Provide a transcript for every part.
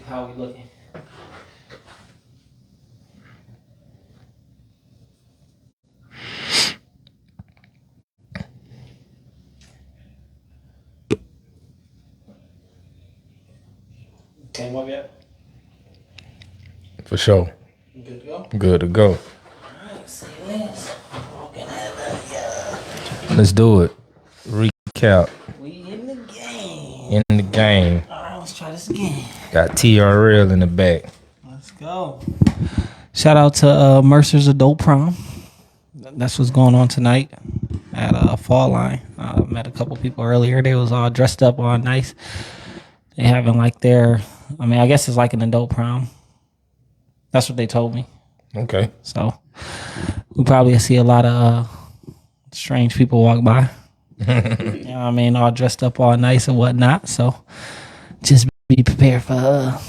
How we looking? Came up yet? For sure. Good to go? Good to go. Alright, say less. Let's do it. Recap. We in the game. In the game. Alright, let's try this again. Got TRL in the back. Let's go. Shout out to Mercer's Adult Prom. That's what's going on tonight at Fall Line. Met a couple people earlier. They was all dressed up all nice. They having like their, I guess it's like an adult prom. That's what they told me. Okay. So we probably see a lot of strange people walk by. You know what I mean? All dressed up all nice and whatnot. So just be prepared for a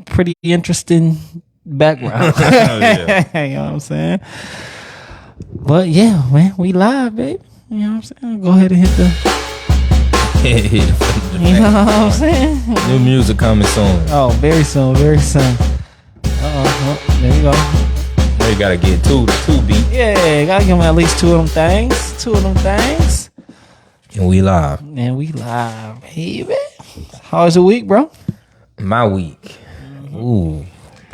pretty interesting background. Yeah. You know what I'm saying? But yeah, man, we live, babe. You know what I'm saying? Go ahead and hit the... You know what I'm saying? New music coming soon. Oh, very soon, very soon. Oh, there you go. Now you gotta get two beat. Yeah, gotta give them at least two of them things. And we live. And we live, baby. How was your week, bro? My week. Ooh.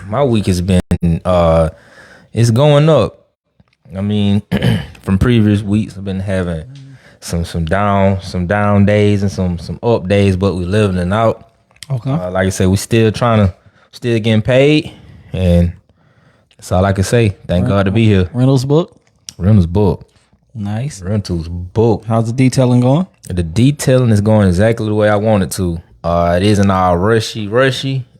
My week has been it's going up. I mean, from previous weeks I've been having some down days and some up days, but we living it out. Okay. Like I said, we still getting paid, and that's all I can say. Thank God to be here. Rentals book. Rentals booked. Nice. Rentals booked. How's the detailing going? The detailing is going exactly the way I want it to. It isn't all rushy.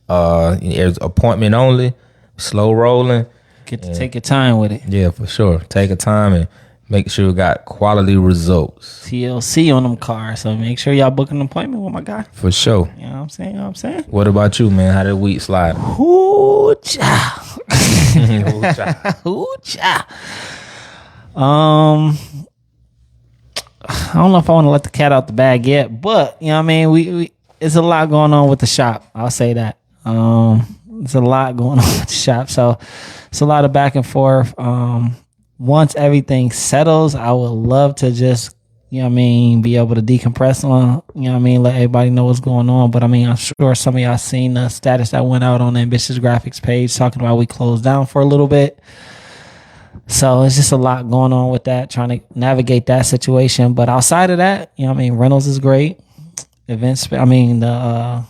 It's appointment only, slow rolling. Get to take your time with it. Yeah, for sure. Take your time and make sure we got quality results. TLC on them cars, so make sure y'all book an appointment with my guy. For sure. You know what I'm saying? What about you, man? How did the week slide? Ooh, child. Ooh, child. I don't know if I want to let the cat out the bag yet, but you know what I mean. We it's a lot going on with the shop. I'll say that. There's a lot going on with the shop, so it's a lot of back and forth. Once everything settles, I would love to just, you know what I mean, be able to decompress on, you know what I mean, let everybody know what's going on. But I mean, I'm sure some of y'all seen the status that went out on the Ambitious Graphics page talking about we closed down for a little bit. So it's just a lot going on with that, trying to navigate that situation. But outside of that, you know what I mean, rentals is great. Events, the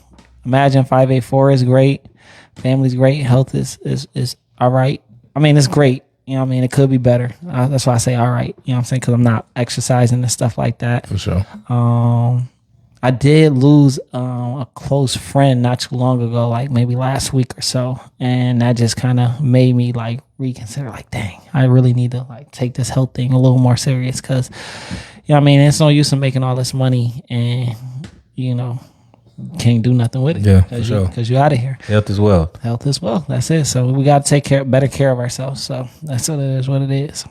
Imagine 584 is great. Family's great. Health is all right. I mean, it's great. You know what I mean? It could be better. That's why I say all right. You know what I'm saying? Because I'm not exercising and stuff like that. For sure. I did lose a close friend not too long ago, like maybe last week or so. And that just kind of made me like reconsider, like, dang, I really need to like take this health thing a little more serious. Because, you know what I mean? It's no use in making all this money and, you know, can't do nothing with it. Yeah, for sure. Because you're out of here. Health as well. Health as well. That's it. So we got to take better care of ourselves. So that's what it is, what it is.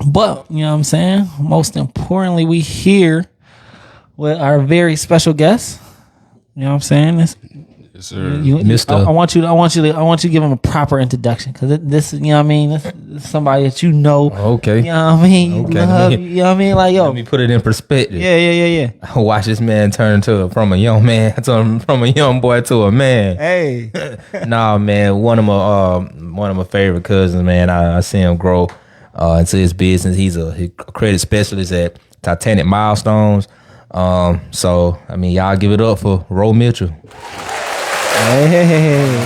But, you know what I'm saying? Most importantly, we here with our very special guest. You know what I'm saying? Yes, sir. Mr. I want you to give him a proper introduction, because this, you know what I mean, this is somebody that you know. Okay. You know what I mean? You Okay. love, you know what I mean? Like, yo. Let me put it in perspective. Yeah. I watched this man turn from a young boy to a man. Hey. Nah, man, one of my favorite cousins, man. I see him grow into his business. He's a credit specialist at Titanic Milestones. So I mean, y'all give it up for Ro Mitchell. Hey,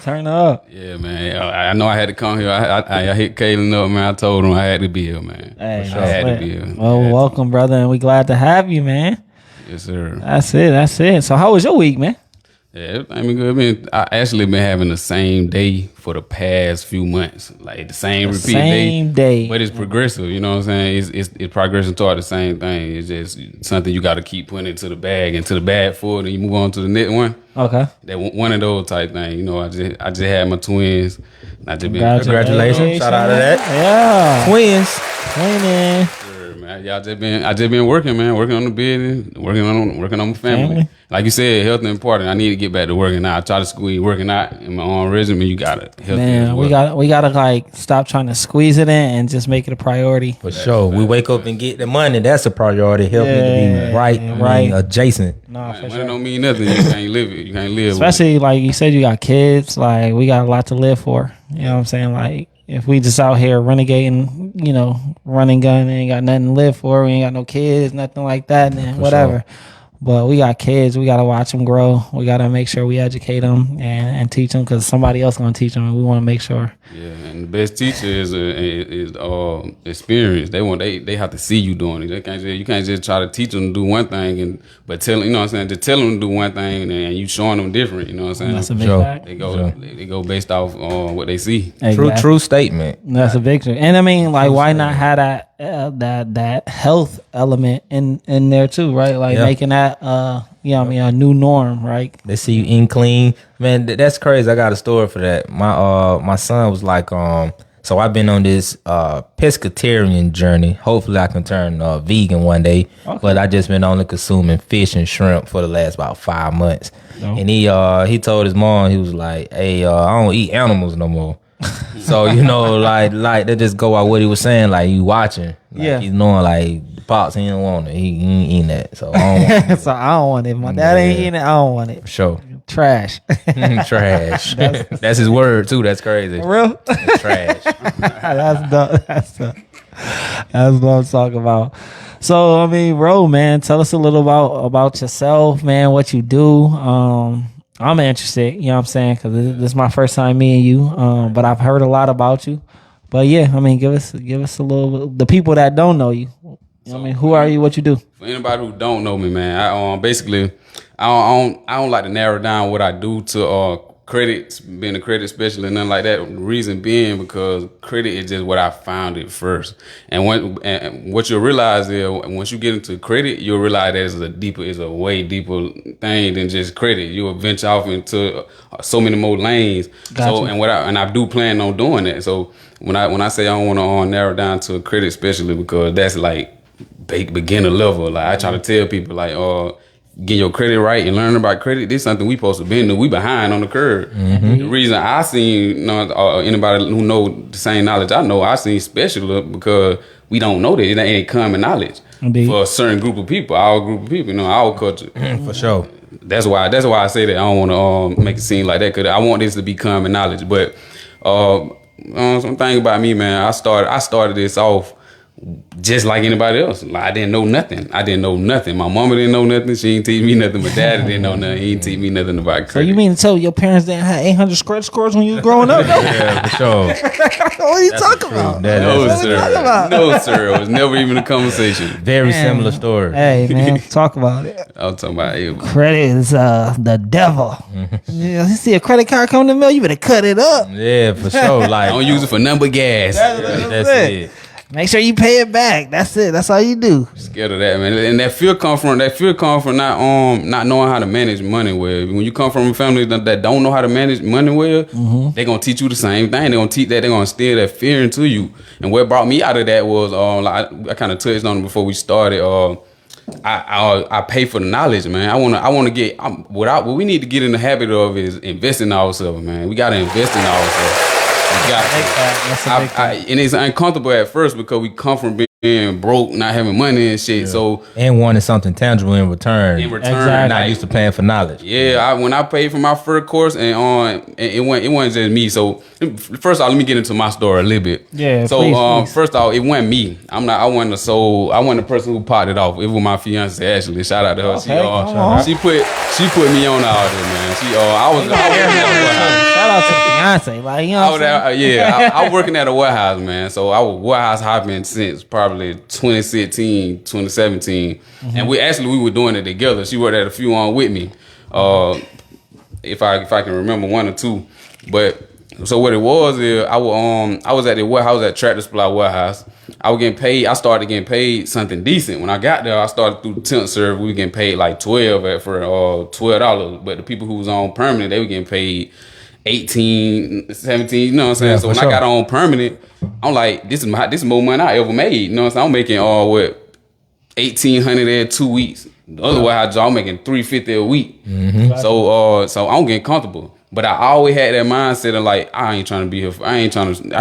turn up. Yeah, man. I know I had to come here. I hit Kaylin up, man. I told him I had to be here, man. Hey, I had to be here. Well, welcome, brother, and we glad to have you, man. Yes, sir. That's it. So how was your week, man? Yeah, I mean, I actually been having the same day for the past few months, like the same repeat day. But it's progressive, you know what I'm saying? It's progressing toward the same thing. It's just something you got to keep putting into the bag for it, and you move on to the next one. Okay. That one of those type things, you know. I just had my twins. And I just been Congratulations! Shout out to that. Yeah. Twins. Twinning. man. Yeah, I just been working, man. Working on the business, working on my family. Like you said, health is important. I need to get back to working out. I try to squeeze working out in my own regimen. You got it. Man, we gotta like stop trying to squeeze it in and just make it a priority. For sure. We wake up and get the money. That's a priority. Health need to be right, adjacent. No, for Money sure. don't mean nothing. You can't live it. You can't live. Especially like you said, you got kids. Like we got a lot to live for. You know what I'm saying? Like if we just out here renegading, running gun, ain't got nothing to live for. We ain't got no kids, nothing like that. Then whatever. Sure. But we got kids. We got to watch them grow. We got to make sure we educate them and teach them because somebody else going to teach them. And we want to make sure. Yeah, and the best teacher is experience. They have to see you doing it. You can't just try to teach them to do one thing but tell them, just tell them to do one thing and you showing them different. You know what I'm saying? That's a big fact. They go based off on what they see. Exactly. True statement. That's a big thing. And I mean, like, why not have that health element in there too, right? Like making that a new norm, right? They see you in clean. Man, that's crazy. I got a story for that. My son was like, so I've been on this pescatarian journey. Hopefully I can turn vegan one day. Okay. But I just been only consuming fish and shrimp for the last about 5 months. No. And he told his mom, he was like, hey, I don't eat animals no more. So, like they just go out what he was saying, like you watching. Like, he's knowing like Pops, he don't want it. He ain't eating that. So I don't want it. So I don't want it. My dad ain't eating it. I don't want it. For sure. Trash. Trash. That's his word too. That's crazy. For real? Trash. That's dumb. That's what I'm talking about. So I mean, bro, man, tell us a little about yourself, man. What you do. I'm interested. You know what I'm saying? Because this is my first time meeting you. But I've heard a lot about you. But yeah, I mean, give us a little. The people that don't know you. I mean, who are you? What you do? For anybody who don't know me, man, I basically I don't like to narrow down what I do to credits, being a credit specialist and nothing like that. The reason being because credit is just what I found it first. And what you'll realize is once you get into credit, you'll realize that it's a way deeper thing than just credit. You'll venture off into so many more lanes. Gotcha. So I do plan on doing that. So when I say I don't want to narrow down to a credit specialist because that's like beginner level. Like I try to tell people like get your credit right and learn about credit. This is something we supposed to be doing. We behind on the curve. Mm-hmm. The reason I seen anybody who know the same knowledge I know, I seen special because we don't know that it ain't common knowledge. Indeed. For a certain group of people, our group of people, our culture. For sure. That's why I say that I don't want to make it seem like that because I want this to be common knowledge. But something about me, man, I started this off just like anybody else. Like I didn't know nothing. My mama didn't know nothing. She didn't teach me nothing. My daddy didn't know nothing. He didn't teach me nothing about credit. So you mean to tell your parents didn't have 800 credit scores when you was growing up? Yeah, for sure. What are you talking about? No, sir. It was never even a conversation. Very similar story. Hey, man, talk about it. I'm talking about it. Credit is the devil. Mm-hmm. Yeah, you see a credit card come in the mail, you better cut it up. Yeah, for sure. Like don't use it for number gas. That's it. Make sure you pay it back. That's it. That's all you do. Scared of that, man. And that fear come from not knowing how to manage money well. When you come from a family that don't know how to manage money well, mm-hmm. They're gonna teach you the same thing. They're gonna teach that. They're gonna instill that fear into you. And what brought me out of that was I kind of touched on it before we started. I pay for the knowledge, man. I want to get what we need to get in the habit of is investing in ourselves, man. We gotta invest in ourselves. And it's uncomfortable at first because we come from being broke, not having money and shit. Yeah. So and wanting something tangible in return. Exactly. Not used to paying for knowledge. Yeah, when I paid for my first course and it wasn't just me. So first off, let me get into my story a little bit. Yeah. So please. First off, it wasn't me. I wasn't the person who popped it off. It was my fiance Ashley. Shout out to her. Okay, she put me on all this, man. I was shout out to the fiance, like I was working at a warehouse, man. So I was warehouse hopping since probably 2016, 2017, mm-hmm. And we were doing it together. She worked at a few on with me, if I can remember one or two. But so what it was is I was at the warehouse at Tractor Supply Warehouse. I was getting paid. I started getting paid something decent. When I got there, I started through temp serve. We were getting paid like $12 for $12. But the people who was on permanent, they were getting paid 18, 17, you know what I'm saying? Yeah, so when sure. I got on permanent, I'm like, this is more money I ever made. You know what I'm saying? I'm making what 1,800 in 2 weeks. The other way I job, I'm making $350 a week. So I'm getting comfortable. But I always had that mindset of like, I ain't trying to be here. I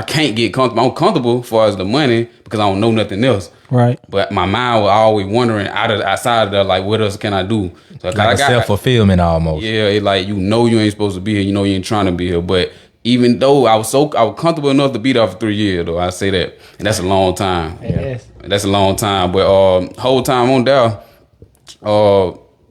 can't get comfortable. I'm comfortable as far as the money because I don't know nothing else. Right. But my mind was always wondering outside of that, like, what else can I do? So Like self-fulfillment almost. Yeah, it like, you ain't supposed to be here. You know you ain't trying to be here. But even though I was comfortable enough to be there for 3 years, though, I say that. And that's a long time. Yes. That's a long time. But whole time on there,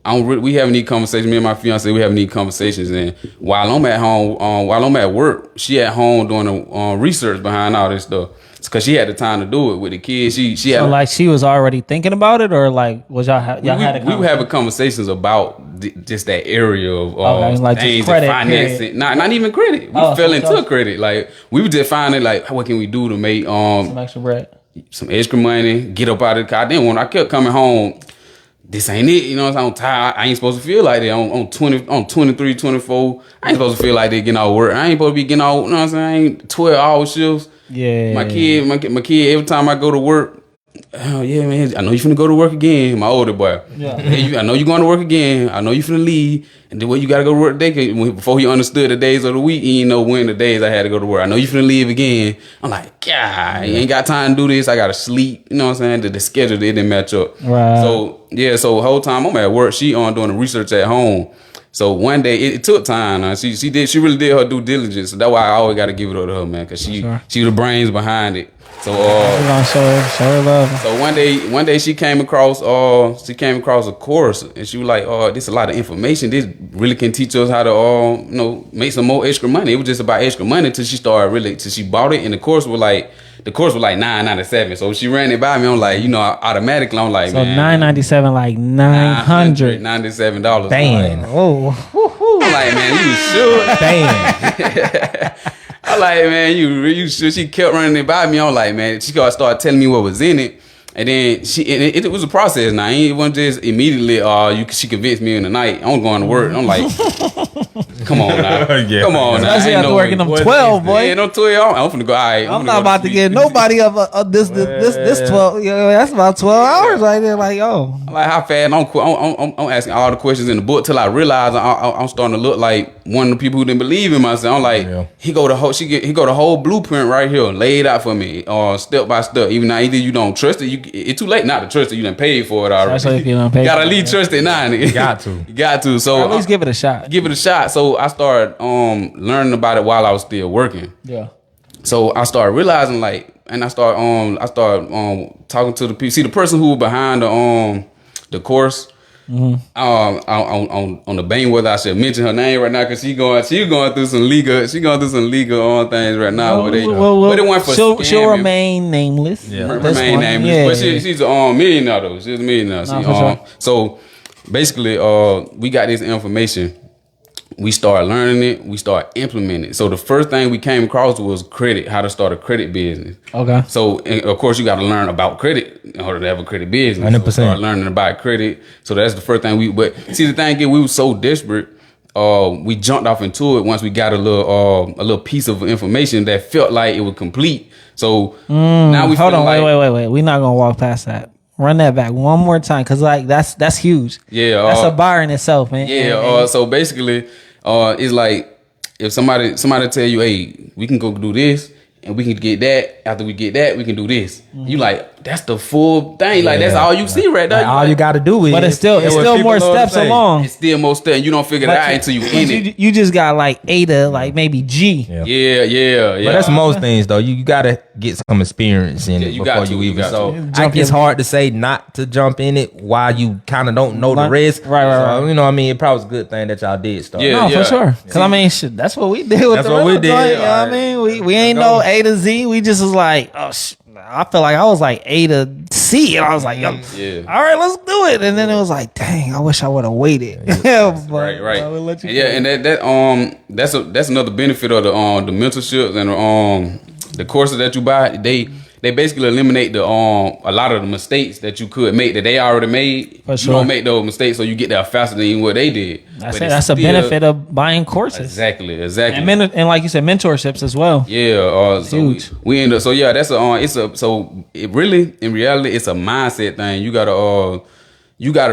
we having these conversations. Me and my fiance, we having these conversations, and while I'm at home, while I'm at work, she at home doing the research behind all this stuff. It's because she had the time to do it with the kids. She had So like she was already thinking about it, or like was y'all had we were having conversations about just that area of like things, credit, financing. Not even credit. We fell into credit. Like we were just finding like, what can we do to make some extra bread, some extra money, get up out of the car. I kept coming home. This ain't it, you know what I'm saying? I'm tired. I ain't supposed to feel like that. I'm 23, 24. I ain't supposed to feel like that getting out work. I ain't supposed to be getting out, you know what I'm saying? I ain't 12-hour shifts. Yeah. My kid, every time I go to work, oh yeah, man, I know you finna go to work again. My older boy. Yeah. I know you going to work again. I know you finna leave. And then you gotta go to work today. Before he understood the days of the week, he didn't know when the days I had to go to work. I know you finna leave again. I'm like, God, I ain't got time to do this. I gotta sleep. You know what I'm saying? The schedule didn't match up. Right. So the whole time I'm at work, she doing the research at home. So one day it took time. She really did her due diligence. So that's why I always gotta give it up to her, man, because she was the brains behind it. So we're gonna show her love. So one day she came across a course, and she was like, this is a lot of information. This really can teach us how to make some more extra money. It was just about extra money till she bought it, and the course was like $997. So she ran it by me. I'm like, automatically I'm like, so man, $997, like $997. Damn. Oh, I'm like, man, you sure? Damn. I'm like, man, you sure? She kept running it by me. I'm like, man, she started telling me what was in it. And then it was a process now. It wasn't just immediately, she convinced me in the night. I'm going to work. I'm like, come on now. Come on now. Especially after working them 12, boy. Yeah, them 12. I'm finna go, all right. I'm not about to get nobody of this 12. That's about 12 hours right there. Like, oh. I'm like, how fast? I'm asking all the questions in the book till I realize I'm starting to look like one of the people who didn't believe in myself. I'm like, he go the whole blueprint right here, laid out for me, step by step. Even now, either you don't trust it, it's too late not to trust it. You done paid for it already. Especially if you don't pay. You gotta at least trust it now. Nigga. You got to. So at least give it a shot. Give it a shot. So I started learning about it while I was still working. Yeah. So I started realizing and I started talking to the people. See, the person who was behind the course. Mm-hmm. On the Bainweather, I should mention her name right now because she going through some legal things right now. But it went for she'll remain nameless. Yeah, remain nameless. But she's a millionaire though. She's a millionaire. So basically, we got this information. We started learning it. We started implementing it. So the first thing we came across was credit, how to start a credit business. Okay. So of course you got to learn about credit in order to have a credit business. 100%. So start learning about credit. So that's the first thing but see the thing is we were so desperate. We jumped off into it once we got a little piece of information that felt like it was complete. So now we hold on, wait. We're not gonna walk past that. Run that back one more time, cause like that's huge. Yeah, that's a bar in itself, man. Yeah. So basically, it's like if somebody tell you, hey, we can go do this and we can get that. After we get that, we can do this. Mm-hmm. You like that's the full thing. Like that's all you see right there. Like, all you got to do is. But it's still more steps along. It's still more steps. You don't figure that out until you in it. You just got like A to like maybe G. Yeah. But that's most things though. You got to get some experience in it before you even. So it's hard to say not to jump in it while you kind of don't know the risk. Right. So, you know what I mean? It probably was a good thing that y'all did start. Yeah, for sure. Cause I mean, shit, that's what we did with that's the what we did. You know what I mean? We ain't know A to Z. We just was like, oh shit. I feel like I was like A to C, and I was like, yo, all right, let's do it. And then it was like, dang, I wish I would have waited. But, right. And that's another benefit of the mentorships and the courses that you buy. They they basically eliminate the a lot of the mistakes that you could make that they already made. For You sure. don't make those mistakes, so you get there faster than what they did. That's But it. it's That's a still- benefit of buying courses. Exactly. And like you said, mentorships as well. Yeah, so Huge. we end up. So yeah, that's it really in reality it's a mindset thing. You gotta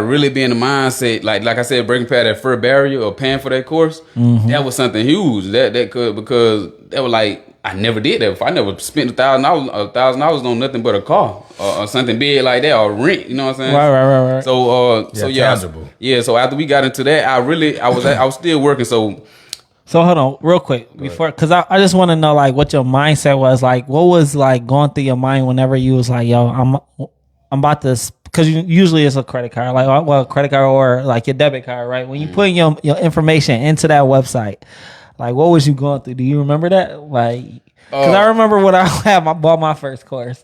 really be in the mindset. Like I said, breaking past that first barrier or paying for that course. That was something huge. That could because that was like I never did that before. I never spent $1,000 on nothing but a car or something big like that or rent. You know what I'm saying? Right. So yeah, tangible. yeah. So after we got into that, I was still working. So So hold on, real quick, before, because I just want to know like what your mindset was like. What was like going through your mind whenever you was like, yo, I'm about to, because usually it's a credit card, like well, credit card or like your debit card, right? When you put your information into that website, like what was you going through? Do you remember that? Like, because I remember when I bought my first course.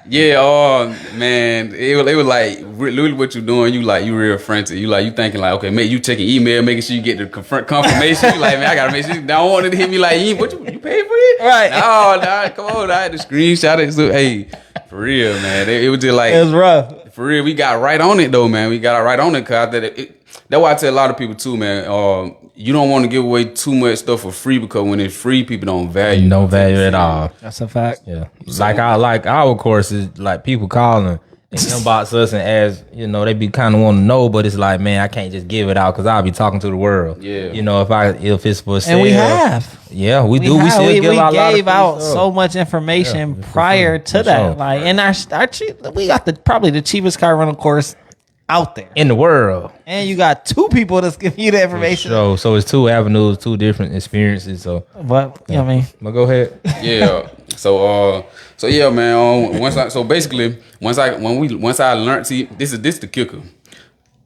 yeah, man, it was like literally what you doing. You real frantic. You thinking like, okay, you checking email, making sure you get the confirmation. You like, man, I gotta make sure you don't want it to hit me like, you paid for it, Right. No, nah, come on, I had to screenshot it. So, hey, for real, man, it was just like It was rough. for real. We got right on it though, man. We got right on it because that's why I tell a lot of people too, man. You don't want to give away too much stuff for free because when it's free, people don't value. No value at all. That's a fact. Yeah, like our courses, like people calling and inbox us and ask, they be kind of want to know, but it's like, man, I can't just give it out because I'll be talking to the world. Yeah. If it's for sale. And we have. Yeah, we do. We still we give out a lot of gave free out stuff. so much information Yeah, for prior sure, to for that. sure. Like, and we got probably the cheapest car rental course out there. in the world. And you got two people that's giving you the information. So it's two avenues, two different experiences. So, But you know what I mean, but go ahead. Yeah. So yeah, man. Once I learned, see, this is the kicker.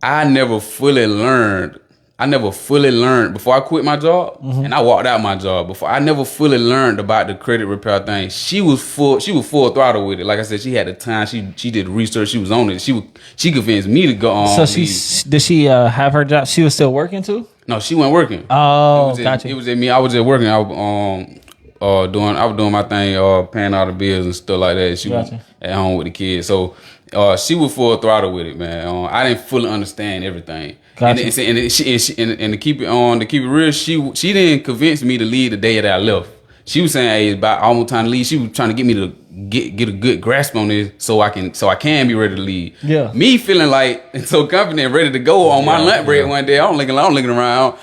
I never fully learned before I quit my job and I walked out my job. Before I never fully learned about the credit repair thing. She was full throttle with it. Like I said, she had the time. She did research. She was on it. She convinced me to go on. so did she have her job? She was still working too. No, she wasn't working. Oh, It gotcha. was at me. I was just working. I was doing my thing, paying all the bills and stuff like that. She was Gotcha. at home with the kids. So she was full throttle with it, man. I didn't fully understand everything. Gotcha. And to keep it real, she didn't convince me to leave the day that I left. She was saying, "Hey, it's about almost time to leave." She was trying to get me to get a good grasp on this, so I can be ready to leave. Yeah. Me feeling like so confident, ready to go on my lunch break one day. I'm looking around.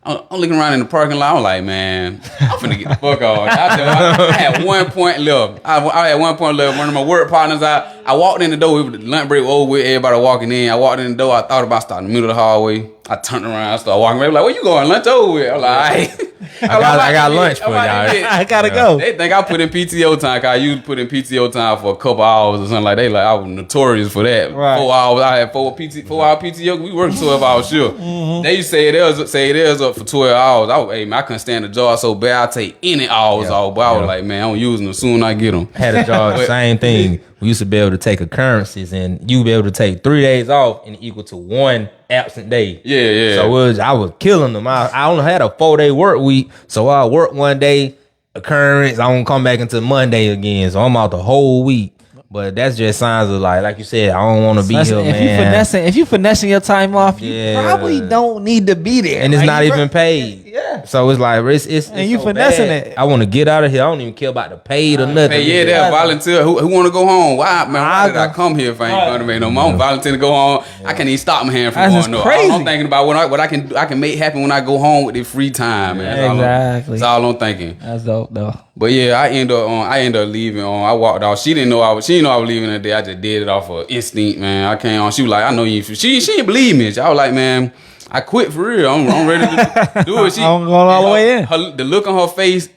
I'm looking around in the parking lot. I'm like, man, I'm finna get the fuck off. I had 1 point left. I had 1 point left. One of my work partners, I walked in the door. The lunch break over with. Everybody walking in. I walked in the door. I thought about starting in the middle of the hallway. I turned around. I started walking. They were like, where you going? Lunch over with. I'm like, all right. I got lunch for y'all. I gotta go. They think I put in PTO time. Cause I used to put in PTO time for a couple hours or something like that. Like I was notorious for that. Right. 4 hours. I had 4 hour PTO. We worked 12-hour shift. They used to say it was up for 12 hours. Man, I couldn't stand the job so bad. I take any hours off. But I was like, man, I'm using them soon as I get them. Had a job, same thing. We used to be able to take occurrences and you be able to take 3 days off and equal to 1 absent day. Yeah. So I was killing them. I only had a 4-day work week. So I work 1 day, occurrence. I won't come back until Monday again. So I'm out the whole week. But that's just signs of like you said, I don't want to be here, man. If you finessing your time off, you Yeah. probably don't need to be there. And it's Like, not you even paid. Yeah. So it's like it's And you so finessing bad. it. I want to get out of here. I don't even care about the paid or nothing. Hey, yeah, they're volunteer. Who want to go home? Why, man? Why did I come here if I ain't going to make no more? I'm volunteering to go home. I can't even stop my hand from That's going. just No, crazy. I'm thinking about what I can make happen when I go home with the free time, man. Exactly. That's all I'm thinking. That's dope though. But yeah, I end up leaving. I walked off. She didn't know I was leaving that day. I just did it off of instinct, man. I came on. She was like, I know you. She didn't believe me. I was like, man, I quit for real. I'm ready to do it. I'm going all the way in. The look on her face,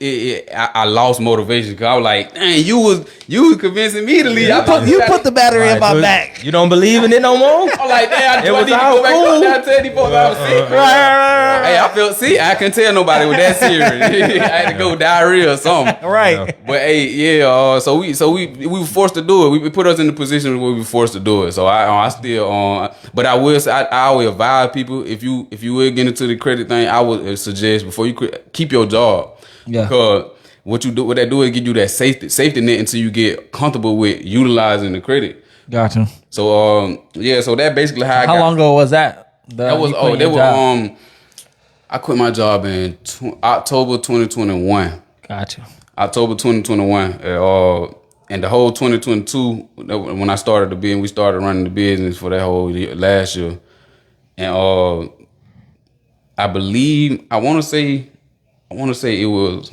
I lost motivation because I was like, dang, you was convincing me to leave. You put the battery in my Right, back. You don't believe in it no more? I'm like, damn, It I was need to all go back cool. up there and tell these folks I was sick. Right. Hey, I felt sick. I couldn't tell nobody it was that serious. I had to go diarrhea or something. Right. But hey, yeah. So we were forced to do it. We put us in the position where we were forced to do it. So I still but I will say I always advise people if you will get into the credit thing, I would suggest before you quit, keep your job. Yeah. Because what that do is give you that safety net until you get comfortable with utilizing the credit. Gotcha. So so that basically How long ago was that? I quit my job in October 2021. Gotcha. October 2021. And the whole 2022, when I started the business, we started running the business for that whole year, last year. And I want to say it was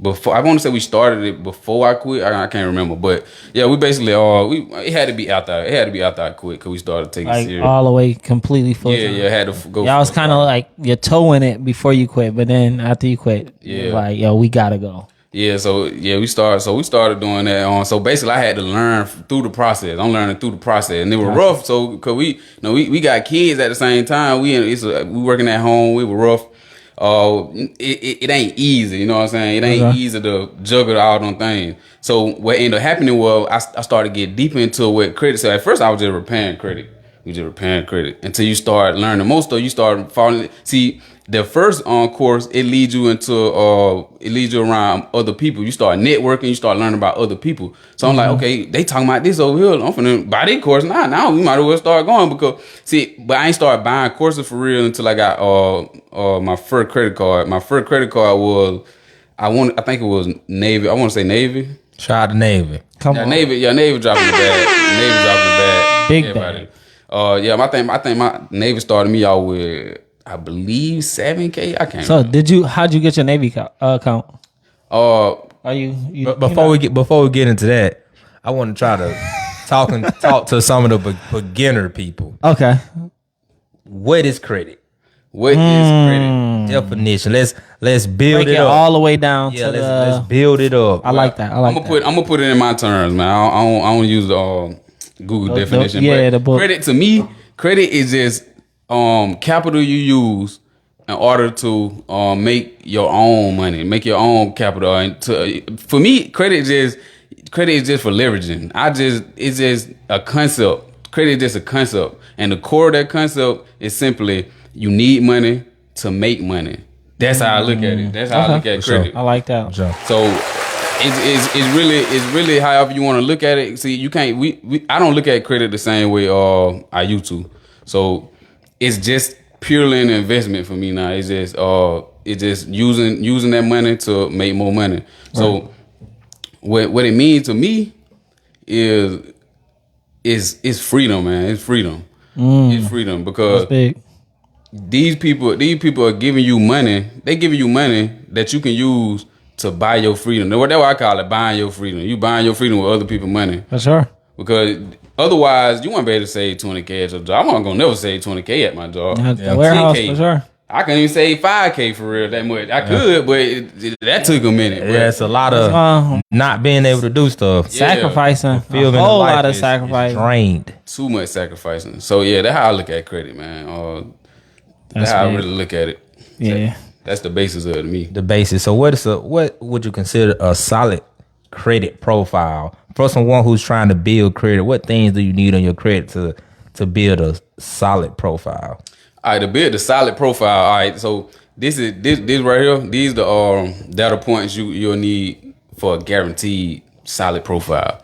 before. I want to say we started it before I quit. I can't remember, but yeah, we basically it had to be out there. It had to be out there I quit because we started taking it serious. All the way completely full. Yeah, it had to go. Y'all was kind of like you're towing it before you quit, but then after you quit, like yo, we gotta go. Yeah, we started doing that. So basically, I had to learn through the process. I'm learning through the process, and it was rough. So because we got kids at the same time. We working at home. We were rough. It ain't easy. You know what I'm saying? It ain't easy to juggle all them things. So what ended up happening was I started getting deeper into what credit. So at first I was just repairing credit. We just repairing credit until you start learning more stuff. You start falling. See, the first course it leads you around other people. You start networking. You start learning about other people. So I'm like, okay, they talking about this over here. I'm finna buy this course now. We might as well start going because but I ain't started buying courses for real until I got my first credit card. My first credit card was I think it was Navy. I want to say Navy. Shout out to Navy. Come on. Navy dropping the bag. Navy dropping the bag. Big Everybody. bag. I think my Navy started me out with, I believe, $7,000. I can't. So how'd you get your Navy account? Uh, Are you Before we get into that, I want to try to talk to some of the beginner people. Okay. What is credit? what is credit? Definition. Let's build Break it it up all the way down Yeah, to let's build it up. I like that. I'm gonna put it in my terms, man. I don't use the Google definition. yeah, but the book. Credit to me, credit is just capital you use in order to make your own money, make your own capital. And for me, credit is just for leveraging. It's just a concept. Credit is just a concept, and the core of that concept is simply you need money to make money. That's how I look at it. That's how I look at credit. I like that. So it's really however you want to look at it. See, you can't. I don't look at credit the same way I used to. So it's just purely an investment for me now. It's just using that money to make more money. So what it means to me is freedom, man. It's freedom. It's freedom because these people are giving you money. They giving you money that you can use to buy your freedom. That's what I call it, buying your freedom. You buying your freedom with other people's money. For sure. Because otherwise, you won't be able to save $20,000 at your job. I'm not gonna never save $20,000 at my job. The warehouse, for sure. I couldn't even save $5,000 for real that much. I could, but that took a minute. Yeah, it's a lot of not being able to do stuff. Sacrificing. A Fulfillment whole life lot of is sacrifice. Drained. Too much sacrificing. So yeah, that's how I look at credit, man. That's how I really look at it. Yeah. That's the basis of it to me. The basis. So what would you consider a solid credit profile for someone who's trying to build credit? What things do you need on your credit to build a solid profile? All right, to build a solid profile. All right, so this right here. These the data points you'll need for a guaranteed solid profile.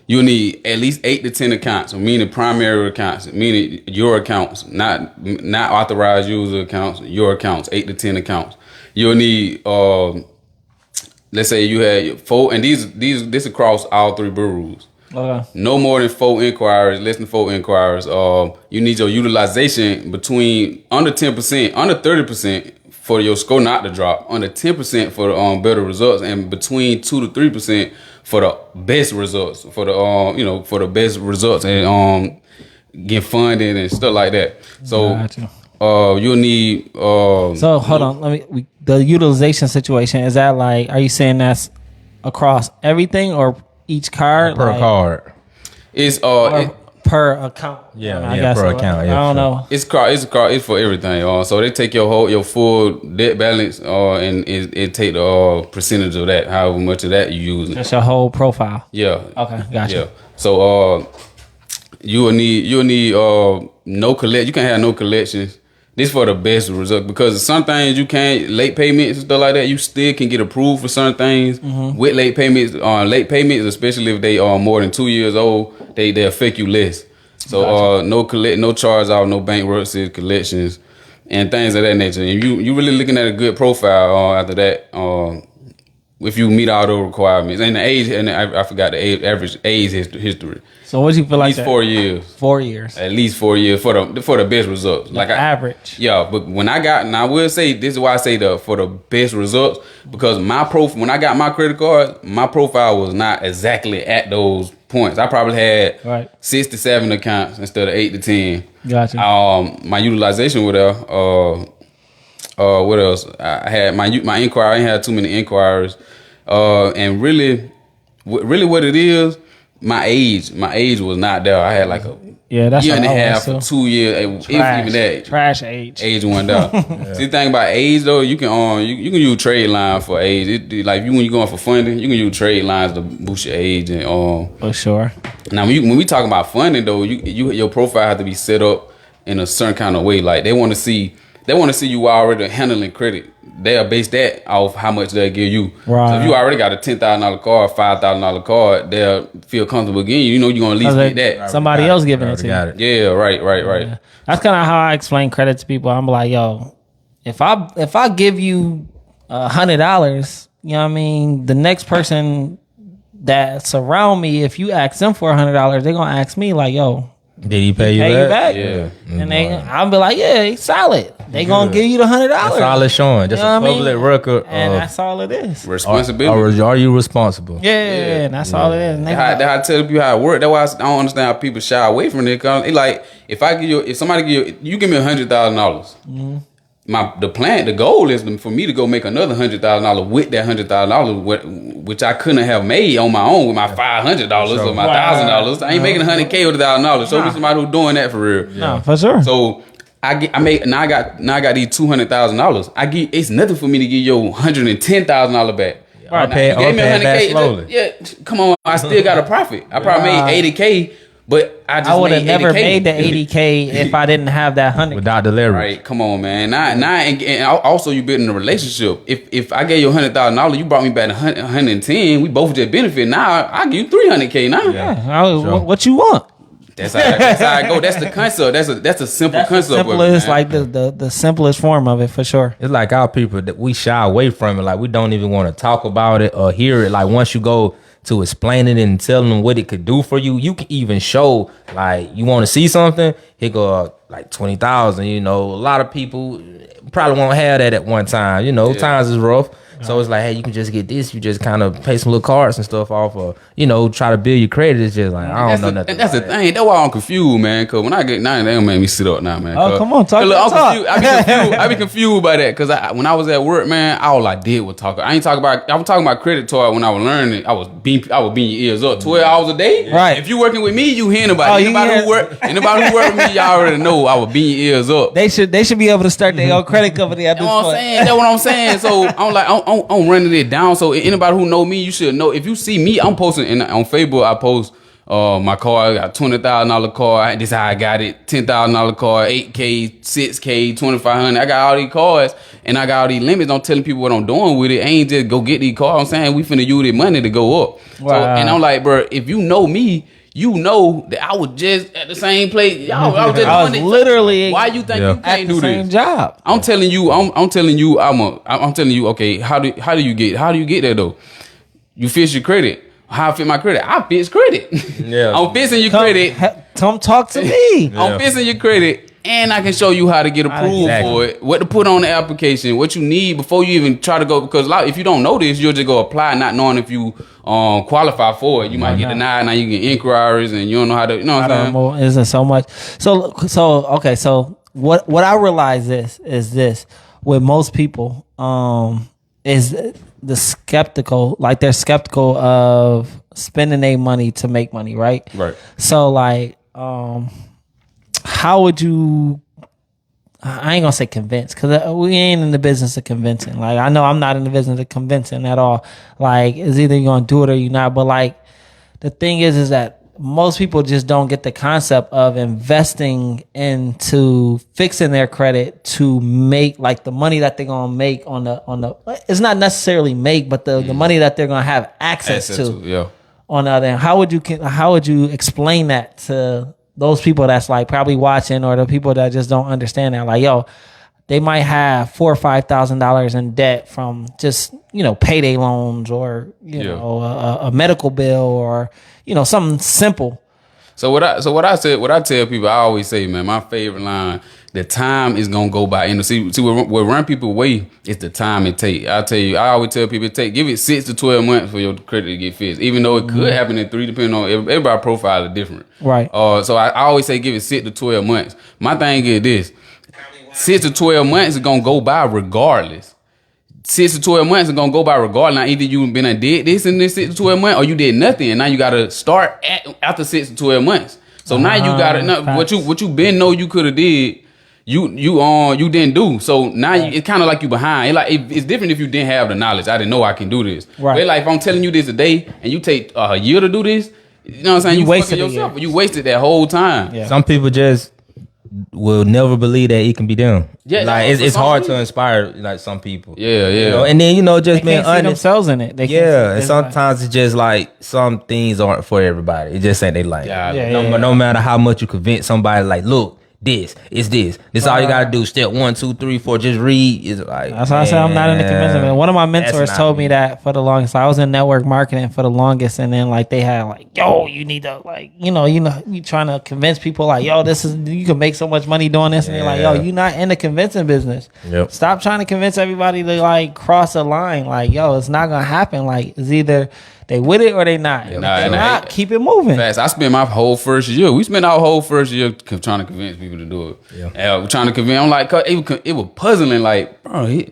You'll need at least 8 to 10 accounts, meaning primary accounts, meaning your accounts, not authorized user accounts, your accounts, 8 to 10 accounts. You'll need, let's say you had 4, and this across all 3 bureaus. Okay. No more than 4 inquiries, less than 4 inquiries. You need your utilization between under 10%, under 30% for your score not to drop, under 10% for the better results, and between 2 to 3% for the best results, for the best results and get funded and stuff like that. So Gotcha. You'll need. So hold on, the utilization situation, is that like? Are you saying that's across everything or each card? Per card. It's per account. Yeah, I guess per so. account. I Yeah, don't know. It's for everything. So they take your full debt balance and it take the percentage of that, however much of that you use. That's your whole profile. Yeah. Okay, gotcha. Yeah. So you'll need no collect. You can't have no collections. This for the best result because some things you can't late payments and stuff like that. You still can get approved for certain things with late payments. Late payments, especially if they are more than 2 years old, they affect you less. So no charge out, no bankruptcy, collections, and things of that nature. And you really looking at a good profile after that. If you meet all those requirements and the age, and I forgot the average age history. So what do you feel like? At least 4 years. 4 years. At least 4 years for the best results. Like average. Yeah, but when I got, and I will say this is why I say for the best results because when I got my credit card, my profile was not exactly at those points. I probably had 6 to 7 accounts instead of 8 to 10. Gotcha. My utilization with what else? I had my inquiry. I ain't had too many inquiries. And really what it is, my age was not there. I had like a that's year and a half, 2 years, if even that. Trash age. Age went down. See the thing about age though, you can you can use trade line for age. Like when you going for funding, you can use trade lines to boost your age and for sure. Now when we talk about funding though, your profile has to be set up in a certain kind of way. Like they want to see you already handling credit. They'll base that off how much they'll give you. Right. So if you already got a $10,000 card, $5,000 card, they'll feel comfortable getting you. You know you're gonna at least get that. Somebody else giving it to you. Yeah, right. Yeah. That's kind of how I explain credit to people. I'm like, yo, if I give you $100, you know what I mean, the next person that's around me, if you ask them for $100, they're gonna ask me like, yo, did he pay you back? Yeah. And I'll be like, yeah, he's solid. They gonna give you the $100. That's all it's showing. Just a public record. And that's all it is. Responsibility. Are you responsible? Yeah, that's all it is. I tell people how it works. That's why I don't understand how people shy away from it. Cause like if somebody give you give me $100,000. The goal is for me to go make another $100,000 with that $100,000, which I couldn't have made on my own with my $500 or my $1,000. I ain't making $100K with $1,000. So be somebody who's doing that for real. No, for sure. So I got these $200,000. It's nothing for me to give you $110,000 back. Right, pay $100K slowly. Yeah, come on. I still got a profit. I probably made $80K. But I would have never made the $80K if I didn't have that $100K. Without the leverage. Right, come on, man. And also you building a relationship. If I gave you $100,000, you brought me back $110. We both just benefit. Now I give you $300K now. Yeah. What you want? That's how I go. That's the concept. That's a simple concept. Simplest, like the simplest form of it for sure. It's like our people that we shy away from it. Like we don't even want to talk about it or hear it. Like once you go to explain it and tell them what it could do for you, you can even show like you want to see something. Here go like 20,000. You know, a lot of people probably won't have that at one time. You know, times is rough. So it's like, hey, you can just get this. You just kind of pay some little cards and stuff off, or try to build your credit. It's just like I don't know nothing. And that's the thing. That's why I'm confused, man. Cause when I get now, they don't make me sit up now, man. Oh, come on, talk. I be confused by that because when I was at work, man, all I did was talk. I was talking about credit card when I was learning. I was being your ears up 12 hours a day. Right. If you working with me, you hearing about it. Anybody who work with me, y'all already know I was being your ears up. They should be able to start their own credit company at this point. That's what I'm saying. So I'm like, I'm running it down. So anybody who know me, you should know. If you see me, I'm posting on Facebook. I post my car. I got $20,000 car. This is how I got it. $10,000 car. 8K, 6K, 2,500. I got all these cars and I got all these limits. I'm telling people what I'm doing with it. I ain't just go get these cars. I'm saying we finna use this money to go up. Wow. So, and I'm like, bro, if you know me, you know that I was just at the same place. I was literally. Why you think you can't do the same this? Job. I'm telling you. I'm telling you. Okay, how do you get there though? You fix your credit. How I fix my credit? I fix credit. Yeah. I'm fixing your credit. Come talk to me. I'm fixing your credit. And I can show you how to get approved for it, what to put on the application, what you need before you even try to go. Because if you don't know this, you'll just go apply, not knowing if you qualify for it. You might get denied. Now you get inquiries, and you don't know how to. You know what I'm saying? Isn't so much. So okay. So what I realize is this with most people is the skeptical. Like they're skeptical of spending their money to make money, right? Right. So like how would you, I ain't gonna say convince, because we ain't in the business of convincing. Like, I know I'm not in the business of convincing at all. Like, it's either you're gonna do it or you're not. But like, the thing is that most people just don't get the concept of investing into fixing their credit to make like the money that they're gonna make on the it's not necessarily make, but the money that they're gonna have access to. Yeah. On the other hand, how would you explain that to those people that's like probably watching, or the people that just don't understand that? Like, yo, they might have $4,000 or $5,000 in debt from just, payday loans, or you know a medical bill, or something simple. So what I tell people, I always say, man, my favorite line: the time is gonna go by. And see what run people away is the time it take. I tell you, I always tell people give it 6 to 12 months for your credit to get fixed. Even though it could happen in 3, depending on everybody's profile is different. Right. So I always say give it 6 to 12 months. My thing is this: 6 to 12 months is gonna go by regardless. 6 to 12 months is gonna go by regardless. Now either you been did this in this 6 to 12 months, or you did nothing, and now you gotta start after 6 to 12 months. So now you gotta what you been know you could have did. You didn't do. So now it's kind of like you behind. It's different if you didn't have the knowledge. I didn't know I can do this. Right. But like if I'm telling you this today and you take a year to do this, you know what I'm saying? You wasted yourself. You wasted that whole time. Yeah. Some people just will never believe that it can be done. Yeah, like for it's some hard people. to inspire like some people. Yeah. And then just They being can't see honest. themselves in it. They can't Yeah, see- and sometimes it's just like some things aren't for everybody. It just ain't they like. Yeah, No matter how much you convince somebody, like, look, this is this. This all you gotta do. Step 1, 2, 3, 4. Just read. It's like That's why I said I'm not in the convincing. One of my mentors not told me me. that for the longest. I was in network marketing for the longest, and then like they had like, yo, you need to like, you trying to convince people like, yo, you can make so much money doing this, and they're like, yo, you not in the convincing business. Yep. Stop trying to convince everybody to like cross a line. Like, yo, it's not gonna happen. Like, it's either they with it or they not. If Nah, they and not, keep it moving. Fast. I spent my whole first year. We spent our whole first year trying to convince people to do it. Yeah. We're trying to convince. I'm like, it was puzzling. Like, bro,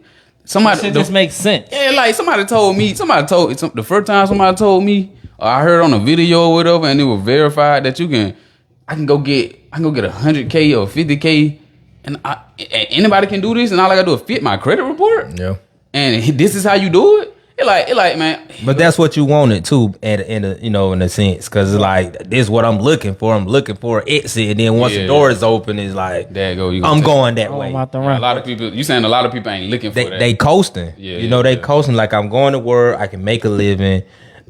somebody Shit just makes sense. Yeah, like somebody told the first time somebody told me, or I heard on a video or whatever, and it was verified that I can go get 100K or 50K, and anybody can do this, and all I gotta do is fit my credit report. Yeah. And this is how you do it. It like man. But that's what you wanted too, in a sense, because it's like this is what I'm looking for. I'm looking for an exit, and then once the door is open, it's like There you go. I'm going that way. I'm out the A run. lot of people. You saying a lot of people ain't looking for that. They coasting. Yeah, they yeah. coasting like I'm going to work. I can make a living.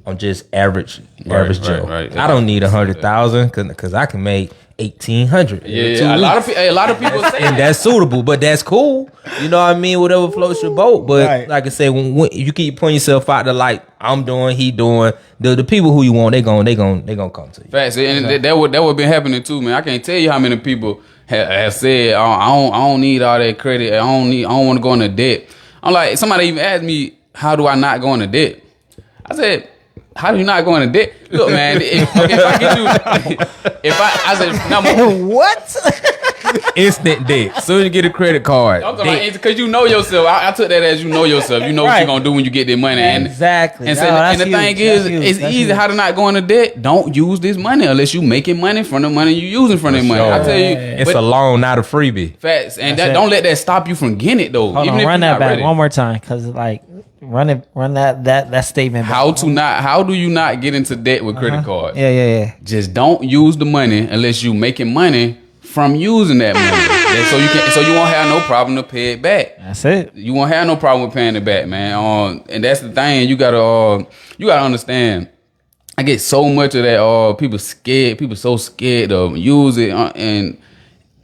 I'm just average Joe. right. I don't need 100,000 because I can make 1,800. Yeah. A lot of people say And that. that's suitable, but that's cool. You know what I mean? Whatever floats your boat. But Right. like I said, when you keep putting yourself out there, like I'm doing, he doing, the people who you want, they gonna come to you. Facts, and that would been happening too, man. I can't tell you how many people have said, I don't need all that credit. I don't want to go into debt. I'm like, somebody even asked me, how do I not go into debt? I said, how do you not go into debt? Look, man, if I get you, I said, number What? Instant debt. Soon as you get a credit card. because you know yourself. I took that as you know yourself. You know what Right. you're gonna do when you get that money. Exactly. And, No, so, that's and the thing huge. is, That's huge. it's That's easy huge. how to not go into debt. Don't use this money unless you making money from the money you using from that money. sure. I tell you, It's but a loan, not a freebie. facts, and That's it. don't let that stop you from getting it though. Hold Even on, if run you're that not back ready. one more time, because like run that statement back. How do you not get into debt with credit cards? Yeah. Just don't use the money unless you making money from using that money. So you won't have no problem to pay it back. That's it. You won't have no problem with paying it back, man. And that's the thing. You gotta understand. I get so much of that. People scared. People so scared to use it, and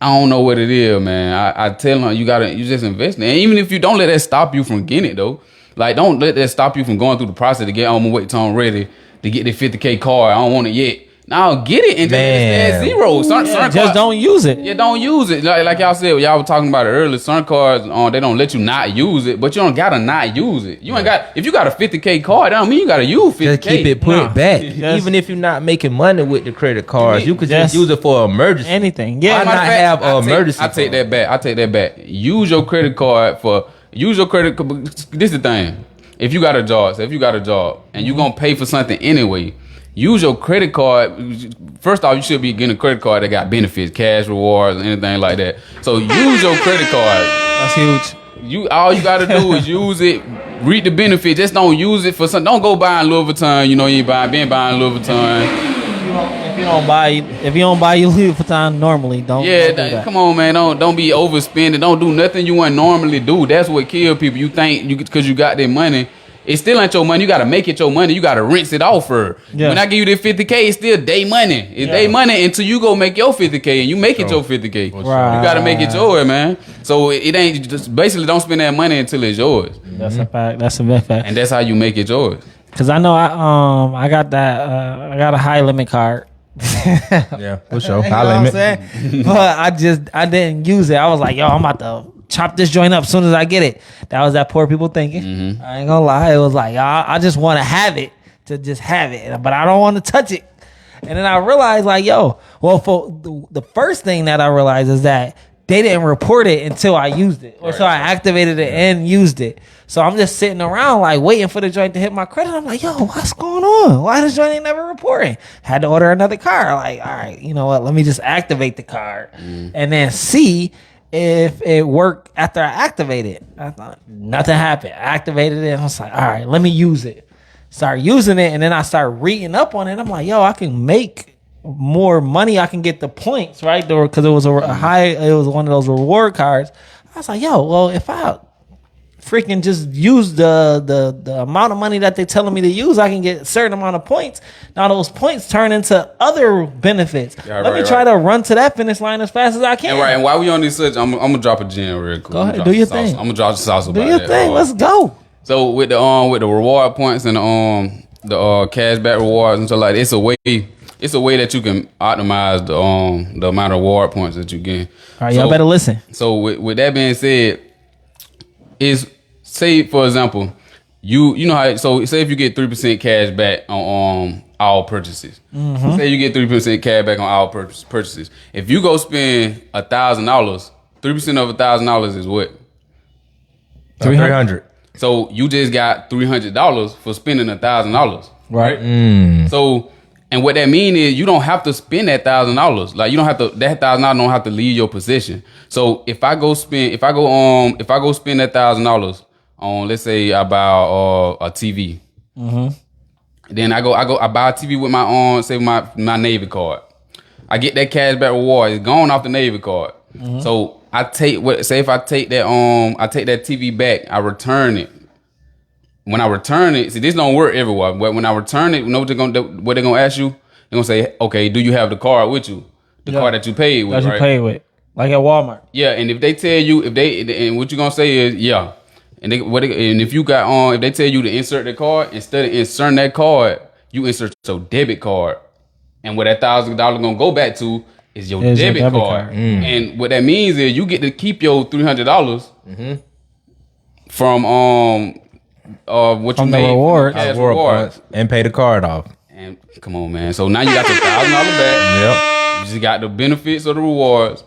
I don't know what it is, man. I tell them you just invest in it. And even if you don't let that stop you from getting it though. Like, don't let that stop you from going through the process to get on my wait till I'm ready to get the 50K card. I don't want it yet. Now get it and just add zero. Certain Just cards, don't use it. Yeah, don't use it. Like y'all said, y'all were talking about it earlier. Certain cards, they don't let you not use it, but you don't gotta not use it. You ain't got. If you got a 50K card, that don't mean you gotta use 50K. Just keep it put Nah. back. Just- Even if you're not making money with the credit cards, you could Just just use it for emergency. Anything. Why Yeah. not have an emergency I take fund? that back. I take that back. Use your credit card This is the thing. If you got a job, and you're gonna pay for something anyway, use your credit card. First off, you should be getting a credit card that got benefits, cash rewards, anything like that. So use your credit card. That's huge. All you gotta do is use it, reap the benefit. Just don't use it for something. Don't go buying Louis Vuitton. You ain't been buying Louis Vuitton. if you don't buy your Louis Vuitton normally, don't do that. Come on, man. Don't be overspending. Don't do nothing you wouldn't normally do. That's what kill people. You think because you got their money. It still ain't your money. You gotta make it your money. You gotta rinse it off for. Yeah. When I give you this 50K, it's still day money. It's day money until you go make your 50K and you make it your 50K. Right. You gotta make it yours, man. So it ain't just basically don't spend that money until it's yours. That's a fact. That's a big fact. And that's how you make it yours. Cause I know I got that I got a high limit card. Yeah, for sure. You know High what I'm limit. saying? But I didn't use it. I was like, yo, I'm about to chop this joint up as soon as I get it. That was that poor people thinking. I ain't gonna lie. It was like, I just want to have it to just have it, but I don't want to touch it. And then I realized, like, yo, well, for the first thing that I realized is that they didn't report it until I used it, or so I activated it and used it. So I'm just sitting around like waiting for the joint to hit my credit. I'm like, yo, what's going on? Why this joint ain't never reporting? Had to order another card. Like, all right, you know what? Let me just activate the card and then see if it worked after I activated it. I thought nothing happened. I activated it and I was like, all right, let me use it. Start using it, and then I start reading up on it. I'm like, yo, I can make more money. I can get the points, right? Because it was it was one of those reward cards. I was like, yo, well, if I freaking just use the amount of money that they're telling me to use, I can get a certain amount of points. Now those points turn into other benefits. Let me try to run to that finish line as fast as I can. And while we on this subject, I'm gonna drop a gem real quick. Go ahead, do your thing. I'm gonna drop the sauce about Do your that. thing. Let's go. So with the reward points and the cashback rewards and stuff like that, it's a way that you can optimize the amount of reward points that you get. All right, y'all better listen. So with that being said, is say for example, you know how, so say if you get 3% cash back on all purchases. Say you get 3% cash back on all purchases. If you go spend $1,000, 3% of $1,000 is what? 300. So you just got $300 for spending $1,000, Right. So, and what that mean is you don't have to spend that $1,000. Like you don't have to, that $1,000 don't have to leave your possession. So if I go spend that $1,000 on, let's say I buy a TV, then I buy a TV with my say my Navy card. I get that cashback reward. It's gone off the Navy card. So I take if I take that TV back, I return it. When I return it, see, this don't work everywhere, but when I return it, you know what they're gonna ask you? They're gonna say, okay, do you have the card with you? The card that you paid with, That right? you pay with. Like at Walmart. Yeah, and if they tell you, and what you gonna say is, yeah. And if you got if they tell you to insert the card, instead of inserting that card, you insert your debit card. And what that $1,000 gonna go back to is your debit card. And what that means is you get to keep your $300 from what From you the made reward. from cash Reward rewards. points and pay the card off. And come on, man. So now you got your $1,000 back. Yep. You just got the benefits of the rewards,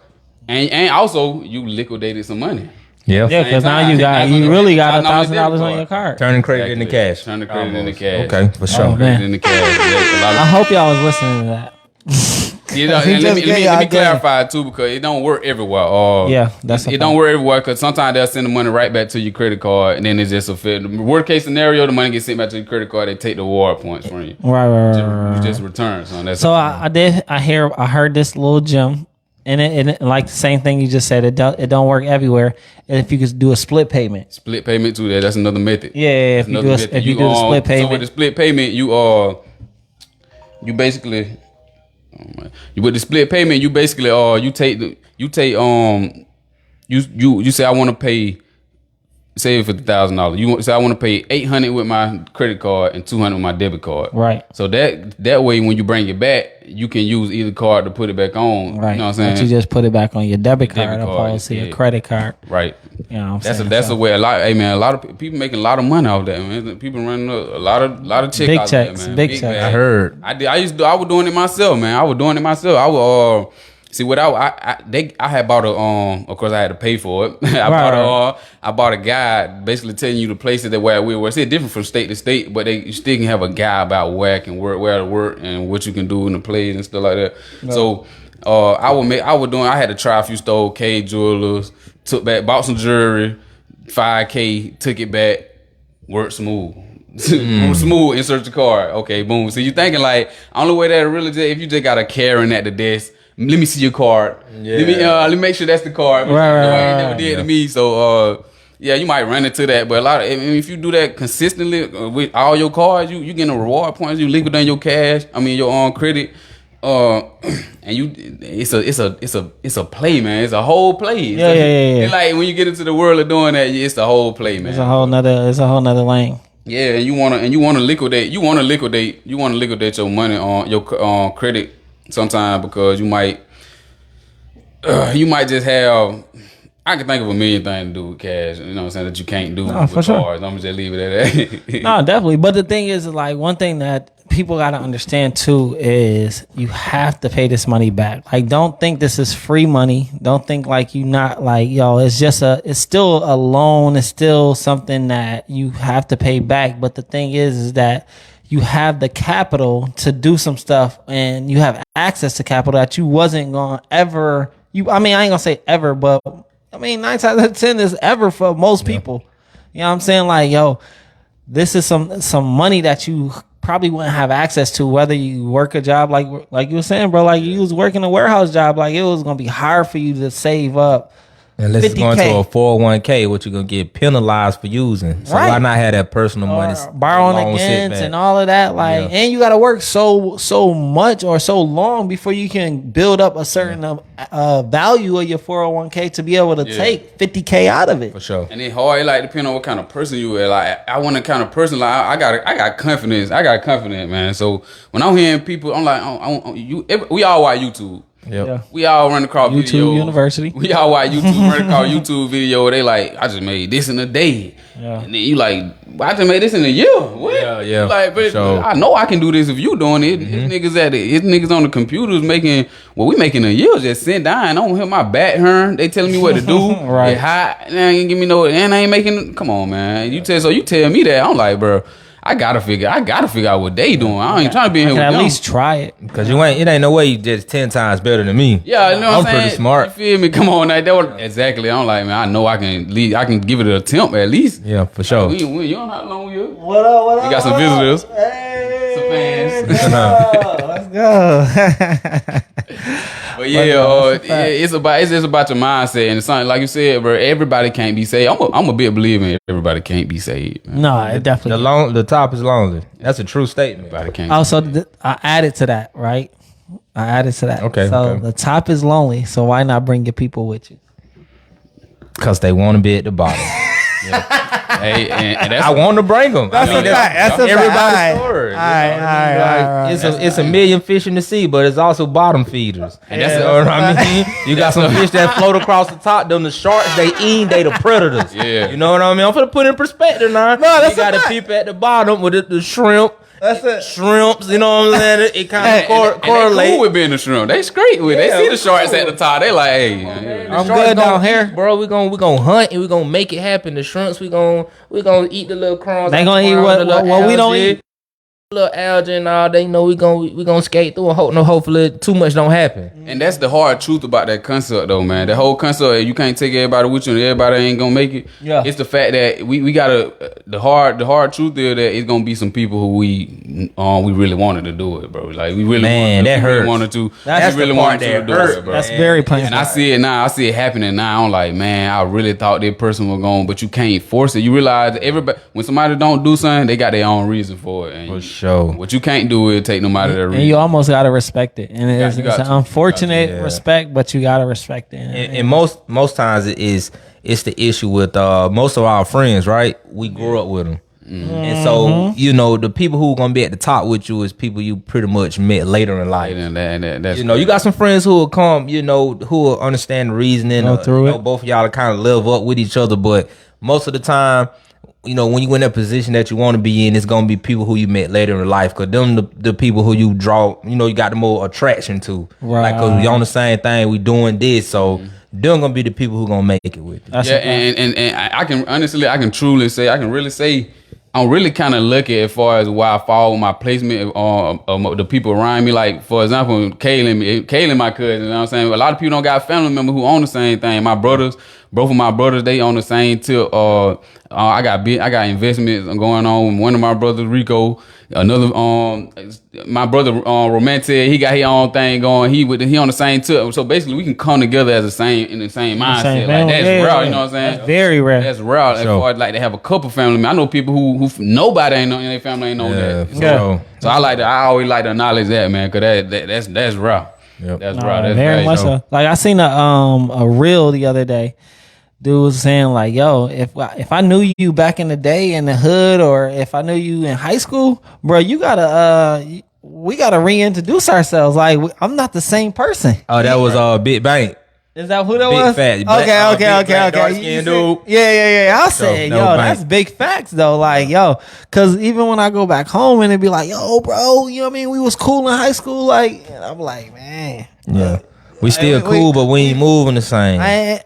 and also you liquidated some money. Yep. Yeah, because now you really got $1,000 on your card. Turning credit into cash. Turn the credit into cash. Okay, for sure. Oh, man. Credit into cash. Yeah, I hope y'all was listening to that. You know, He and just let gave me y'all clarify too, because it don't work everywhere. Yeah, that's a it don't work everywhere because sometimes they'll send the money right back to your credit card, and then it's just a fit. Worst case scenario, the money gets sent back to your credit card. They take the reward points from you. Right. You just return. So I heard this little gem, and it like the same thing you just said. It don't work everywhere. If you could do a split payment. split payment too. That's another method. Yeah, if you Another do method. if you do the split So payment. with the split payment, you basically. With the split payment, you basically you say I want to pay, say for $1,000. You say I want to pay $800 with my credit card and $200 with my debit card. Right. So that way, when you bring it back, you can use either card to put it back on. Right. You know what I'm saying? But you just put it back on your debit card Debit card, opposed to your yeah. credit card. Right. You know what I'm That's saying? a way a lot. Hey man, a lot of people making a lot of money off that, man. People running a lot of checks. Big out checks, there, man. big checks. bag. I heard. I was doing it myself, man. I was see what I had bought of course I had to pay for it. I bought a guide basically telling you the places that where we were. It's different from state to state, but you still can have a guide about where I can work, where to work, and what you can do in the plays and stuff like that. No. So I had to try a few stores, K Jewelers, bought some jewelry, $5K, took it back, worked smooth. Smooth, insert your card. Okay, boom. So you thinking like, only way that really just, if you just got a Karen at the desk, let me see your card. Let me make sure that's the card. Right. Never did to me. So yeah, you might run into that, but a lot of, if you do that consistently with all your cards, you getting reward points. You liquidating your cash. I mean your own credit. And it's a play, man. It's a whole play. Yeah. And like when you get into the world of doing that, it's the whole play, man. It's a whole nother lane. Yeah, and you wanna liquidate your money on your credit sometimes because you might just have. I can think of a million things to do with cash, you know what I'm saying, that you can't do with cards. Sure. I'm gonna just leave it at that. No, definitely. But the thing is, like, one thing that people got to understand too is you have to pay this money back. Like, don't think this is free money. Don't think like you not like, yo, it's still a loan. It's still something that you have to pay back. But the thing is that you have the capital to do some stuff and you have access to capital that you wasn't going to ever, I ain't going to say ever, but 9 times out of 10 is ever for most people. You know what I'm saying? Like, yo, this is some money that you probably wouldn't have access to, whether you work a job like you were saying, bro, like you was working a warehouse job, like it was going to be hard for you to save up. Unless it's going to a 401k, what you're going to get penalized for using. So why not have that personal money? Borrowing against and all of that. Like, and you got to work so much or so long before you can build up a certain value of your 401k to be able to take 50K out of it. For sure. And it's hard. It like depending on what kind of person you are. Like, I want a kind of person, like I got confidence. I got confidence, man. So when I'm hearing people, I'm like, we all watch YouTube. Yep. Yeah. We all run across YouTube videos. University. We all watch YouTube, run across YouTube video. They like, I just made this in a day. Yeah. And then you like, I just made this in a year. What? Yeah. Like, but I know I can do this if you doing it. His niggas on the computers making what we making a year. Just sit down. I don't hear my back hurt. They telling me what to do. Right. It hot. And I ain't give me no. And I ain't making. Come on, man. You tell me that. I'm like, bro. I gotta figure out what they doing. I ain't trying to be in here with at them. least try it. Because it ain't no way you just 10 times better than me. Yeah, you know what I'm saying? pretty smart. You feel me? Come on, like, exactly. I'm like, man, I know I can give it an attempt at least. Yeah, for sure. You don't know how long we are. What up? We got some visitors. Hey, Some fans. let's go. But it's just about your mindset and it's something like you said, bro. Everybody can't be saved. I'm a big believer in everybody can't be saved. Man. No, it definitely. The top is lonely. That's a true statement. Everybody can't. Also, I added to that, right? Okay. So the top is lonely. So why not bring your people with you? Because they want to be at the bottom. Hey, and that's I want to bring them. That's a fact. That's a everybody's fact. story. All right. It's a million fish in the sea, but it's also bottom feeders. And that's You know what I mean? You got some fish that float across the top. Them the sharks, they the predators. Yeah. You know what I mean? I'm finna put in perspective now. No, that's you got a to fact. peep at the bottom with the shrimp. That's it. Shrimps, you know what I'm saying? It kind of and they correlates. cool with being a shrimp. They straight with it. Yeah, They see the sharks at the top. They like, hey. I'm Sharks good down gonna here. eat, bro. We gonna hunt and we gonna make it happen. The shrimps, we gonna eat the little crumbs. They gonna eat what we don't eat. Little algae and all. They know we gonna skate through and hopefully too much don't happen. And that's the hard truth about that concept, though, man. The whole concept, you can't take everybody with you, and everybody ain't gonna make it. Yeah. It's the fact that we gotta. The hard truth is that it's gonna be some people who we really wanted to do it, bro. Like we really wanted to. That's we really the part wanted to that do hurts, it, bro. That's very painful. And I see it now. I see it happening now. I'm like, man, I really thought that person was going, but you can't force it. You realize that everybody, when somebody don't do something, they got their own reason for it. And For sure. what you can't do is take them out of their reason. And you almost gotta respect it. And it's you got an to. unfortunate Yeah. respect, but you gotta respect it. And most times it's the issue with most of our friends, right? We grew up with them. And so, the people who are going to be at the top with you is people you pretty much met later in life. That's You got some friends who will come, who will understand the reasoning. Go through it. Both of y'all kind of live up with each other. But most of the time, when you in that position that you want to be in, it's going to be people who you met later in life. Because them the people who you draw, you got the more attraction to. Right. Like, because we on the same thing, we doing this. So, they're going to be the people who going to make it with you. That's yeah, a fact. and I can honestly, I can truly say, I can really say, I'm really kind of lucky as far as why I fall with my placement of the people around me. Like, for example, Kaylin, my cousin, you know what I'm saying? A lot of people don't got family members who own the same thing. My brothers, both of my brothers, they on the same tip. I got investments going on. One of my brothers, Rico, another my brother Romantic, he got his own thing going. He on the same tip. So basically, we can come together as in the same mindset. Like that's rare, you know what I'm saying? That's very rare. That's rare. As far as like they have a couple family members. I know people who nobody ain't know in their family ain't know that. So I always like to acknowledge that, man, because that's rare. Yep. That's right. That's very right. much so. Like I seen a reel the other day. Dude was saying like, "Yo, if I knew you back in the day in the hood, or if I knew you in high school, bro, we gotta reintroduce ourselves. Like I'm not the same person." Oh, that was Big Bank. Is that who that Big was? Fat. Okay. Dark-skinned dude. Yeah. I said, no yo, bank. that's big facts though. Like, yo, cause even when I go back home and it be like, yo, bro, you know what I mean? We was cool in high school. Like, and I'm like, man. Yeah. We still cool, but we ain't moving the same.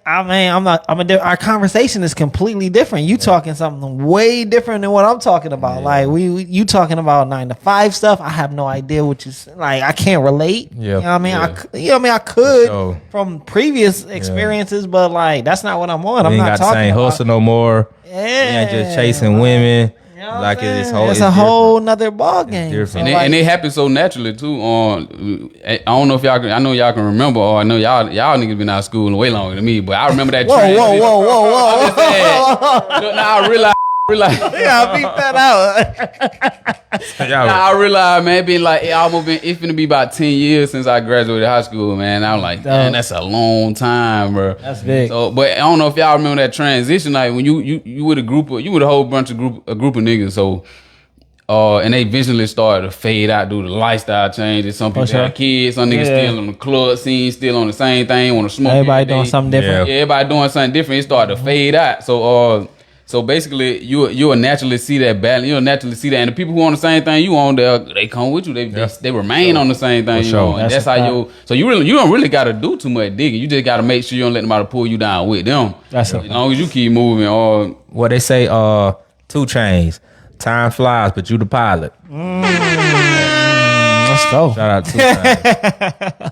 Our conversation is completely different. You talking something way different than what I'm talking about. Yeah. Like you talking about 9 to 5 stuff. I have no idea what you like. I can't relate. Yeah. You know what I mean? I could from previous experiences, but like that's not what I'm on. I'm not talking about. We ain't got the same hustle no more. Yeah. We ain't just chasing women. You know like it's a whole nother ball game. So and it happens so naturally too. I don't know if y'all can. I know y'all can remember, or I know y'all niggas been out of school way longer than me. But I remember that. Whoa! Now I realize. Yeah, I beat that out. Now I realize, man, it's finna be about 10 years since I graduated high school, man. I'm like, man, that's a long time, bro. That's big. So, but I don't know if y'all remember that transition, like when you with a whole bunch of group of niggas. So, and they eventually started to fade out due to lifestyle changes. Some people have kids, some niggas still on the club scene, still on the same thing, want to smoke. Everybody doing something different. Yeah, everybody doing something different. It started to fade out. So basically, you'll naturally see that balance. You'll naturally see that, and the people who on the same thing you on, they come with you. They remain on the same thing you on. And that's how you. So you don't really got to do too much digging. You just got to make sure you don't let nobody pull you down with them. As long as you keep moving. What they say, 2 Chainz. Time flies, but you the pilot. Let's go. Shout out 2 Chainz.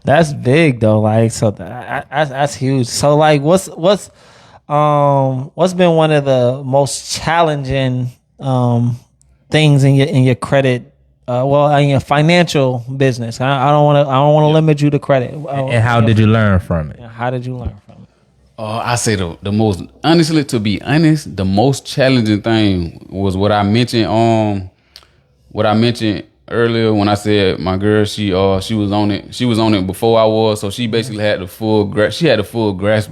That's big though. Like so, that's huge. So like, what's been one of the most challenging things in your credit? In your financial business. I don't want to limit you to credit. And how did you learn from it? How did you learn from it? I say the most, honestly, to be honest, the most challenging thing was what I mentioned. What I mentioned earlier when I said my girl, she was on it. She was on it before I was, so she basically had the full grasp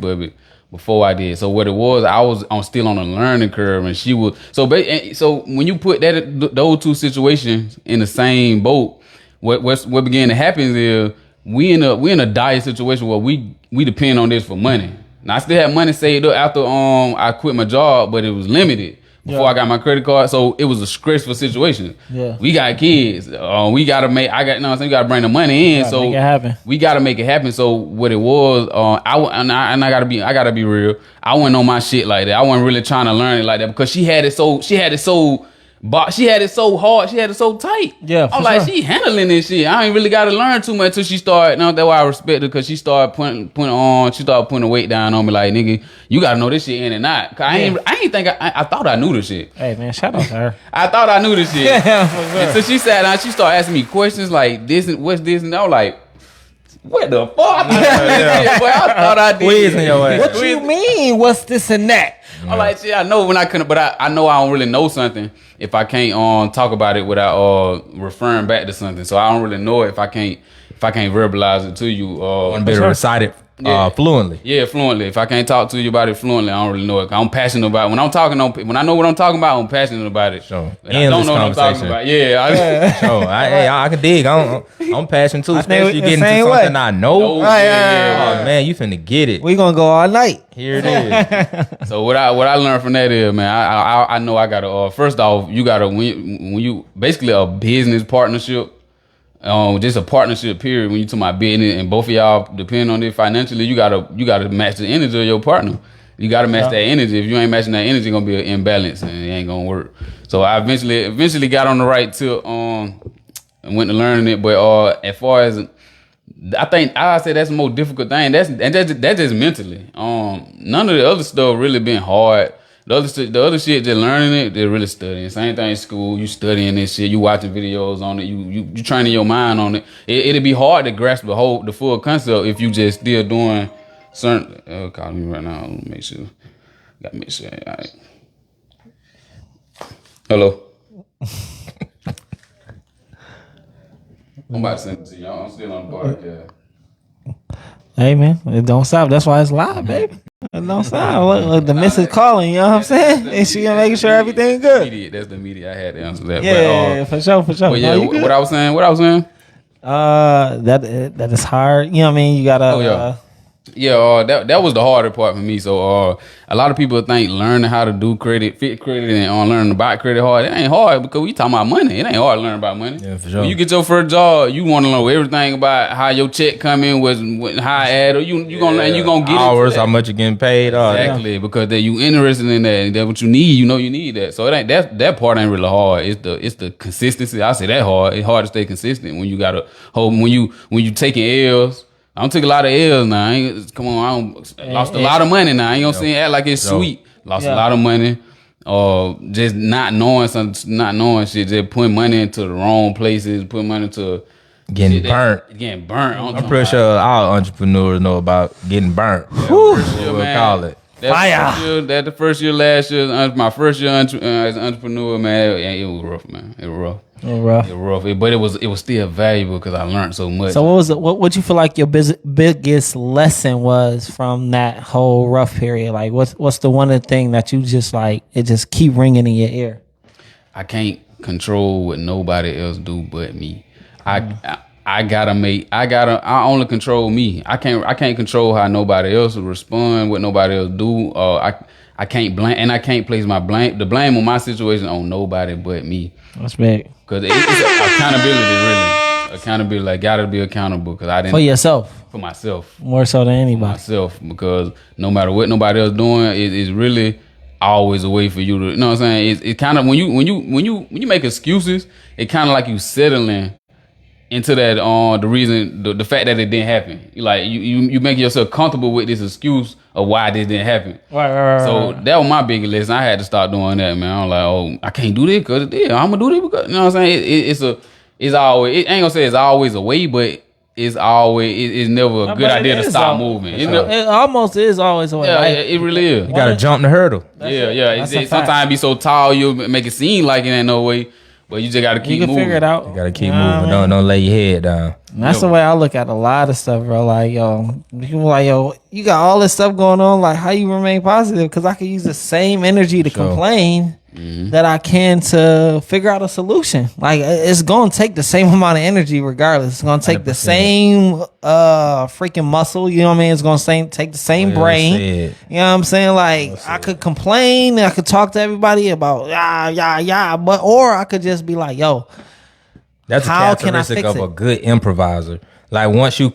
of it before I did. So what it was, I was still on a learning curve, and she was. So when you put those two situations in the same boat, what began to happen is we in a dire situation where we depend on this for money. Now I still had money saved up after I quit my job, but it was limited before I got my credit card. So it was a stressful situation. Yeah. We got kids. We gotta make. We gotta bring the money in. So make it happen. We gotta make it happen. So what it was, I gotta be real. I wasn't on my shit like that. I wasn't really trying to learn it like that because she had it so hard. She had it so tight. Yeah, I'm like, she handling this shit. I ain't really got to learn too much till she started. No, that's why I respect her, because she started putting the weight down on me. Like, nigga, you got to know this shit in and out. Cause I thought I knew this shit. Hey man, shout out to her. I thought I knew this shit. And so she sat down. She started asking me questions like this and what's this, and I was like, what the fuck? I thought I did. What you mean? What's this and that? I'm like, shit, I know when I couldn't, but I know I don't really know something if I can't talk about it without referring back to something. So I don't really know it if I can't verbalize it to you. Better recite it fluently. Yeah, fluently. If I can't talk to you about it fluently, I don't really know it. I'm passionate about it. When I know what I'm talking about, I'm passionate about it. Sure. I don't know what I'm talking about. Yeah. Sure. I can dig. I'm passionate too, especially getting to something I know. Yeah. Man, you finna get it. We gonna go all night. Here it is. So what I learned from that is, man, I know I gotta. First off, you gotta when you basically a business partnership. Just a partnership period. When you talk about business and both of y'all depend on it financially, you gotta match the energy of your partner. You gotta match that energy. If you ain't matching that energy, it's gonna be an imbalance and it ain't gonna work. So I eventually got on the right tip and went to learning it. But as far as I think I say that's the most difficult thing. That's just mentally. None of the other stuff really been hard. The other shit, just learning it, they're really studying. Same thing in school. You studying this shit. You watching videos on it. You training your mind on it. It'd be hard to grasp the full concept if you just still doing certain. Call me right now. Let me make sure. Gotta make sure. All right. Hello. I'm about to send it to you. I'm still on the podcast. Hey man, it don't stop. That's why it's live, baby. It don't stop. Look, the missus calling. You know what I'm saying? And she making sure everything good. That's the media. I had to answer that. Yeah, for sure. But yeah, No, what I was saying. That is hard. You know what I mean? You gotta. That was the harder part for me. So a lot of people think learning how to do fit credit, and learning about credit hard. It ain't hard because we talking about money. It ain't hard to learn about money. Yeah, for sure. When you get your first job, you want to know everything about how your check come in, how I add, or you gonna get hours, how much you getting paid. Exactly, because you interested in that, and that's what you need. You know you need that. So it ain't that part ain't really hard. It's the consistency. I say that hard. It's hard to stay consistent when you gotta hold when you taking L's. I don't take a lot of L's now. Lost a lot of money now. I ain't gonna say act like it's sweet. Lost a lot of money. Just not knowing shit. Just putting money into the wrong places. Putting money into getting burnt. Getting burnt. I'm pretty sure all entrepreneurs know about getting burnt. We'll call it. Fire. That the first year, last year, my first year as an entrepreneur, man, it was rough, man. It was rough. But it was still valuable because I learned so much. So what you feel like your biggest lesson was from that whole rough period? Like what's the one thing that you just like it just keep ringing in your ear? I can't control what nobody else do but me. I only control me. I can't control how nobody else will respond, what nobody else do. I can't blame, and I can't place the blame on my situation on nobody but me. That's big. Because it's accountability, really. Accountability, like gotta be accountable. Because I didn't For yourself. For myself. More so than anybody. Myself, because no matter what nobody else doing, it's really always a way for you to. You know what I'm saying? It kind of when you make excuses, it kind of like you settling into that the reason the fact that it didn't happen. Like you make yourself comfortable with this excuse of why this didn't happen. Right. So that was my biggest lesson. I had to start doing that, man. I'm like, I can't do this because it did. I'm gonna do this because you know what I'm saying. It's always. It ain't gonna say it's always a way, but it's never a good idea to stop moving. It almost is always a way. Yeah, right? it really is. You gotta jump the hurdle. Yeah. Sometimes be so tall you make it seem like it ain't no way. But you just gotta keep moving. Figure it out. You gotta keep moving. Don't lay your head down. And that's the way I look at a lot of stuff, bro. Like, you got all this stuff going on. Like, how you remain positive? Because I could use the same energy to complain that I can to figure out a solution. Like, it's going to take the same amount of energy regardless. It's going to take 100%. The same freaking muscle. You know what I mean? It's going to take the same brain. You know what I'm saying? Like, I could complain. I could talk to everybody about, or I could just be like, yo, that's how a characteristic of a good improviser. Like once you're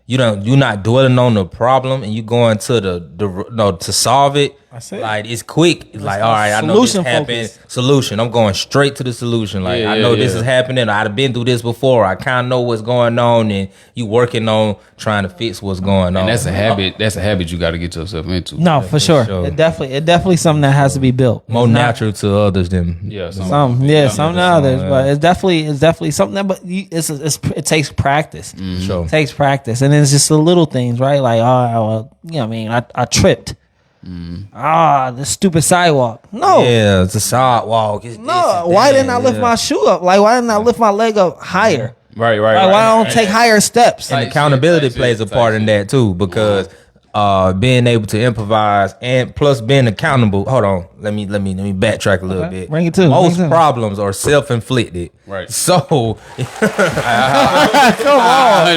not dwelling on the problem and you going to to solve it. Like it's quick. It's like, all right, I know this happened. Solution. I'm going straight to the solution. Like I know this is happening. I've been through this before. I kind of know what's going on, and you working on trying to fix what's going on. And that's a habit. That's a habit you got to get yourself into. No, for sure. It definitely something that has to be built. More natural to others than some to others. But it's definitely something that. But it takes practice. Mm-hmm. Sure. It takes practice, and it's just the little things, right? Like, I tripped. This stupid sidewalk. No. Yeah, it's a sidewalk. Why didn't I lift my shoe up? Like, why didn't I lift my leg up higher? Right. Like, why I don't take higher steps? And accountability plays a part in that too, because being able to improvise and plus being accountable. Hold on, let me backtrack a little bit. Bring it to most problems are self-inflicted. Right. So I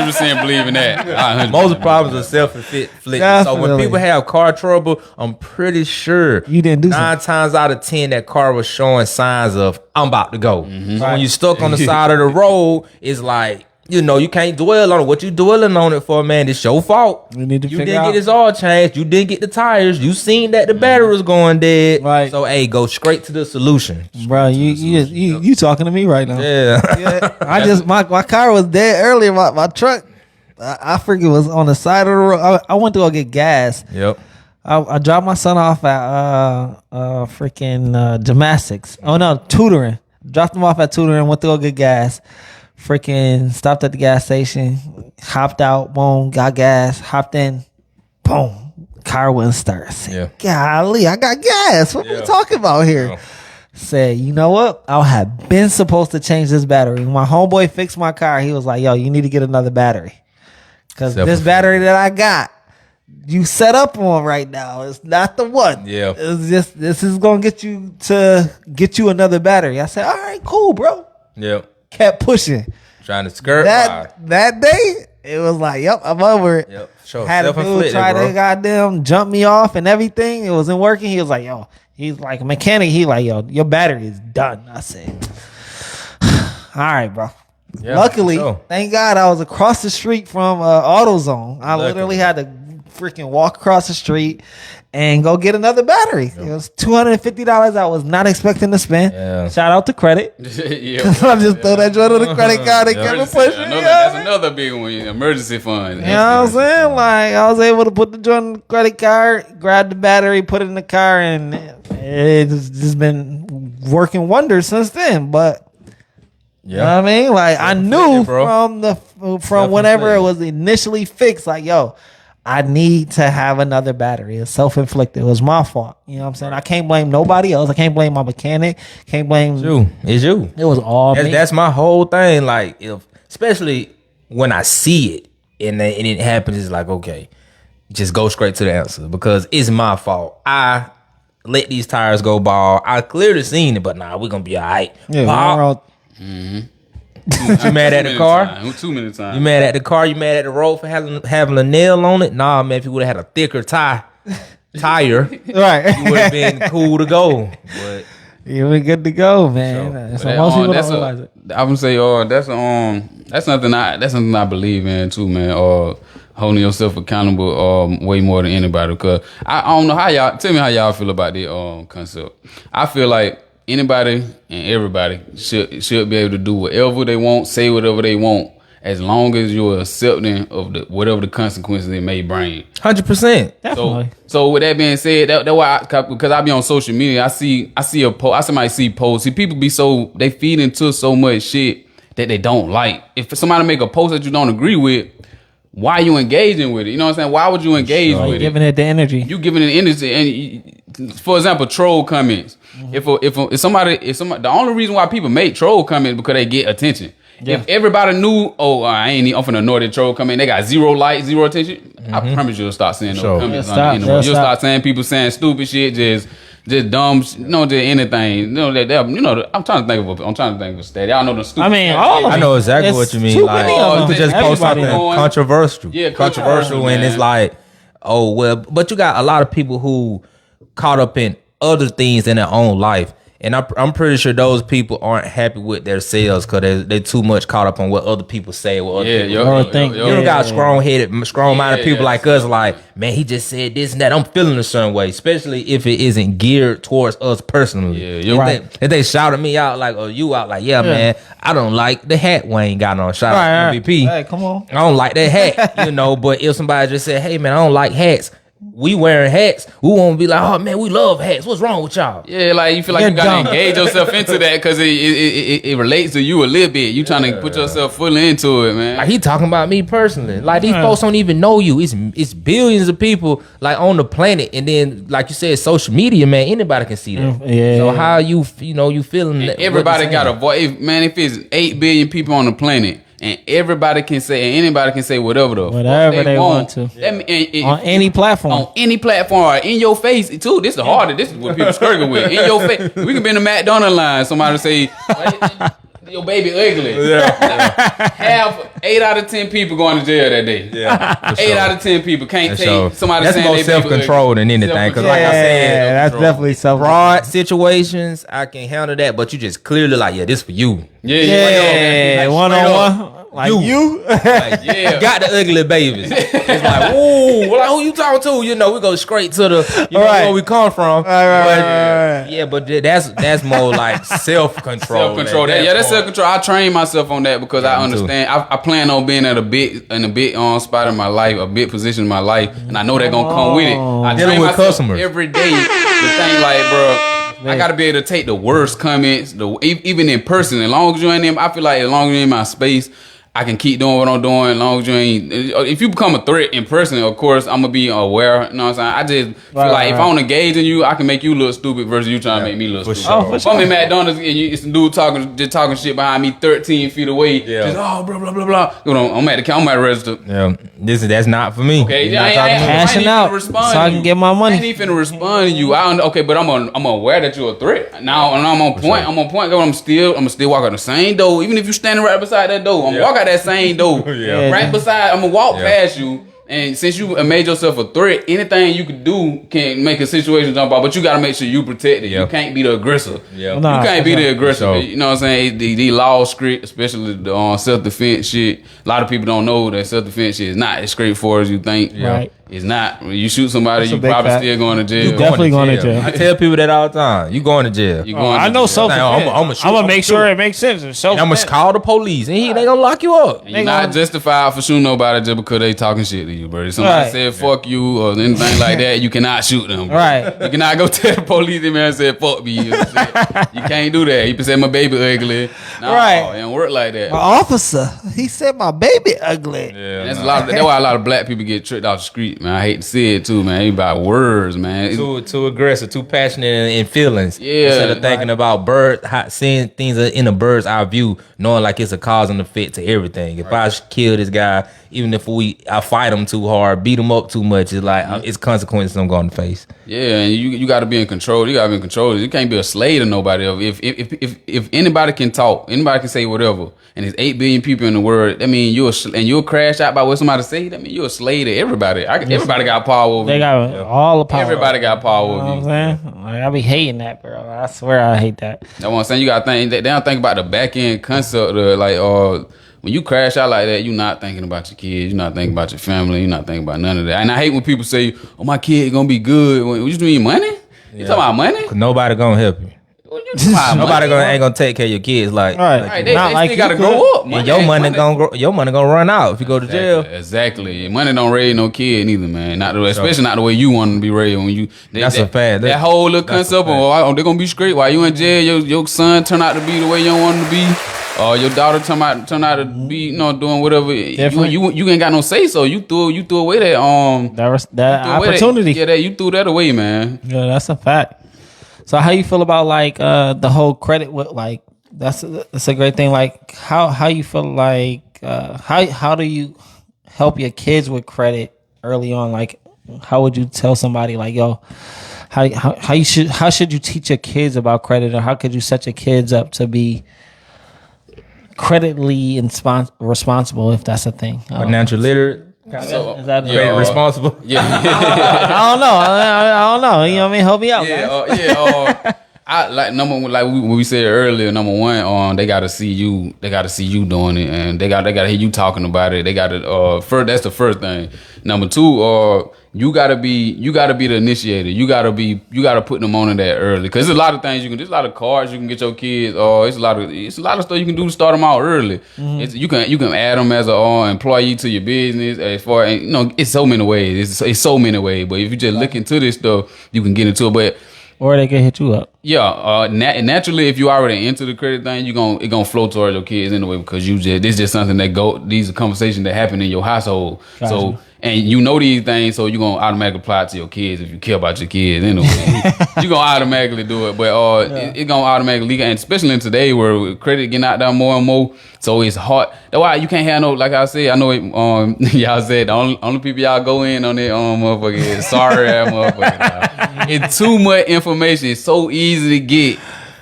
100% believe in that. Most problems are self-inflicted. Definitely. So when people have car trouble, I'm pretty sure you didn't do 9 times out of 10 that car was showing signs of I'm about to go. Mm-hmm. So when you're stuck on the side of the road, it's like, you can't dwell on it. What you dwelling on it for, man? It's your fault. You need to didn't get his oil changed. You didn't get the tires. You seen that the battery was going dead. Right. So, hey, go straight to the solution. Bro, you talking to me right now. Yeah. I just my car was dead earlier. My truck. I freaking was on the side of the road. I went to go get gas. Yep. I dropped my son off at freaking gymnastics. Oh no, tutoring. Dropped him off at tutoring. Went to go get gas. Freaking stopped at the gas station. Hopped out. Boom. Got gas. Hopped in. Boom. Car wouldn't start. I said, golly, I got gas. What are we talking about here? Oh. Said, you know what? I have been supposed to change this battery. When my homeboy fixed my car, he was like, yo, you need to get another battery. Because this battery that I got, you set up on right now, it's not the one. Yeah. It's just, this is going to get you another battery. I said, all right, cool, bro. Yep. Kept pushing. Trying to skirt. That day, it was like, yep, I'm over it. Yep. Sure. Had a dude try to goddamn jump me off and everything. It wasn't working. He was like, yo, he's like a mechanic. He like, yo, your battery is done. I said, all right, bro. Yeah, Luckily, sure. thank God I was across the street from AutoZone. I literally had to freaking walk across the street and go get another battery. It was $250 I was not expecting to spend. Yeah. Shout out to credit. Yeah. I just throw that joint on the credit card and kept it pushing. That's another big one. Emergency fund. You know what I'm saying? Like, I was able to put the joint on the credit card, grab the battery, put it in the car, and it's just been working wonders since then. But you know what I mean? Like, I knew from whenever it was initially fixed, like, yo, I need to have another battery. It's self-inflicted. It was my fault. You know what I'm saying? I can't blame nobody else. I can't blame my mechanic. Can't blame you. It's you. It was all me. That's my whole thing. Like, especially when I see it and it happens, it's like, okay, just go straight to the answer because it's my fault. I let these tires go bald. I clearly seen it, but nah, we're gonna be all right. Yeah, you mad at the car? Too many times. You mad at the car? You mad at the road for having a nail on it? Nah, man. If you would have had a thicker tire, right, you would have been cool to go. But you were good to go, man. So most people don't realize it. I would say, that's something I believe in too, man. Holding yourself accountable, way more than anybody. Because I don't know how y'all. Tell me how y'all feel about the concept. I feel like anybody and everybody should be able to do whatever they want, say whatever they want, as long as you're accepting of whatever the consequences it may bring. 100%. Definitely. So with that being said, that's why because I be on social media, I see a post, I somebody see posts. See, people they feed into so much shit that they don't like. If somebody make a post that you don't agree with, why are you engaging with it? You know what I'm saying? Why would you engage with it? Giving it the energy. You giving it energy, and for example, troll comments. If somebody, the only reason why people make troll comments because they get attention. Yeah. If everybody knew, I'm finna ignore the troll comment, they got 0 likes, 0 attention. I promise you'll start seeing those comments on the internet. You'll start saying people saying stupid shit, just dumb, just anything. I'm trying to think of a stat. Y'all know the stupid. I mean, I know exactly what you mean. Like, you could just post something controversial. Yeah, controversial, and it's like, oh well. But you got a lot of people who caught up in other things in their own life. And I'm pretty sure those people aren't happy with their sales because they're too much caught up on what other people say. What other people think. You got strong-minded people like us, like, man, he just said this and that. I'm feeling a certain way, especially if it isn't geared towards us personally. Yeah, if they shouted me out like, or you out like, man, I don't like the hat Wayne got on. Shout out to MVP. Hey, come on. I don't like that hat, but if somebody just said, hey, man, I don't like hats. We wearing hats. We won't be like, oh man, we love hats. What's wrong with y'all? Yeah, like you feel like you gotta engage yourself into that because it relates to you a little bit. You trying to put yourself fully into it, man. Like he talking about me personally. Like these folks don't even know you. It's billions of people like on the planet, and then like you said, social media, man. Anybody can see that. Yeah. So how you feeling? And everybody got a voice, man. If it's 8 billion people on the planet. And everybody can say, and anybody can say whatever they want to. On any platform. On any platform, or in your face, too. This is the hardest. This is what people struggle with. In your face. We can be in the McDonald's line. Somebody say, your baby ugly. Yeah. 8 out of 10 people going to jail that day. Yeah. 8 out of 10 people can't take somebody that's saying more self-control than anything. Because like I said, that's definitely fraud situations, I can handle that. But you just clearly like, this for you. Yeah, one-on-one. Like you? Like, Yeah. got the ugly babies. It's like, ooh, like, who you talking to? You know, we go straight to the, you know, Right. where we come from. Right. Yeah, but that's more like self-control. Self-control. That's self-control. I train myself on that because I me too. understand. I plan on being at a big spot in my life, a big position in my life, and I know they're gonna come with it. I Dealing train with myself customers. every day. The thing, like, bro, I gotta be able to take the worst comments, even in person. As long as you ain't in, I feel like as long as you're in my space, I can keep doing what I'm doing. As long as you ain't, if you become a threat in person, of course, I'm gonna be aware. You know what I'm saying? I just feel like if I want to engage in you, I can make you look stupid versus you trying to make me look for stupid. sure. Oh, for If I'm sure. in McDonald's and it's some dude talking shit behind me 13 feet away, Yeah. just blah blah blah blah. You know, I'm at the register. Yeah, that's not for me. Okay, You're not talking to me. Cashing out so I can get my money. I ain't even respond to you. But I'm aware that you're a threat. Now, and I'm on point. I'm on point. I'm still walk out the same door. Even if you're standing right beside that door, I'm gonna walk out that same door. Yeah. Right beside. I'm gonna walk Yeah. past you. And since you made yourself a threat, anything you could do can make a situation jump out. But you gotta make sure you protect it. Yeah. You can't be the aggressor. Yeah. Nah. You can't be the aggressor. Sure. You know what I'm saying? The law script, especially the self-defense shit. A lot of people don't know that self-defense shit is not as straightforward as you think. Yeah. Right. It's not. When you shoot somebody, That's a you big probably fact. still going to jail. You definitely going to jail. I tell people that all the time. You going to jail. You Oh, going I to know jail. self-defense. I'ma shoot- I'm gonna I'ma make do sure it. it makes sense. It's And I'm gonna call the police, and they gonna lock you up. You're not justified for shooting nobody just because they talking shit to you, bro. If somebody Right. said fuck you or anything like that, you cannot shoot them. Bro. Right. You cannot go tell the police that man said fuck me. You can't do that. You can say my baby ugly. No, Right. It don't work like that. officer, he said my baby ugly. Yeah, That's why a lot of black people get tricked off the street, man. I hate to see it too, man. It's about words, man. too aggressive, too passionate in feelings. Yeah, Instead of thinking about seeing things in a bird's eye view, knowing like it's a cause and effect to everything. If I kill this guy, even if I fight him too hard, beat him up too much, it's like it's consequences I'm going to face. Yeah, and you got to be in control. You got to be in control. You can't be a slave to nobody else. If anybody can talk, anybody can say whatever, and there's 8 billion people in the world, that means you'll crash out by what somebody say. That means you're a slave to everybody. Everybody got power over They you. got all the power. Everybody got power You know over what you. I'm saying? Like, I be hating that, bro. I swear I hate that. That's what I'm saying. You got to think. They don't think about the back end concept of like, when you crash out like that, you're not thinking about your kids. You're not thinking about your family. You're not thinking about none of that. And I hate when people say, "Oh, my kid gonna be good." What you mean, money? You talking about money? 'Cause nobody gonna help you. What you talking about, Nobody money? ain't gonna take care of your kids like. Right. Right, they Not like still you gotta could. grow up. And your money gonna run out if you go to jail. Exactly. Money don't raise no kid neither, man. Not the way, especially not the way you want to be raised. When you That's a fact. That whole little That's a concept of they're gonna be straight while you in jail. Your son turn out to be the way you don't want him to be. Or your daughter turn out to be, doing whatever. You ain't got no say so. You threw away that That threw away opportunity. you threw that away, man. Yeah, that's a fact. So how you feel about like the whole credit with like that's a great thing. Like how you feel like how do you help your kids with credit early on? Like how would you tell somebody like, yo, how should you teach your kids about credit, or how could you set your kids up to be creditly responsible, if that's a thing? Financial literate. So, Is that Credit responsible. yeah. I don't know. I don't know. You know what I mean? Help me out, man. I like when we said earlier. Number one, they got to see you. They got to see you doing it, and they got to hear you talking about it. They got to first. That's the first thing. Number two, you gotta be the initiator. You gotta put them on in that early, because there's a lot of things you can. There's a lot of cards you can get your kids. It's a lot of stuff you can do to start them out early. Mm-hmm. You can add them as a employee to your business. As far it's so many ways. It's so many ways. But if you just look into this stuff, you can get into it. But or they can hit you up. yeah, naturally, if you already into the credit thing, it gonna flow towards your kids anyway, because this just something these are conversations that happen in your household. Gotcha. So, and you know these things, so you're gonna automatically apply it to your kids if you care about your kids anyway. You're gonna automatically do it, but it gonna automatically leak, and especially in today where credit getting out there more and more, so it's hard. That's why you can't have no, like I said, I know it, y'all said the only people y'all go in on it motherfucker is sorry ass motherfucker. It's too much information. It's so easy to get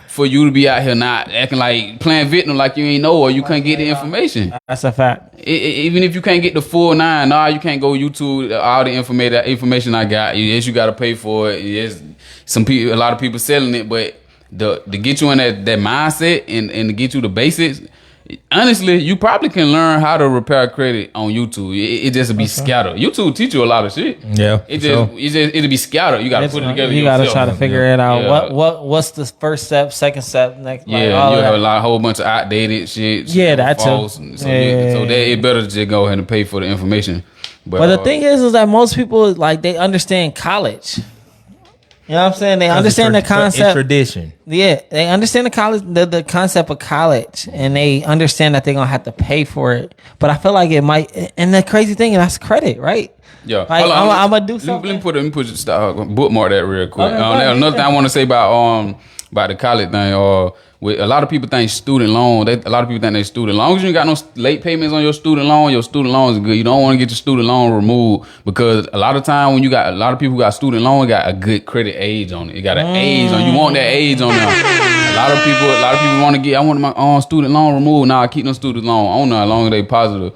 for you to be out here not acting like playing victim like you ain't know, or you can't get the information. That's a fact. Even if you can't get the full 9, you can't go YouTube all the information I got. Yes, you got to pay for it. Yes, a lot of people selling it, but to get you in that mindset and to get you the basics, honestly, you probably can learn how to repair credit on YouTube. It just be scattered. YouTube teach you a lot of shit. Yeah, It'll be scattered. You gotta put it together. You gotta yourself. try to figure it out. Yeah. What's the first step, second step, next? Yeah, like, all you of have that. a whole bunch of outdated shit. Yeah, that too. false. So, Yeah. it better just go ahead and pay for the information. But the thing is that most people like they understand college. You know what I'm saying? They understand the It's concept. tradition. Yeah, they understand the concept of college, and they understand that they're gonna have to pay for it. But I feel like it might. And the crazy thing is that's credit, right? Yeah, Like, hold on, I'm gonna do let something. me put bookmark that real quick. Okay, go ahead. Another thing I want to say about the college thing. With a lot of people think student loan. A lot of people think they student. As long as you ain't got no late payments on your student loan is good. You don't want to get your student loan removed because a lot of time when you got a lot of people who got student loan, it got a good credit age on it. It got an age on. You want that age on there. A lot of people want to get. I want my student loan removed. Nah, I keep no student loan on there as long as they positive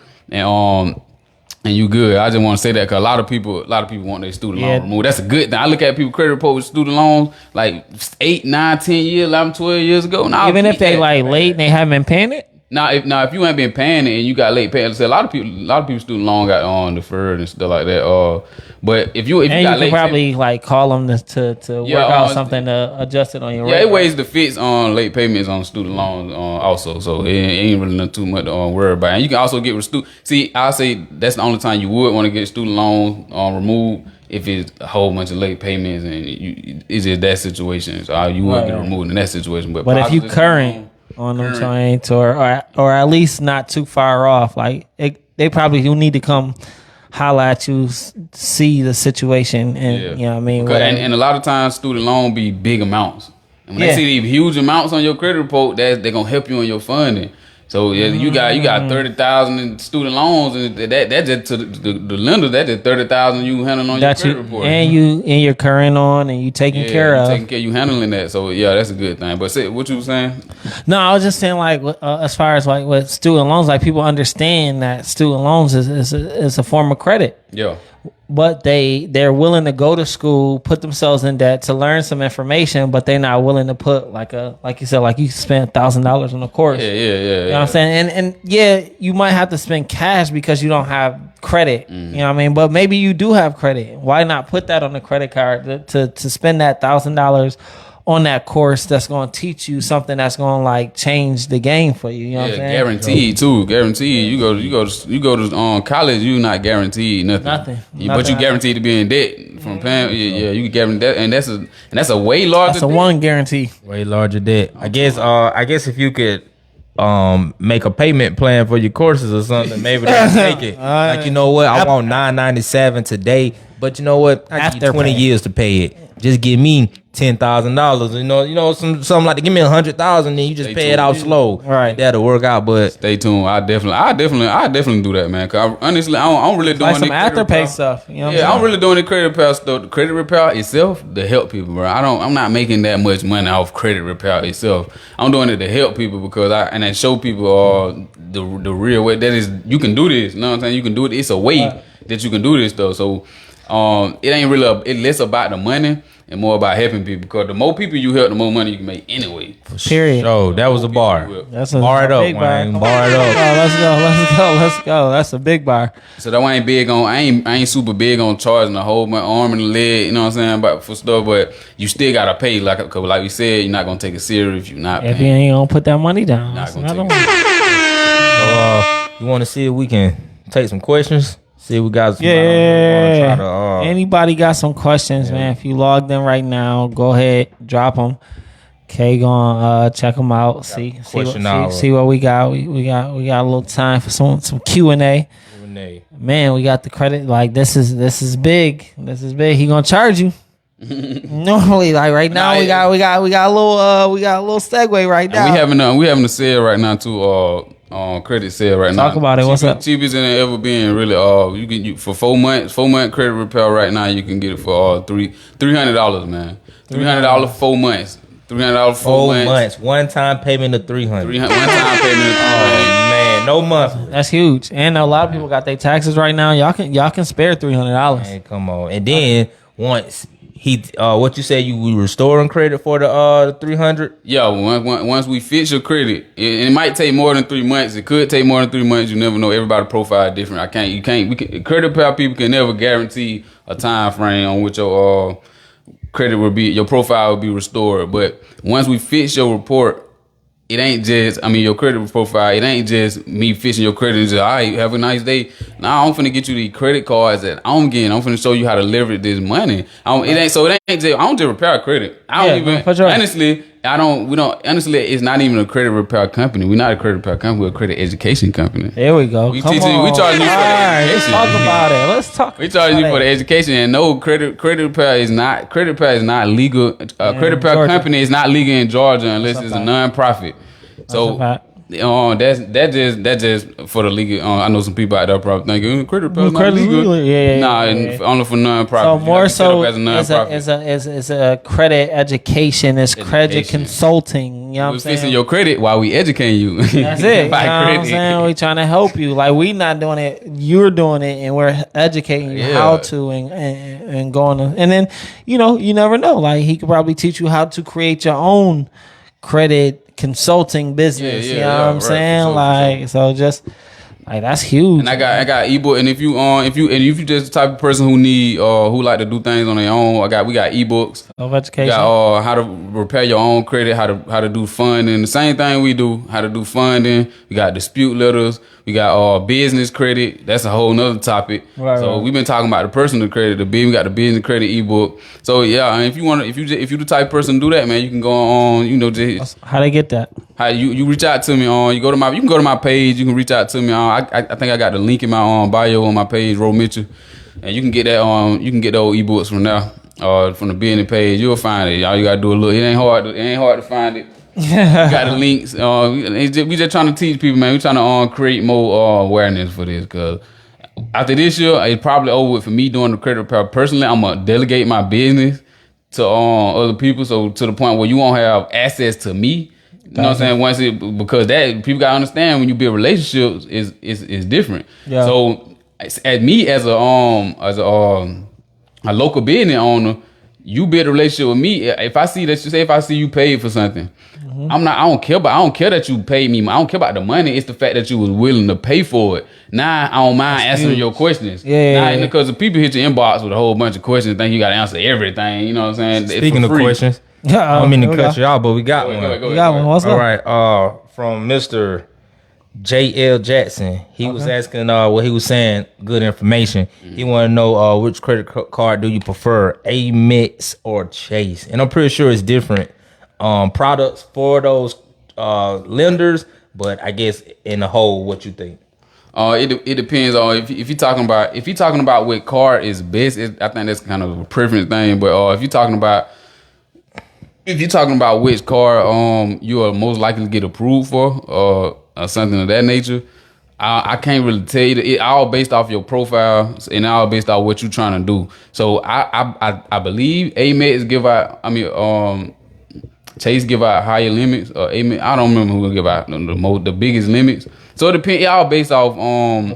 and you good. I just want to say that because a lot of people want their student loan removed. That's a good thing. I look at people credit report with student loans like 8, 9, 10 years, 11, 12 years ago. Now, Even if they like late and they haven't been paying it. Now if you ain't been paying it and you got late paying, a lot of people student loan got deferred and stuff like that. But if you got And you can late probably like call them to work out something to adjust it on your. yeah, rate. it ways the fits on late payments on student loans also, so it ain't really nothing too much to worry about. And you can also get See, I'll say that's the only time you would want to get student loans removed if it's a whole bunch of late payments and it's just that situation. So you would get removed in that situation. But if you current on them joints or at least not too far off, like they probably do need to come holla at you, see the situation, and you know what I mean. And a lot of times student loan be big amounts, and when they see these huge amounts on your credit report, they're gonna help you in your funding. So you got 30,000 in student loans, and that just to the lender, that just 30,000 you handling on your credit report, and you're current on, and you taking care of. You handling that. So yeah, that's a good thing. But say what you were saying? No, I was just saying like as far as like with student loans, like people understand that student loans is a form of credit. Yeah. But they're willing to go to school, put themselves in debt to learn some information, but they're not willing to put like you said, like you spent $1,000 on a course. Yeah. You know what I'm saying? And yeah, you might have to spend cash because you don't have credit. You know what I mean? But maybe you do have credit. Why not put that on the credit card to spend that $1,000 on that course that's going to teach you something that's going to like change the game for you. You know what I'm saying? Guaranteed too. Guaranteed. You go to college. You not guaranteed nothing. But you guaranteed to be in debt from paying. Yeah. You guaranteed that, and that's a way larger. That's a one guarantee. Way larger debt. I guess if you could make a payment plan for your courses or something, maybe they'll take it. Like, you know what, I want $997 today, but you know what, I give you 20 years to pay it. Just give me $10,000. You know, something like to give me $100,000, and you just pay it out slow. Right, that'll work out. But stay tuned. I definitely do that, man. Cause honestly, I don't really doing like some afterpay stuff. You know what I'm really doing the credit repair stuff. The credit repair itself to help people, bro. I'm not making that much money off credit repair itself. I'm doing it to help people because I show people the real way that is you can do this. You know what I'm saying? You can do it. It's a way that you can do this though. So it ain't really it's less about the money and more about helping people, because the more people you help, the more money you can make anyway. Period. So that was a bar. That's a bar it up, big bar. Wayne. Bar it up. Oh, let's go. That's a big bar. So that I ain't big on. I ain't super big on charging a whole my arm and leg. You know what I'm saying? But for stuff, but you still gotta pay. Like we said, you're not gonna take it serious if you're not. If paying. you ain't gonna put that money down. Not gonna Another take one. So you want to see if we can take some questions? See if we got some. Yeah. Anybody got some questions, man? If you logged in right now, go ahead, drop them. Kay gonna check them out. See what we got. We got a little time for some Q&A. Man, we got the credit. Like this is big. This is big. He gonna charge you. Normally, like right now, we got a little segue right now. And we having a sale right now too. Credit sale right now. Talk about it. What's up? Cheapest than it ever been. Really, you can for 4 month credit repair right now. You can get it for $300, man. $300 4 months. $300 4 months. One time payment of $300. One time payment of $300. Man, no month. That's huge. And a lot of people got their taxes right now. Y'all can spare $300. Man, come on. And then once what you said, you restoring credit for the 300? Yeah, once we fix your credit, it might take more than 3 months. It could take more than 3 months. You never know. Everybody's profile is different. Credit repair people can never guarantee a time frame on which your credit will be, your profile will be restored. But once we fix your report, it ain't just, your credit profile, it ain't just me fixing your credit and just, all right, have a nice day. Nah, I'm finna get you the credit cards that I'm getting. I'm finna show you how to leverage this money. It ain't just, I don't just repair credit. Honestly, it's not even a credit repair company. We're not a credit repair company. We're a credit education company. There we go. We charge you for the education. Let's talk about it. Let's talk. We charge you for the education, and no, credit repair is not legal. Credit repair company is not legal in Georgia unless it's a non-profit. So that's just for the legal. I know some people out there probably thinking credit repair is not legal. Only for non-profit. So more so as a credit education, it's credit consulting. You know what I'm saying? We're fixing your credit while we educating you. That's it. You know what I'm saying? We trying to help you. Like, we not doing it, you're doing it, and we're educating you how to and going to, and then you never know. Like, he could probably teach you how to create your own credit consulting business. You know what I'm saying? So just like, that's huge. And I got ebook. And if you just the type of person who need who like to do things on their own, we got ebooks of education. We got how to repair your own credit, how to do funding. The same thing we do, how to do funding. We got dispute letters. We got business credit. That's a whole nother topic. We've been talking about the personal credit, we got the business credit ebook. So yeah, and if you the type of person to do that, man, you can go on, just how they get that. How you reach out to me on, you can go to my page, you can reach out to me on, I think I got the link in my bio on my page, Ro Mitchell, and you can get that you can get those ebooks from there, from the business page. You'll find it. All you gotta do a little. It ain't hard to find it. You got the links. We just trying to teach people, man. We trying to create more awareness for this, because after this year, it's probably over with for me doing the credit repair. Personally, I'm gonna delegate my business to other people, so to the point where you won't have access to me. You know what I'm saying? Because that people gotta understand, when you build relationships is different. Yeah. So as a local business owner, you build a relationship with me. If I see you paid for something, I don't care that you paid me. I don't care about the money. It's the fact that you was willing to pay for it. Now I don't mind answering your questions. Because the people hit your inbox with a whole bunch of questions, think you got to answer everything. You know what I'm saying? Speaking of questions, I don't mean to cut you out, but we got one. Go ahead. What's up? All right. From Mr. J.L. Jackson, he was asking what he was saying, good information. He want to know which credit card do you prefer, Amex or Chase? And I'm pretty sure it's different products for those lenders, but I guess in the whole, what you think? It depends on if you're talking about what card is best. I think that's kind of a preference thing. But if you're talking about which card you are most likely to get approved for, or something of that nature, I can't really tell you. It all based off your profile and all based off what you're trying to do. So I believe Amex give out. Chase give out higher limits. Amex, I don't remember who will give out the biggest limits. So it depends. It all based off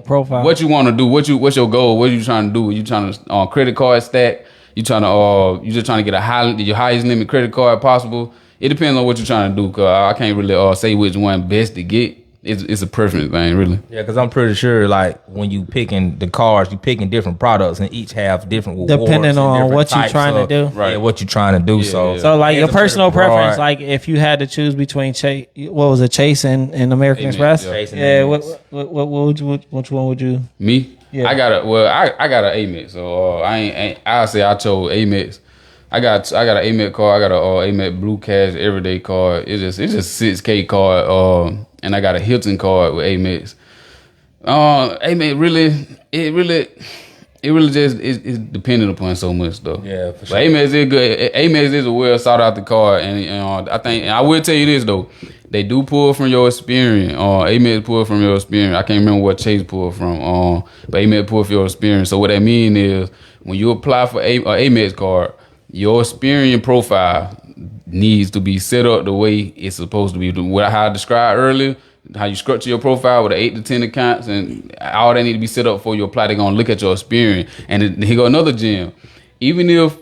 profile. What you want to do. What's your goal? What are you trying to do? You trying to credit card stack? You trying to you just trying to get your highest limit credit card possible? It depends on what you're trying to do. Cause I can't really say which one best to get. It's a preference thing, really. Yeah, because I'm pretty sure, like, when you picking the cars, you picking different products, and each have different rewards, depending on what you're trying to do. Right, yeah, what you're trying to do. Yeah. So like your personal preference, like if you had to choose between Chase, what was it, Chase and American Express? Yeah. Which one would you? Me? Yeah. I got an Amex, so I'll say I chose Amex. I got an Amex card. I got a Amex Blue Cash Everyday card. It's just $6,000 card. And I got a Hilton card with Amex. Amex really just is dependent upon so much though. Yeah, for sure. But Amex is good. Amex is a well sought out the card, and I think, and I will tell you this though, they do pull from your experience. Amex pull from your experience. I can't remember what Chase pulled from. But Amex pull from your experience. So what that mean is, when you apply for a Amex card, your experience profile needs to be set up the way it's supposed to be. How I described earlier, how you structure your profile with 8 to 10 accounts, and all that need to be set up before you apply. They're gonna look at your experience. And here go another gem. Even if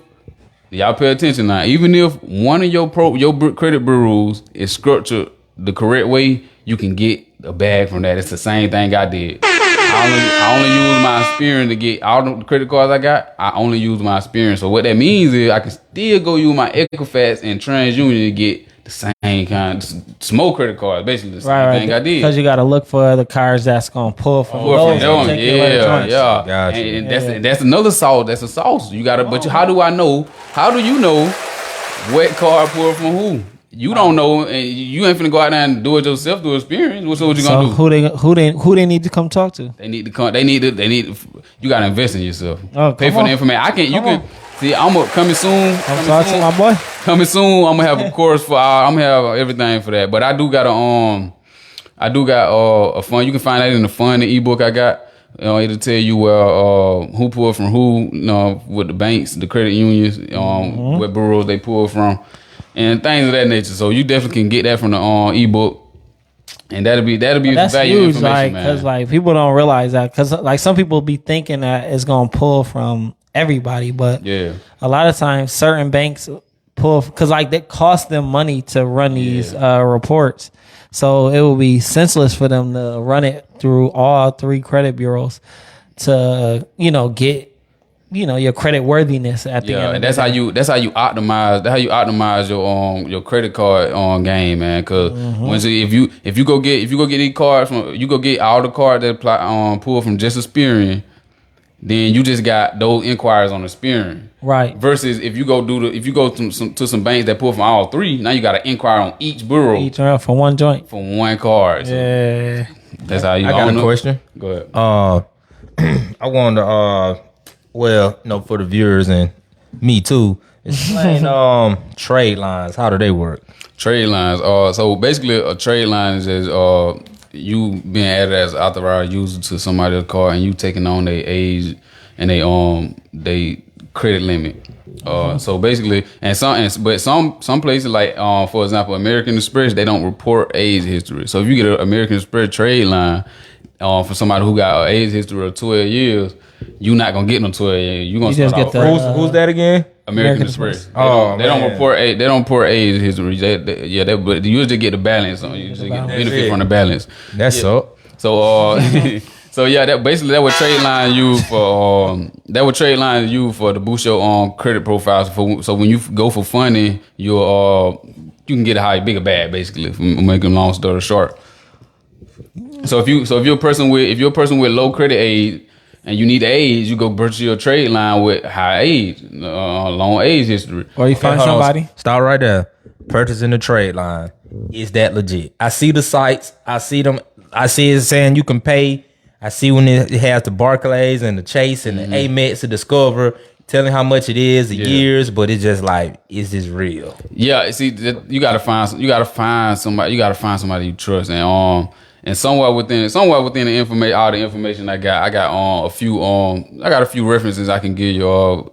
y'all pay attention now. Even if one of your credit bureaus is structured the correct way, you can get a bag from that. It's the same thing I did. I only use my experience to get all the credit cards I got. I only use my experience. So what that means is I can still go use my Equifax and TransUnion to get the same kind, smoke credit cards, basically the same thing I did. Because you got to look for the cards that's gonna pull from those. Yeah. And that's another sauce. That's a sauce. You gotta. But how do I know? How do you know what card pulled from who? You don't know, and you ain't finna go out there and do it yourself through experience. So what you gonna do? Who they need to come talk to? They need to come. They need. You gotta invest in yourself. Oh, pay for the information. I can't. You can see. I'm coming soon. I'm talking to my boy. Coming soon. I'm gonna have a course for. I'm gonna have everything for that. But I do got a fund. You can find that in the fund, the ebook I got. It'll tell you who pulled from who. With the banks, the credit unions, what bureaus they pull from. And things of that nature. So you definitely can get that from the ebook, and that'll be that's valuable huge, information, because man. people don't realize that, because some people be thinking that it's gonna pull from everybody, but a lot of times certain banks pull, because that cost them money to run these reports. So it will be senseless for them to run it through all 3 credit bureaus to get your credit worthiness at the end. And that's how you optimize. That's how you optimize your credit card game, man. Because if you go get these cards you go get all the cards that pull from just Experian, then you just got those inquiries on Experian. Right. Versus if you go to some banks that pull from all 3, now you got to inquire on each bureau. Each for one joint. For one card. So yeah. That's how you. I got a question. Go ahead. I wanted to for the viewers and me too, explain trade lines. How do they work? Trade lines. So basically, a trade line is just you being added as an authorized user to somebody's car, and you taking on their age and they credit limit. So basically, but some places like for example, American Express, they don't report age history. So if you get an American Express trade line for somebody who got an age history of 12 years, you're not gonna get no 12 years. You gonna start off first. Who's that again? American Express. They don't report age history. But you just get the balance on. You just get the benefit from the balance. That's up. So that would trade line you for to boost your credit profile. So when you go for funding, you can get a bigger bag, basically. From making a long story short. So if you're a person with low credit age and you need the age, you go purchase your trade line with high age, long age history. Or you find somebody. Stop right there. Purchasing the trade line. Is that legit? I see the sites. I see them. I see it saying you can pay. I see when it has the Barclays and the Chase and the Amex to Discover telling how much it is, the years, but it's just like, is this real? Yeah, see, you gotta find somebody you trust, and somewhere within the information, all the information I got a few references I can give you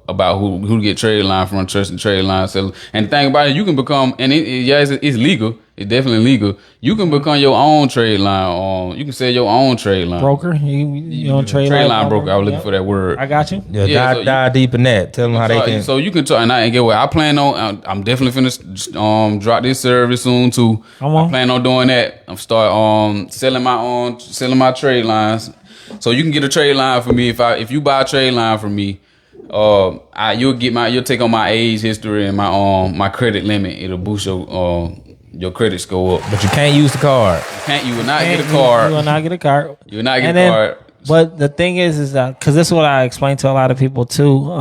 about who to get trade line from, trusted trade line sellers. And the thing about it, you can become, and it's legal. It's definitely legal. You can become your own trade line. You can sell your own trade line. Broker? You on trade line broker. I was looking for that word. I got you. Dive deep in that. Tell them how they can. So you can talk, and get what I plan on. I'm definitely finna drop this service soon too. I plan on doing that. I'm start selling my trade lines. So you can get a trade line for me if you buy a trade line from me. You'll take on my age history and my credit limit. It'll boost your credit score up. But you can't use the card. You will not get a card. You will not get a card. You will not get a card. But the thing is that, because this is what I explained to a lot of people too,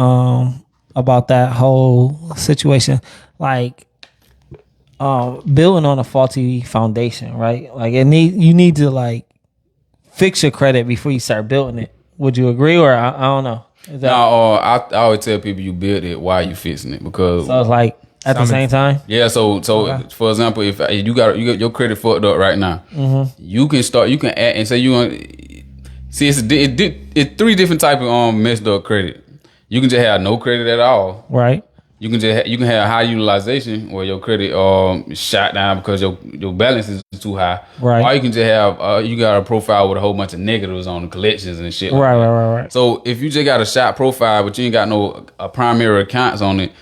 about that whole situation, like building on a faulty foundation, right? Like you need to like fix your credit before you start building it. Would you agree, or I don't know? I always tell people you build it while you fixing it, because so it's like at the same time. Yeah. So okay. For example, if you got your credit fucked up right now, you can add and say you want. See, it's 3 different types of messed up credit. You can just have no credit at all. Right. You can have high utilization where your credit is shot down because your balance is too high. Right. Or you can just have you got a profile with a whole bunch of negatives on the collections and shit. Like right. So if you just got a shot profile but you ain't got no primary accounts on it,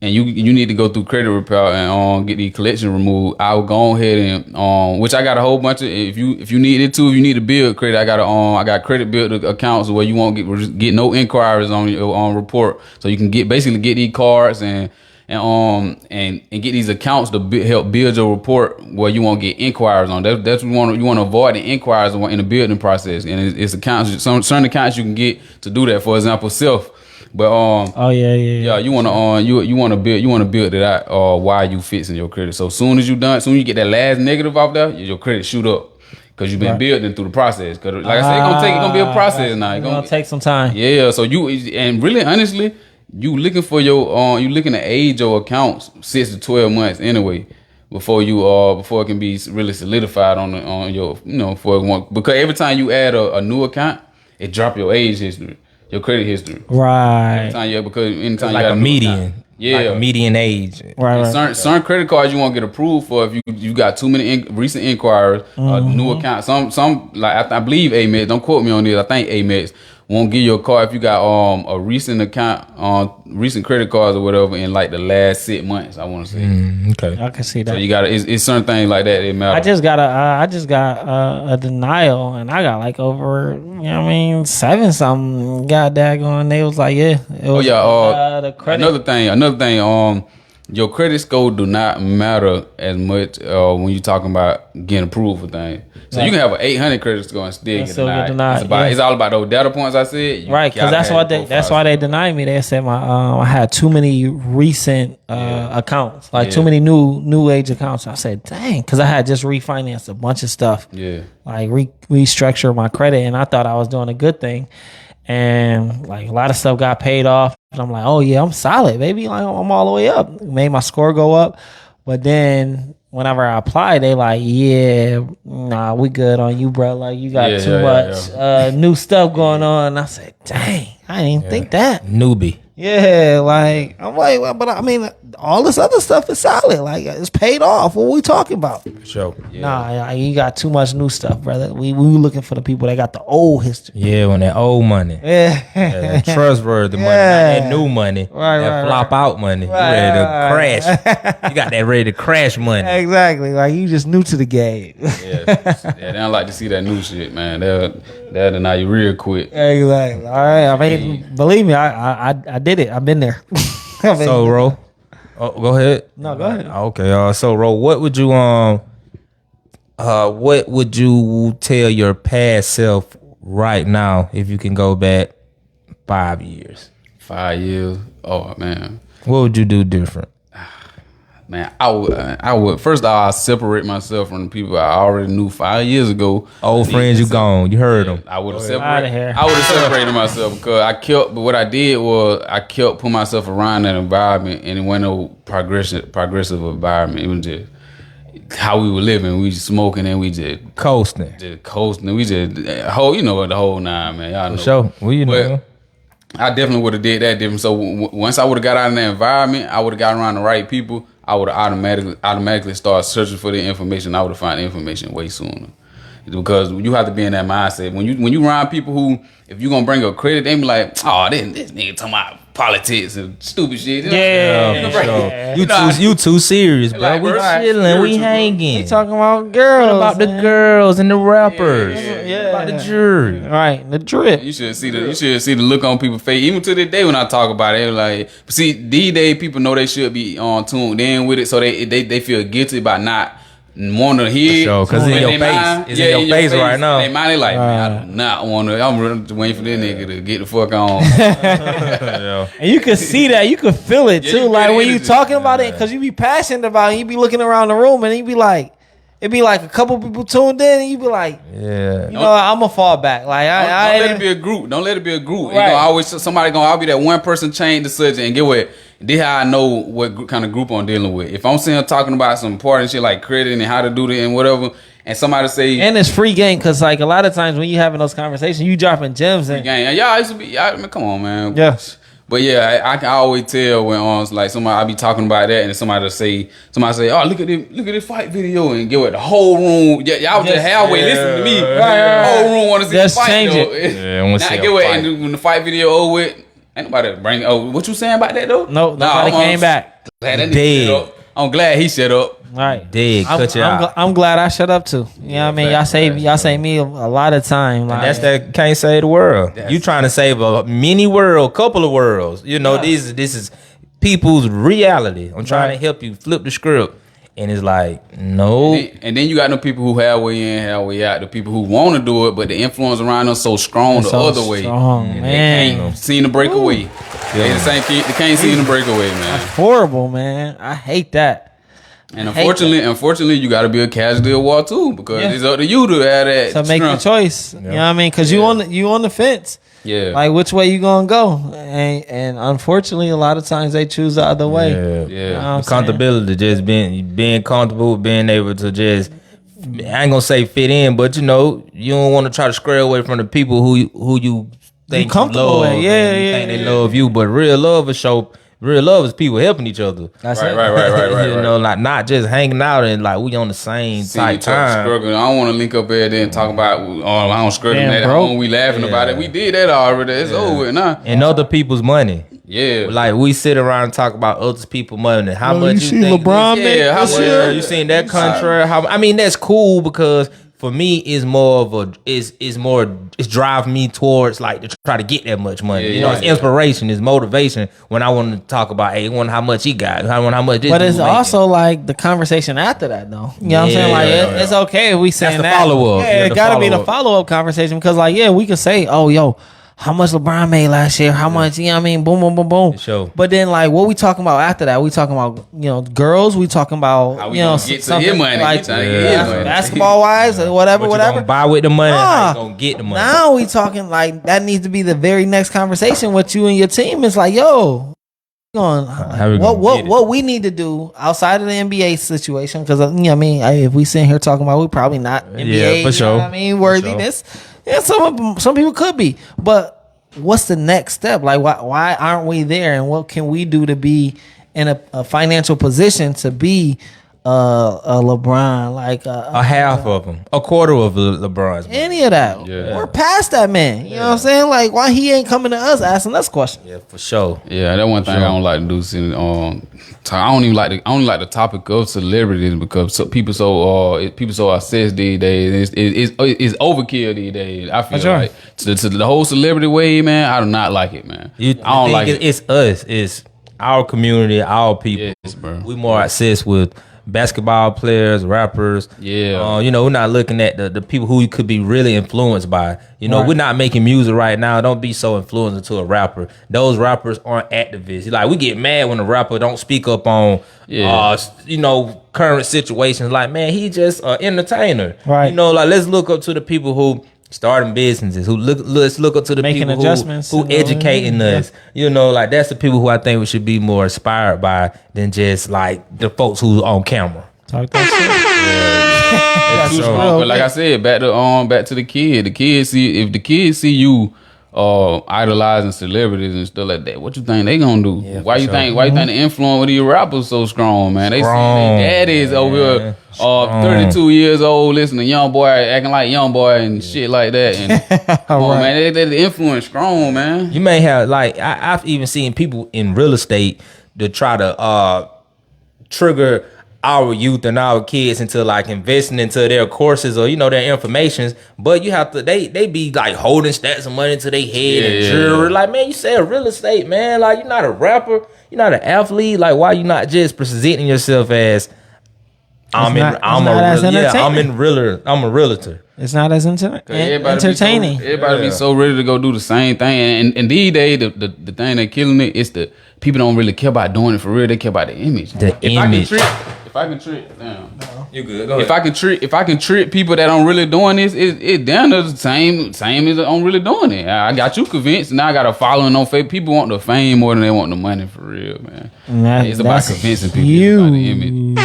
and you need to go through credit repair and get the collection removed, I would go ahead and which I got a whole bunch of. If you need it too, if you need to build credit, I got credit build accounts where you won't get no inquiries on your report, so you can basically get these cards and get these accounts to help build your report where you won't get inquiries on. That's what you want to avoid the inquiries in the building process. And it's accounts, certain accounts you can get to do that. For example, self. But you want to build it out while you fixing your credit. So soon as you get that last negative off there, your credit shoot up. Cause you've been building through the process. Cause like I said, it's gonna be a process now. It's gonna take some time. Yeah. So really honestly, you looking for you looking to age your accounts 6 to 12 months anyway before it can be really solidified on your because every time you add a new account, it drop your age history, your credit history. Right. Anytime you like got a median. Account. Yeah, like a median age. Right. Certain credit cards you won't get approved for if you got too many recent inquiries, new accounts. Some like I believe Amex. Don't quote me on this. I think Amex won't give you a card if you got a recent account, recent credit cards or whatever in like the last 6 months. I want to say. Okay, I can see that. So you got it's certain things like that. It matter. I just got a denial, and I got like over 7 something. Got that going. They was like, yeah. It was, the credit. Another thing. Your credit score do not matter as much when you're talking about getting approved for things. So you can have an 800 credit score and still get denied. It's all about those data points I said. Right, because that's why they denied me. They said I had too many recent accounts, too many new age accounts. I said, dang, because I had just refinanced a bunch of stuff. Yeah, like restructure my credit, and I thought I was doing a good thing. And like a lot of stuff got paid off. And I'm like, oh yeah, I'm solid, baby. Like I'm all the way up. Made my score go up. But then whenever I applied, they like, yeah, nah, we good on you, bro. Like you got too much new stuff going on. And I said, dang, I didn't even think that. Newbie. Yeah, like I'm like, well, but I mean, all this other stuff is solid. Like it's paid off. What are we talking about? Sure. Yeah. Nah, you got too much new stuff, brother. We looking for the people that got the old history. Yeah, when that old money. Yeah, that trustworthy money, not that new money. Right, flop out money. You ready to crash. You got that ready to crash money. Exactly. Like you just new to the game. yeah, they don't like to see that new shit, man. They'll deny you real quick. Exactly. All right. I mean, believe me, I did it. I've been there. So, Ro, go ahead. No, go ahead. Okay. So, Ro, what would you tell your past self right now if you can go back 5 years? 5 years. Oh man. What would you do different? Man, I would first of all, I separate myself from the people I already knew 5 years ago. Old friends, you gone. You heard them. I would have separated myself because what I did was I kept putting myself around that environment, and it wasn't no progressive environment. It was just how we were living. We just smoking and we just coasting. We just the whole nine, man. Y'all know. For sure. Well, you know. I definitely would have did that different. So once I would have got out of that environment, I would have got around the right people. I would have automatically start searching for the information. I would have found the information way sooner, because you have to be in that mindset. When you around people who, if you gonna bring up credit, they be like, oh, this nigga talking about politics and stupid shit. You too serious, bro. Like, we chilling, we hanging. We talking about girls. What about the girls and the rappers? Yeah. About the jury. Right, the drip. You should see the look on people's face. Even to this day when I talk about it, they like, see, these days people know they should be tuned in with it, so they feel guilty about not want to hear. Sure, because it's in your face. It's in your face right now. They mind, they like, man, I do not want to. I'm really waiting for this nigga to get the fuck on. And you can see that. You can feel it too. You like when you energy. talking about it, because you be passionate about it. You be looking around the room and you be like, it be like a couple people tuned in, and you be like, yeah, I'm gonna fall back. Like don't let it be a group. Don't let it be a group. Right. Somebody gonna be that one person change the subject and get what. This how I know what kind of group I'm dealing with. If I'm sitting here talking about some important shit like credit and how to do it and whatever, and somebody say, and it's free game, because like a lot of times when you having those conversations, you dropping gems and gang, y'all used to be, man, come on, man. Yes. But yeah, I can always tell when like somebody I be talking about that, and somebody say, oh, look at this fight video, and get what the whole room, y'all just halfway listening to me. The whole room want to see the fight. Change though. it. Yeah, I want to see get a what, fight. and when the fight video over with, ain't nobody bring. Oh, what you saying about that though? No, nobody came back. Glad that nigga Dead. shut up. I'm glad he shut up. Right. Dead. Cut you out. I'm glad I shut up too. You know what I mean? Y'all save me a lot of time. Like, That's that can't save the world. You trying to save a mini world, couple of worlds. You know, this is people's reality. I'm trying to help you flip the script. And it's like, no. And then you got no people who halfway in, halfway out. The people who want to do it, but the influence around them so strong the other way. Man. They can't seem to break away. They the same kid. They can't seem to break away, man. Horrible, man. I hate that. And unfortunately, you got to be a casualty of war too, because it's up to you to have that. So make the choice. You know what I mean? Because you on the fence. Yeah. Like which way you gonna go? And unfortunately, a lot of times they choose the other way. Yeah. You know what I'm Accountability, just being comfortable, being able to just, I ain't gonna say fit in, but you know, you don't want to try to square away from the people who you think you comfortable love, with. Yeah, and you think they love you. But real love is people helping each other. That's Right. You know, like not just hanging out and like we on the same type time. Struggling. I don't want to link up there and talk about I don't struggle Damn, at bro. home. We laughing about it. We did that already. It's over with now. And other people's money. Yeah. Like we sit around and talk about other people's money. How much you see think LeBron make how this much- year? you seen that contract? I mean, that's cool because for me, it's more of a it's drive me towards like to try to get that much money. Yeah, you know, yeah, it's yeah. inspiration, it's motivation. When I want to talk about, hey, I wonder how much he got, I wonder how much. This But dude it's making. also like the conversation after that, though. You know what I'm saying? Like it's okay if we saying the that. follow-up. Yeah, Yeah, it the gotta be the follow-up. follow up conversation because, like, yeah, we could say, oh, yo, how much LeBron made last year? How much? You know what I mean? Boom, boom, boom, boom. For sure. But then, like, what we talking about after that? We talking about girls. We talking about How we you know gonna get to something his money? like We trying to get his money. basketball wise or whatever, What you whatever. gonna buy with the money? How Nah. you gonna get the money? Now we talking like that needs to be the very next conversation with you and your team. It's like, yo, How we gonna get it? what we need to do outside of the NBA situation, because you know what I mean, if we sitting here talking about, we probably not NBA, for you sure. know what I mean, For worthiness. Yeah, some people could be, but what's the next step? Like, why aren't we there, and what can we do to be in a financial position to be a LeBron, like A half of them, a quarter of LeBron's money. any of that? Yeah. We're past that, man. You know what I'm saying? Like, why he ain't coming to us asking us questions? Yeah, for sure. Yeah, that one thing I don't like to do. I don't even like the topic of celebrities because people so obsessed these days. It's overkill these days. I feel sure. like to the whole celebrity wave, man. I do not like it, man. I don't like it. It's us. It's our community, our people. Yes, bro. We more obsessed with basketball players, rappers. Yeah. You know, we're not looking at the people who you could be really influenced by. You know, Right. we're not making music right now. Don't be so influenced into a rapper. Those rappers aren't activists. Like, we get mad when a rapper don't speak up on, you know, current situations. Like, man, he just an entertainer. Right. You know, like, let's look up to the people who starting businesses, let's look up to the Making people adjustments, who you know, educating us. You know, like that's the people who I think we should be more inspired by than just like the folks who on camera. Talk that That's real. But like I said, back to the kid. The kids see you idolizing celebrities and stuff like that. What you think they gonna do? Yeah, Why for you sure. think the influence with these rappers so strong, man? They see Strong, their daddies over here, man. Strong. 32 years old, listening to Young Boy, acting like Young Boy and shit like that. And come on, man, they the influence strong, man. You may have like I've even seen people in real estate to try to trigger our youth and our kids into like investing into their courses or, you know, their informations, but you have to they be like holding stacks of money to their head and Yeah. jewelry. Like, man, you sell real estate, man. Like, you're not a rapper, you're not an athlete. Like, why you not just presenting yourself as I'm a realtor. It's not as entertaining. Everybody be so ready to go do the same thing, and these days the thing that killing it is the people don't really care about doing it for real. They care about the image. If I can trick, damn. You good? Go If I can trick people that don't really doing this, it down to the same as I'm really doing it. I got you convinced. Now I got a following on Facebook. People want the fame more than they want the money for real, man. It's about That's convincing people. It's about the image.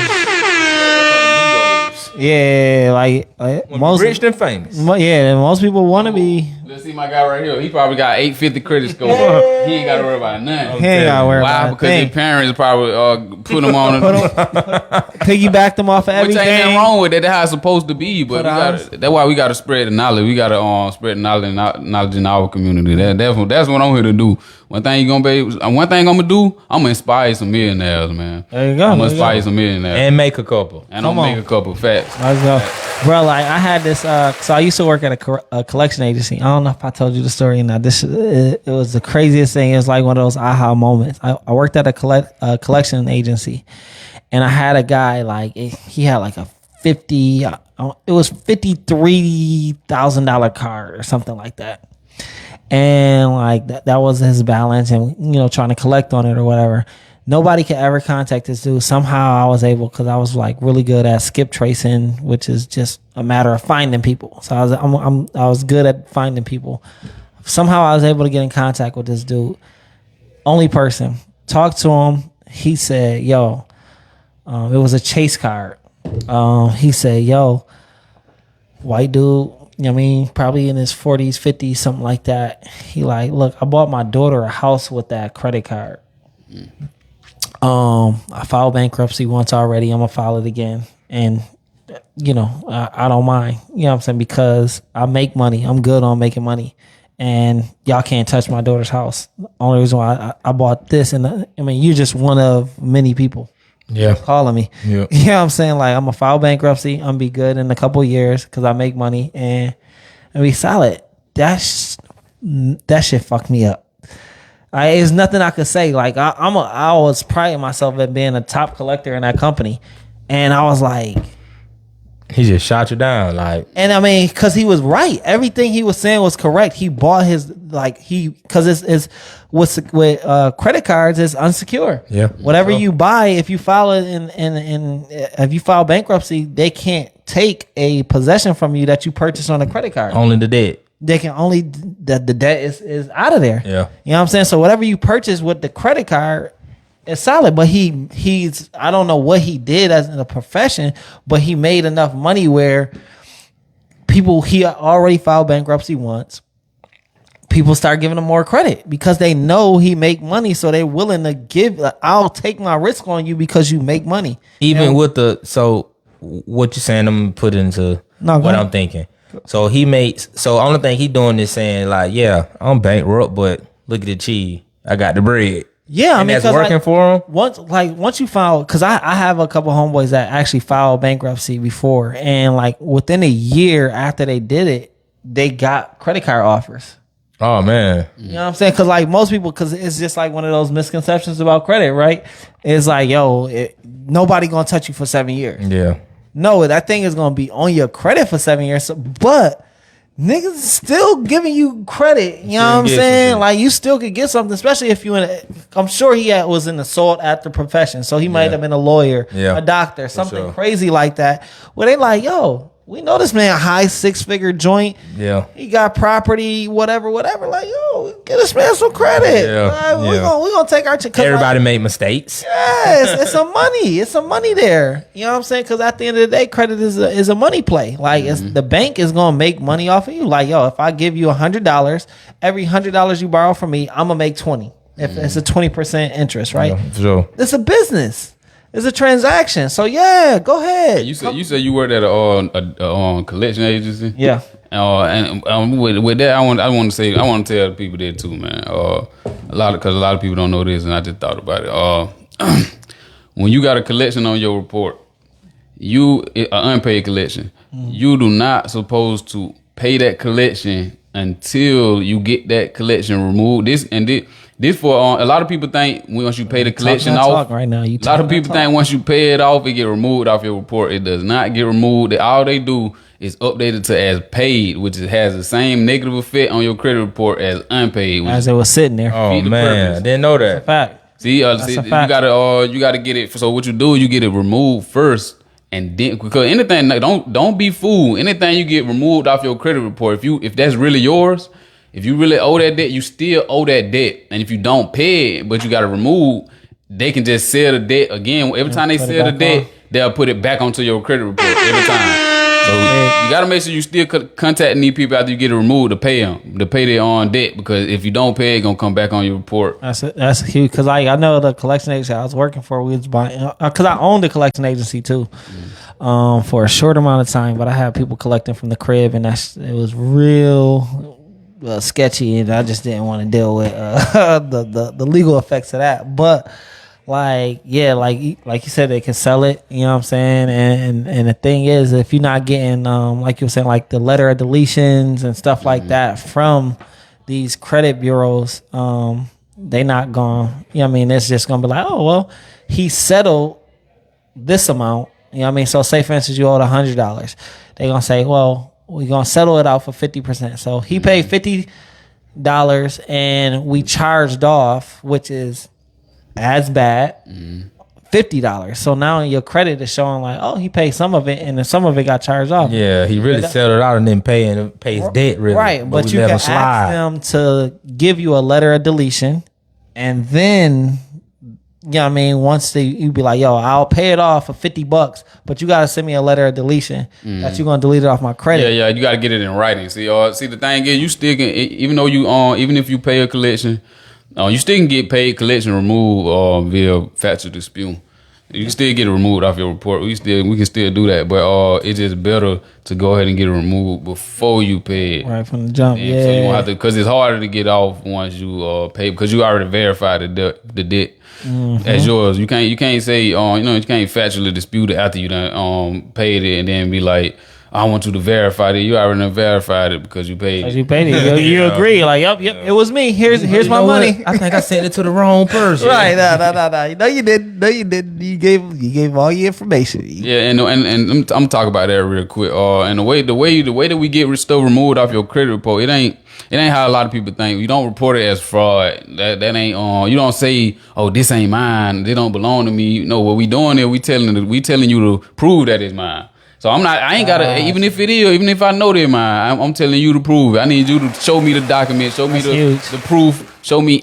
Yeah, like Most most rich and famous. most people want to be Just see my guy right here. He probably got 850 credit score. He ain't got to worry about nothing. He ain't got to worry Why? about Because his parents probably put him on. Piggybacked them off of Which everything. ain't nothing wrong with it. That's how it's supposed to be. But that's why we got to spread the knowledge. We got to spread the knowledge in our community. That's what I'm here to do. One thing I'm gonna do. I'm gonna inspire some millionaires, man. There you go. I'm gonna inspire some millionaires And make a couple. and I'm gonna make a couple facts. Let's go. Bro, like I had this, so I used to work at a collection agency. I don't know if I told you the story or not. It was the craziest thing. It was like one of those aha moments. I worked at a collection agency, and I had a guy, like, he had like a $53,000 car or something like that. And like that was his balance, and trying to collect on it or whatever. Nobody could ever contact this dude. Somehow I was able, because I was like really good at skip tracing, which is just a matter of finding people. So I was good at finding people. Somehow I was able to get in contact with this dude. Only person. Talked to him. He said, "Yo," it was a chase card. He said, "Yo, white dude. Probably in his 40s, 50s, something like that." He like, "Look, I bought my daughter a house with that credit card. I filed bankruptcy once already. I'm gonna file it again, and I don't mind. You know what I'm saying? Because I make money. I'm good on making money, and y'all can't touch my daughter's house. The only reason why I bought this, and you're just one of many people." Yeah. Calling me. Yeah. You know what I'm saying? Like, I'm gonna file bankruptcy. I'm gonna be good in a couple of years because I make money and be solid. That shit fucked me up. There's nothing I could say. Like, I was priding myself at being a top collector in that company, and I was like, He just shot you down, like. and because he was right. Everything he was saying was correct. He bought his, because it's with credit cards, it's unsecure. Yeah. Whatever you buy, if you file it if you file bankruptcy, they can't take a possession from you that you purchased on a credit card. Only the dead. They can only, the debt is out of there. Yeah. You know what I'm saying? So whatever you purchase with the credit card, it's solid, but he's I don't know what he did as in a profession, but he made enough money where he already filed bankruptcy once. People start giving him more credit because they know he make money, so they're willing to give. I'll take my risk on you because you make money. Even with what you saying, I'm gonna put into No, go what ahead. I'm thinking. So only thing he doing is saying like, yeah, I'm bankrupt, but look at the cheese. I got the bread. Yeah, And that's 'cause, working for him. Once you file, because I have a couple homeboys that actually filed bankruptcy before, and like within a year after they did it, they got credit card offers. Oh man. You know what I'm saying? Because like most people, because it's just like one of those misconceptions about credit, right? It's like, nobody gonna touch you for 7 years. Yeah. No, that thing is gonna be on your credit for 7 years. But niggas still giving you credit. You know what I'm get saying? something. Like you still could get something, especially if you I'm sure he was in the sought after profession, so he might have been a lawyer, Yeah. a doctor, something sure. crazy like that. Where they like, we know this man high 6-figure joint. Yeah. He got property, whatever. Like, get this man some credit. Yeah, Like, we yeah. gonna take our Everybody made mistakes. Yes, it's some money. It's some money there. You know what I'm saying? Because at the end of the day, credit is a money play. Like, it's the bank is gonna make money off of you. Like, if I give you $100, every $100 you borrow from me, I'm gonna make 20. If it's a 20% interest, right? Yeah, for sure. It's a business. It's a transaction. So go ahead. You said you worked at a collection agency. Yeah. And with that, I want to tell people that too, man. A lot of people don't know this, and I just thought about it. When you got a collection on your report, an unpaid collection, you do not supposed to pay that collection until you get that collection removed. This for a lot of people think once you pay the collection off. Right now, A lot of people think once you pay it off, it get removed off your report. It does not get removed. All they do is update it to as paid, which has the same negative effect on your credit report as unpaid. As it was sitting there. Oh Feed the man, purpose. I didn't know that. Fact. See, That's a you fact. gotta get it. So what you do, you get it removed first, and then because anything, don't be fooled. Anything you get removed off your credit report, if that's really yours, if you really owe that debt, you still owe that debt. And if you don't pay it, but you got to remove, they can just sell the debt again. Every time they put it sell the back debt, on. they'll put it back onto your credit report every time. So So you gotta make sure you still contacting these people after you get it removed to pay them, to pay their own debt, because if you don't pay, it's gonna come back on your report. That's huge, because I know the collection agency I was working for, we was buying, because I owned the collection agency too, for a short amount of time, but I had people collecting from the crib, and it was real sketchy, and I just didn't want to deal with the legal effects of that. But like you said, they can sell it, you know what I'm saying, and the thing is, if you're not getting like you were saying, like the letter of deletions and stuff like that from these credit bureaus, they not gonna, you know what I mean, it's just gonna be like, oh well, he settled this amount, you know what I mean. So say for instance you owed $100, they gonna say, well, we're gonna settle it out for 50%. So he paid $50 and we charged off, which is as bad, $50. So now your credit is showing like, oh, he paid some of it and then some of it got charged off. Yeah, he really settled out and then pay his debt, really. Right, but you can ask them to give you a letter of deletion, and then, you know what I mean, once you be like, yo, I'll pay it off for $50, but you gotta send me a letter of deletion that you're gonna delete it off my credit. Yeah, you gotta get it in writing. See, the thing is, you still can, even though even if you pay a collection, you still can get paid collection removed via factual dispute. You can still get it removed off your report. We can still do that, but it's just better to go ahead and get it removed before you pay it. Right from the jump. Yeah. So you won't have to, because it's harder to get off once you pay, because you already verified the debt as yours. You can't say you can't factually dispute it after you done paid it and then be like, I want you to verify it. You already verified it because you paid it. You paid it. You agree. Like, yep, it was me. Here's my money. I think I sent it to the wrong person. Right. No. No, you didn't. You gave all your information. Yeah, and I'm talking about that real quick. And the way that we get stuff removed off your credit report, it ain't how a lot of people think. You don't report it as fraud. That ain't you don't say, oh, this ain't mine. They don't belong to me. No, what we doing is we telling you to prove that it's mine. So I ain't gotta, even if it is, even if I know they're mine, I'm telling you to prove it. I need you to show me the document, show me the proof, show me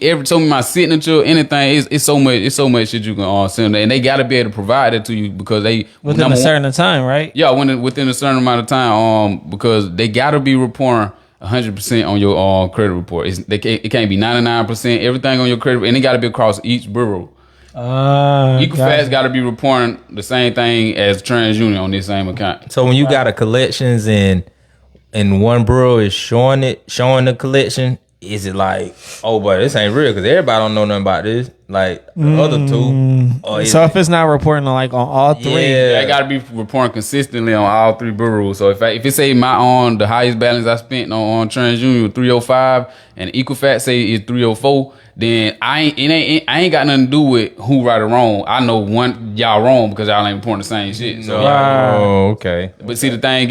my signature, anything. It's so much shit you can send them. And they gotta be able to provide it to you because they within a certain time, right? Yeah, within a certain amount of time, because they gotta be reporting 100% on your credit report. It can't be 99%, everything on your credit, and it gotta be across each bureau. Equifax got to be reporting the same thing as TransUnion on this same account. So when you got a collections and one bureau is showing the collection, is it like, oh, but this ain't real because everybody don't know nothing about this, like the other two? So if it's not reporting like on all three, I got to be reporting consistently on all three bureaus. So if it say the highest balance I spent on TransUnion was 305 and Equifax say it's 304, then I ain't got nothing to do with who right or wrong. I know y'all wrong because y'all ain't reporting the same shit. So okay. But see the thing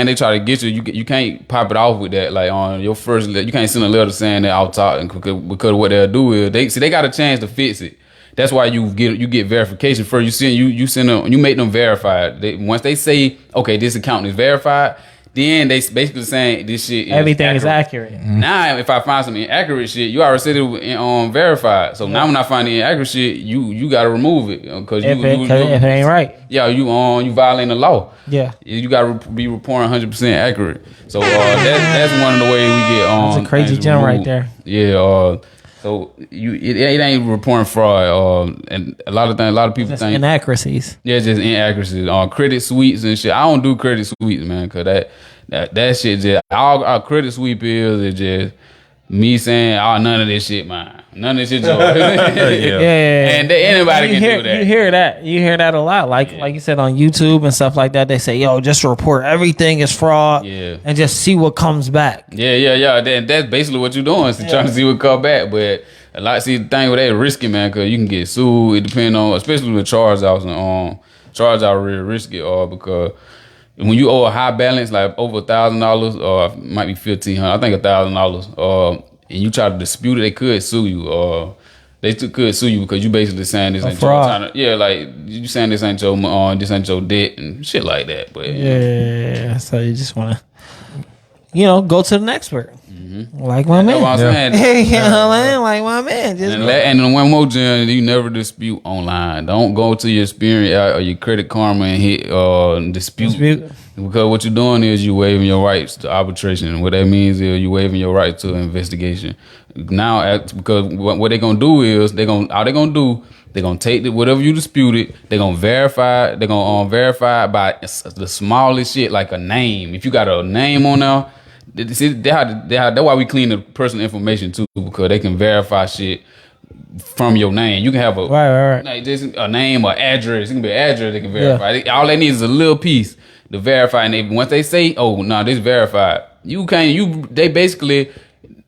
they try to get you can't pop it off with that. Like on your first letter, you can't send a letter saying that I'll talk, because what they'll do is they got a chance to fix it. That's why you get verification first. You make them verified. Once they say, okay, this account is verified, then they basically saying this shit everything is accurate. Now, if I find some inaccurate shit, you already said it verified. So now when I find the inaccurate shit, you got to remove it because if it ain't right. Yeah, you violating the law. Yeah, you got to be reporting 100% accurate. So that's one of the ways we get That's a crazy jump right there. Yeah. So it ain't reporting fraud, and a lot of people just think inaccuracies. Yeah, just inaccuracies on credit sweeps and shit. I don't do credit sweeps, man, because that shit just all our credit sweep is just me saying, oh, none of this shit mine, none of this shit yours. Yeah. And anybody can do that. You hear that a lot, like you said on YouTube and stuff like that. They say, yo, just report everything is fraud, and just see what comes back. Yeah. That's basically what you're doing, trying to see what come back. But the thing with that risky, man, because you can get sued. It depends on, especially with charge outs and charge out real risky, because when you owe a high balance, like over $1,000, or might be $1,500, I think $1,000, and you try to dispute it, they could sue you. They could sue you because you basically saying this ain't fraud. Like you saying this ain't your debt and shit like that. But yeah, so you just want to, go to the expert. Like my man. That's what I'm saying. Hey, man, like my man. And one more thing, you never dispute online. Don't go to your Experian or your Credit Karma and hit dispute. Because what you're doing is you waiving your rights to arbitration. And what that means is you waiving your right to investigation. Now, because what they're gonna do is they're gonna take whatever you disputed. They're gonna verify. They're gonna verify by the smallest shit, like a name. If you got a name on there, that's why we clean the personal information too, because they can verify shit from your name. You can have a right. like just a name or address. It can be an address they can verify. All they need is a little piece to verify. And once they say, "Oh no, this verified," they basically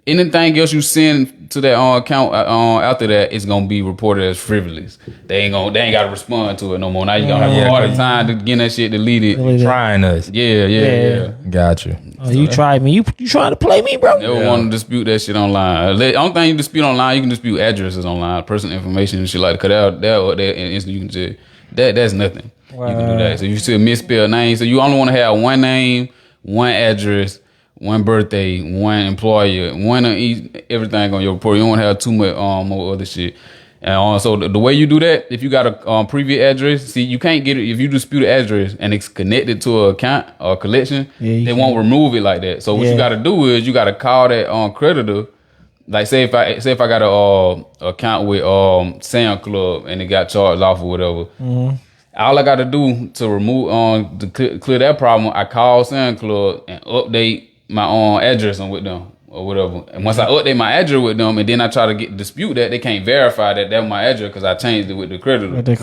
anything else you send to that account after that is gonna be reported as frivolous. They ain't got to respond to it no more. Now you gonna have a harder time to get that shit deleted. Trying us. Yeah. Got you. Oh, you tried me. You trying to play me, bro? Never want to dispute that shit online. The only thing you dispute online, you can dispute addresses online, personal information and shit like that. Cause you can just that's nothing. You can do that. So you still misspell names. So you only want to have one name, one address, one birthday, one employer, one of everything on your report. You don't want to have too much more other shit. And so the way you do that, if you got a previous address, see, you can't get it if you dispute an address and it's connected to an account or collection. They won't remove it like that. So what you got to do is you got to call that creditor. Like say if I got a account with Sam Club and it got charged off or whatever. Mm-hmm. All I got to do to remove to clear that problem, I call Sam Club and update my own address with them or whatever. And once I update my address with them, and then I try to dispute that, they can't verify that was my address because I changed it with the creditor. With the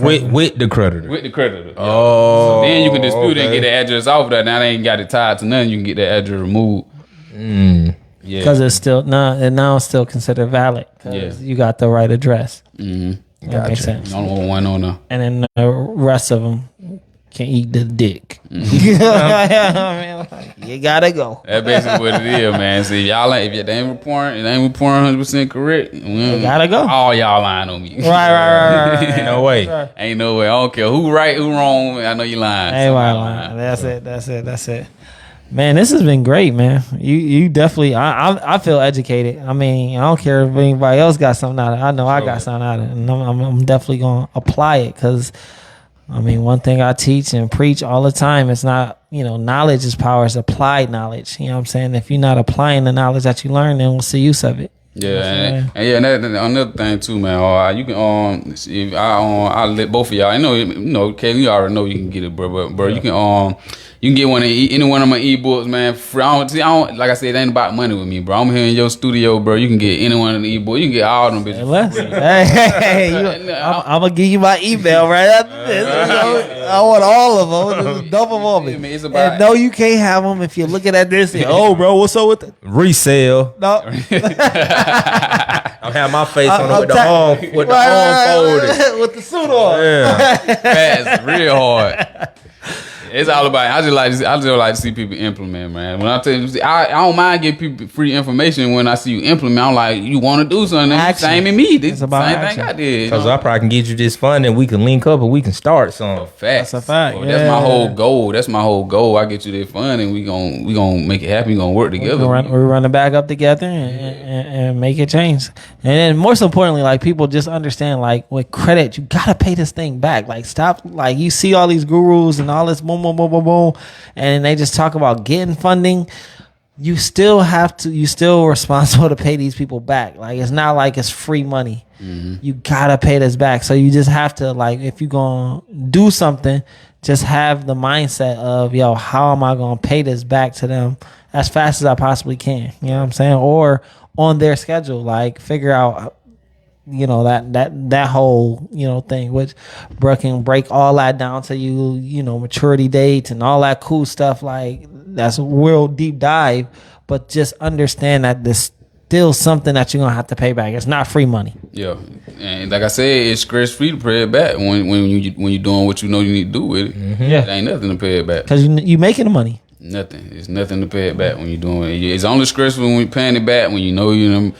creditor. With the creditor. Oh. So then you can dispute it and get the address off of that. Now they ain't got it tied to nothing. You can get the address removed. Mm. Yeah. Because it's still now it's still considered valid. Because you got the right address. Mm-hmm. That makes sense. Only one on there. And then the rest of them can eat the dick. Mm-hmm. You gotta go. That's basically what it is, man. See, if they ain't reporting 100% correct, you gotta go. All y'all lying on me. Right. Ain't no way. Right. Ain't no way. I don't care who right, who wrong. I know you lying. Ain't lying. That's it. Man, this has been great, man. You definitely. I feel educated. I mean, I don't care if anybody else got something out of it. I know I got something out of it, and I'm definitely gonna apply it because. I mean, one thing I teach and preach all the time is not, knowledge is power. It's applied knowledge. You know what I'm saying? If you're not applying the knowledge that you learn, then we'll see use of it. Yeah, and another thing too, man. You can see if I let both of y'all. I know, Kevin, you already know you can get it, bro. But you can get any one of my ebooks, man. I don't like I said, it ain't about money with me, bro. I'm here in your studio, bro. You can get any one of the ebooks. You can get all them bitches. I'm gonna give you my email right after this. I want all of them. Dump them on me. And no, you can't have them if you're looking at this. And, bro, what's up with the resale? No. I'm having my face on it with the arm folded. With the suit on. Yeah. That's real hard. It's all about. I just like to see people implement, man. When I tell you, I don't mind giving people free information. When I see you implement, I'm like, you want to do something? Same in me. This is the same thing I did. Because I probably can get you this fund and we can link up and we can start something. That's a fact. Bro, that's my whole goal. That's my whole goal. I get you this fund and we gonna make it happen. We gonna work together. We're running back up together and make it change. And then most importantly, like people just understand, like with credit, you gotta pay this thing back. Like stop. Like you see all these gurus and all this boom, and they just talk about getting funding. You still responsible to pay these people back. Like it's not like it's free money. Mm-hmm. You gotta pay this back. So you just have to, like, if you're gonna do something, just have the mindset of, how am I gonna pay this back to them as fast as I possibly can? You know what I'm saying? Or on their schedule, like figure out that whole thing, which bro can break all that down to maturity dates and all that cool stuff. Like that's a real deep dive, but just understand that there's still something that you're gonna have to pay back. It's not free money. Yeah, and like I said, it's stress free to pay it back when you're doing what you need to do with it. Mm-hmm. Yeah, it ain't nothing to pay it back because you making the money. Nothing. It's nothing to pay it back when you're doing it. It's only stressful when you're paying it back when you done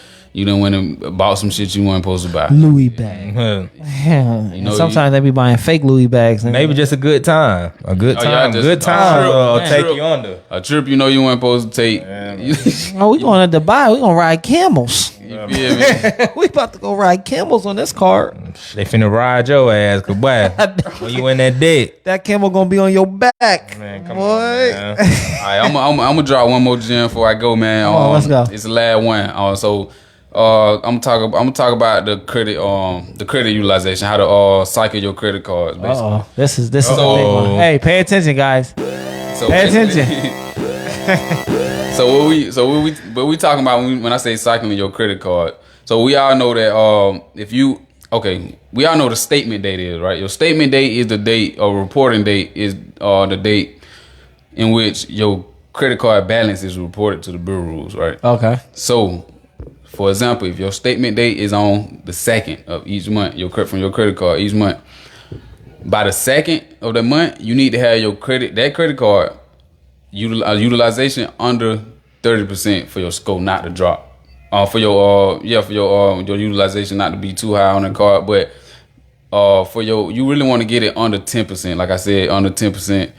went and bought some shit you weren't supposed to buy. Louis bag. Yeah. Sometimes they be buying fake Louis bags. Maybe just a good time. A good time. Good time. Take you under. A trip you weren't supposed to take. We going to Dubai. We going to ride camels. You feel me? We about to go ride camels on this car. They finna ride your ass, cause boy, when you in that debt. That camel gonna be on your back. Man, come Boy. on, man. All right, I'm gonna drop one more gem before I go, man. Come on, let's go. It's the last one. I'm gonna talk about the credit utilization, how to cycle your credit cards. Basically. Uh-oh. This is a big one. Hey, pay attention, guys. So Pay attention. So what we talking about when I say cycling your credit card? So we all know that we all know the statement date is, right? Your statement date is the date, or reporting date is the date in which your credit card balance is reported to the bureaus, right? Okay. So, for example, if your statement date is on the 2nd of each month, from your credit card each month, by the 2nd of the month, you need to have that credit card utilization under 30% for your score not to drop. For your utilization not to be too high on the card, but you really want to get it under 10%. Like I said, under 10%.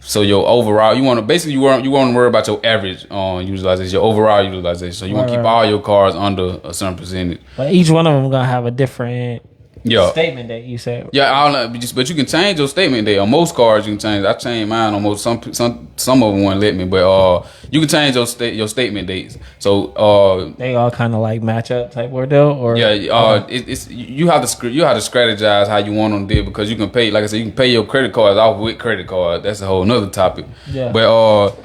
So your overall, you want to worry about your average utilization, your overall utilization. So you want to keep all your cards under a certain percentage. But each one of them gonna have a different statement that you said. Yeah, but you can change your statement date. On most cards, you can change. I changed mine on most. Some of them won't let me, but you can change your statement dates. So they all kind of like match up type word though, or it's you have to strategize how you want them to do, because you can pay, like I said, you can pay your credit cards off with credit cards. That's a whole nother topic. Yeah. But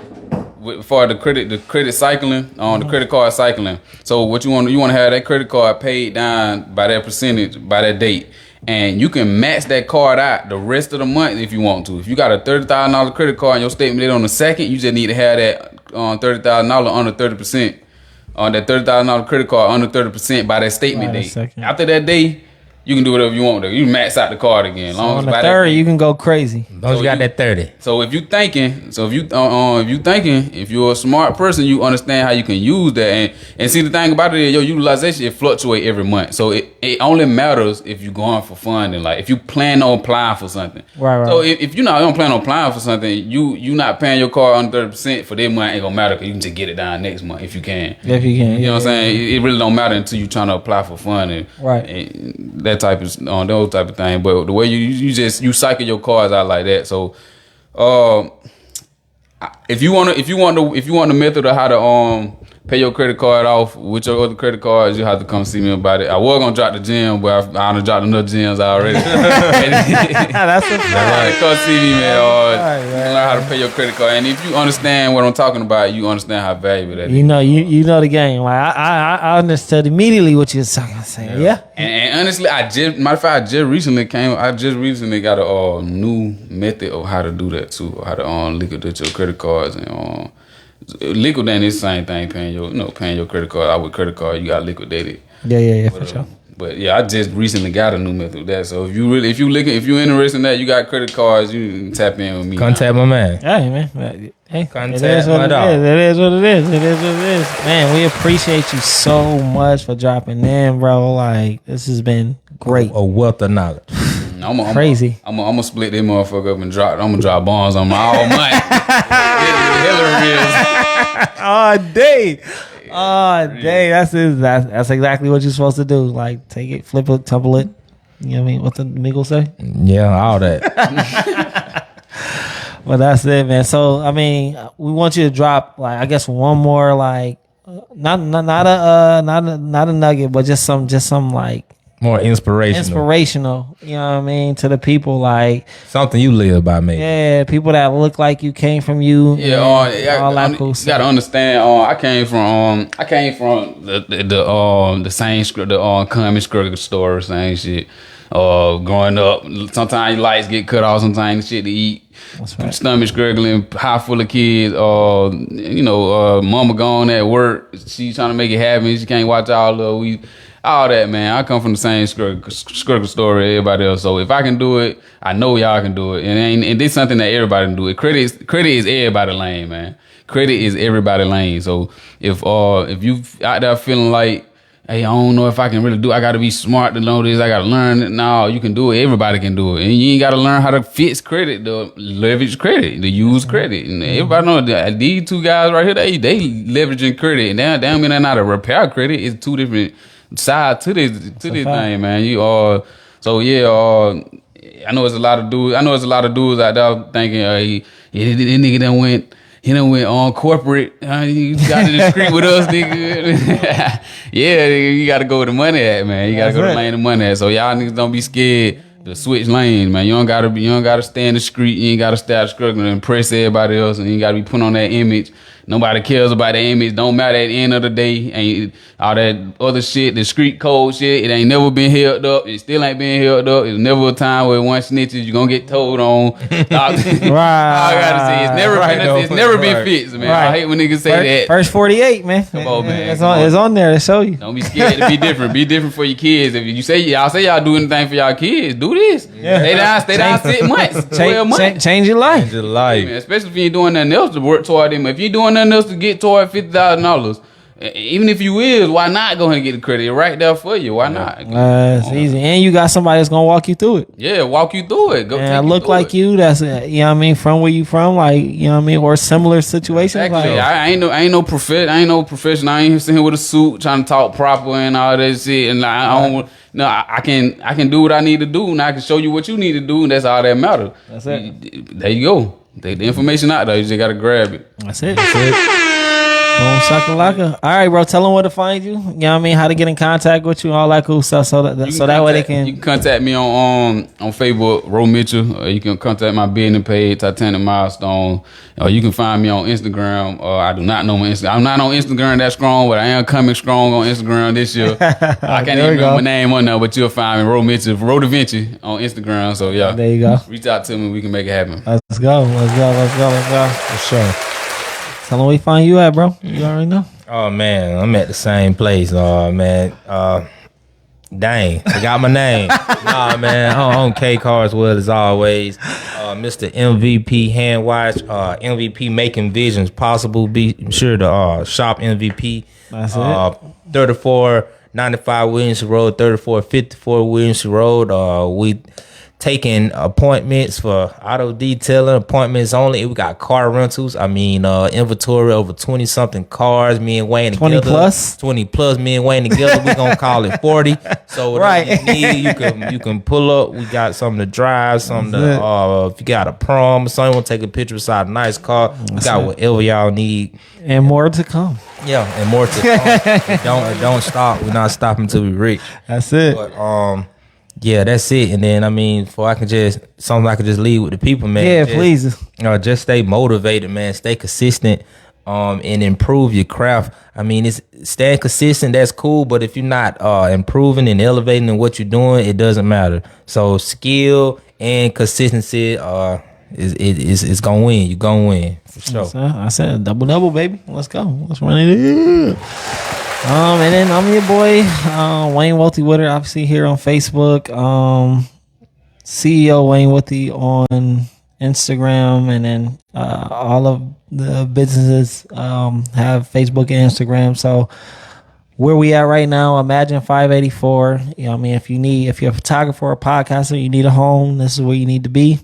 for the credit cycling, the credit card cycling. So what you want to have that credit card paid down by that percentage by that date, and you can max that card out the rest of the month if you want to. If you got a $30,000 credit card and your statement date on the 2nd, you just need to have that $30,000 under 30%. On that $30,000 credit card under 30% by that statement date. After that day, you can do whatever you want. You max out the card again. So on the 3rd, you can go crazy. Those got that 30. So if you're a smart person, you understand how you can use that. And see, the thing about it is your utilization, it fluctuates every month. So it only matters if you're going for fun and like if you plan on applying for something. Right. So if you don't plan on applying for something, you not paying your card under 30% for that month ain't gonna matter, because you can just get it down next month if you can. If you can. You know what I'm saying? It really don't matter until you trying to apply for fun and that type of those type of thing. But the way you cycle your cards out like that. So if you want the method of how to pay your credit card off with your other credit cards, you have to come see me about it. I was gonna drop the gem, but I done dropped enough gems already. That's a fact. Come see me, man. Learn how to pay your credit card, and if you understand what I'm talking about, you understand how valuable that is. You know the game. Like I understood immediately what you were saying. Yeah. And honestly, I just recently got a new method of how to do that too, how to liquidate your credit cards and liquidating is the same thing. Paying your credit card out with credit card, you got liquidated. Yeah, for sure. But yeah, I just recently got a new method of that. So if you're interested in that, you got credit cards, you can tap in with me. Contact my man. Hey man, Contact my dog. It is what it is. Man, we appreciate you so much for dropping in, bro. Like this has been great. A wealth of knowledge. Crazy. I'm gonna split this motherfucker up and drop. I'm gonna drop bombs on my all money. All day. That's exactly what you're supposed to do. Like take it, flip it, tumble it. You know what I mean? What the Migos say? Yeah, all that. Well, that's it, man. So I mean, we want you to drop like I guess one more like not a nugget, but just some like more inspirational. You know what I mean, to the people, like something you live by, maybe. Yeah, people that look like you, came from you. Yeah, all that cool you stuff. gotta understand. I came from the same script, the common script story, same shit. Growing up, sometimes lights get cut off, sometimes shit to eat. That's right. Stomach struggling, high full of kids. Mama gone at work. She trying to make it happen. She can't watch all that, man. I come from the same struggle story everybody else. So if I can do it, I know y'all can do it. And this is something that everybody can do it. Credit is everybody lane, man. Credit is everybody lane. So if you out there feeling like hey, I don't know if I can really do it. I got to be smart to know this. I got to learn it. No, you can do it. Everybody can do it. And you ain't got to learn how to fix credit, the leverage credit, the use credit. And everybody know that these two guys right here, they leveraging credit. And they don't mean they're not a repair credit. It's two different sides to this thing, man. So yeah, I know it's a lot of dudes. I know it's a lot of dudes out there thinking, this nigga done went on corporate. You got in the street with us, nigga. Yeah, nigga, you got to go where the money at, man. You got to go to the lane the money at. So y'all niggas don't be scared to switch lanes, man. You don't gotta stay in the street. You ain't gotta start struggling to impress everybody else, and you gotta be put on that image. Nobody cares about the image. Don't matter at the end of the day. And all that other shit, the street code shit, it ain't never been held up. It still ain't been held up. It's never a time where one snitches, you gonna get told on. Right. All I gotta say, it's never been fixed, man. Right. I hate when niggas say that. First 48, man. Come on, man. It's on there to show you. Don't be scared to be different. Be different for your kids. If you say y'all do anything for y'all kids, do this. Yeah. Stay down 6 months, 12 months. Change your life. Just life. Man, especially if you ain't doing nothing else to work toward them. If you doing nothing else to get toward $50,000, even if you is, why not go ahead and get the credit right there for you? Why not? It's easy, and you got somebody that's gonna walk you through it. Yeah, walk you through it. Go. And look like you. That's you know what I mean. From where you from, like you know what I mean, or similar situations. Exactly. Like, I ain't no professional. I ain't here sitting here with a suit trying to talk proper and all that shit. And I don't. No, I can do what I need to do, and I can show you what you need to do, and that's all that matters. That's it. There you go. The information out there. You just gotta grab it. That's it. Boom, shakalaka. All right, bro. Tell them where to find you. You know what I mean? How to get in contact with you, all that cool stuff. So that way they can. You can contact me on Facebook, Ro Mitchell. Or you can contact my business page, Titanic Milestone. Or you can find me on Instagram. I do not know my Instagram. I'm not on Instagram that strong, but I am coming strong on Instagram this year. I can't even remember my name on there, but you'll find me, Ro Mitchell, Ro Da Vinci on Instagram. So yeah, there you go. Reach out to me. We can make it happen. Let's go. For sure. Tell them where we find you at, bro. You already know. Oh man, I'm at the same place. Man. Dang, forgot my name. Nah, man, on K Carswell as always. Mr. MVP Hand Wash. MVP making visions possible. Be sure to shop MVP. That's it. 3495 Williamson Road, 3454 Williamson Road. We taking appointments for auto detailing, appointments only. We got car rentals. I mean, inventory over 20 something cars. Me and Wayne together. 20 plus. Me and Wayne together. We gonna call it 40. So whatever you need, you can pull up. We got something to drive. Something to if you got a prom or something, want to take a picture beside a nice car. We got whatever y'all need. And more to come. Yeah, and more to come. Don't stop. We're not stopping until we reach. That's it. But yeah, that's it. And then I mean, I could just leave with the people, man. Yeah, please. Just stay motivated, man. Stay consistent, and improve your craft. I mean, it's staying consistent. That's cool, but if you're not improving and elevating in what you're doing, it doesn't matter. So skill and consistency is gonna win. You gonna win for sure. I said double, baby. Let's go. Let's run it. And then I'm your boy, Wayne Wealthy Witter, obviously here on Facebook. CEO Wayne Wealthy on Instagram, and then all of the businesses have Facebook and Instagram. So where we at right now, Imagine 584. You know what I mean? If you're a photographer or a podcaster, you need a home, this is where you need to be.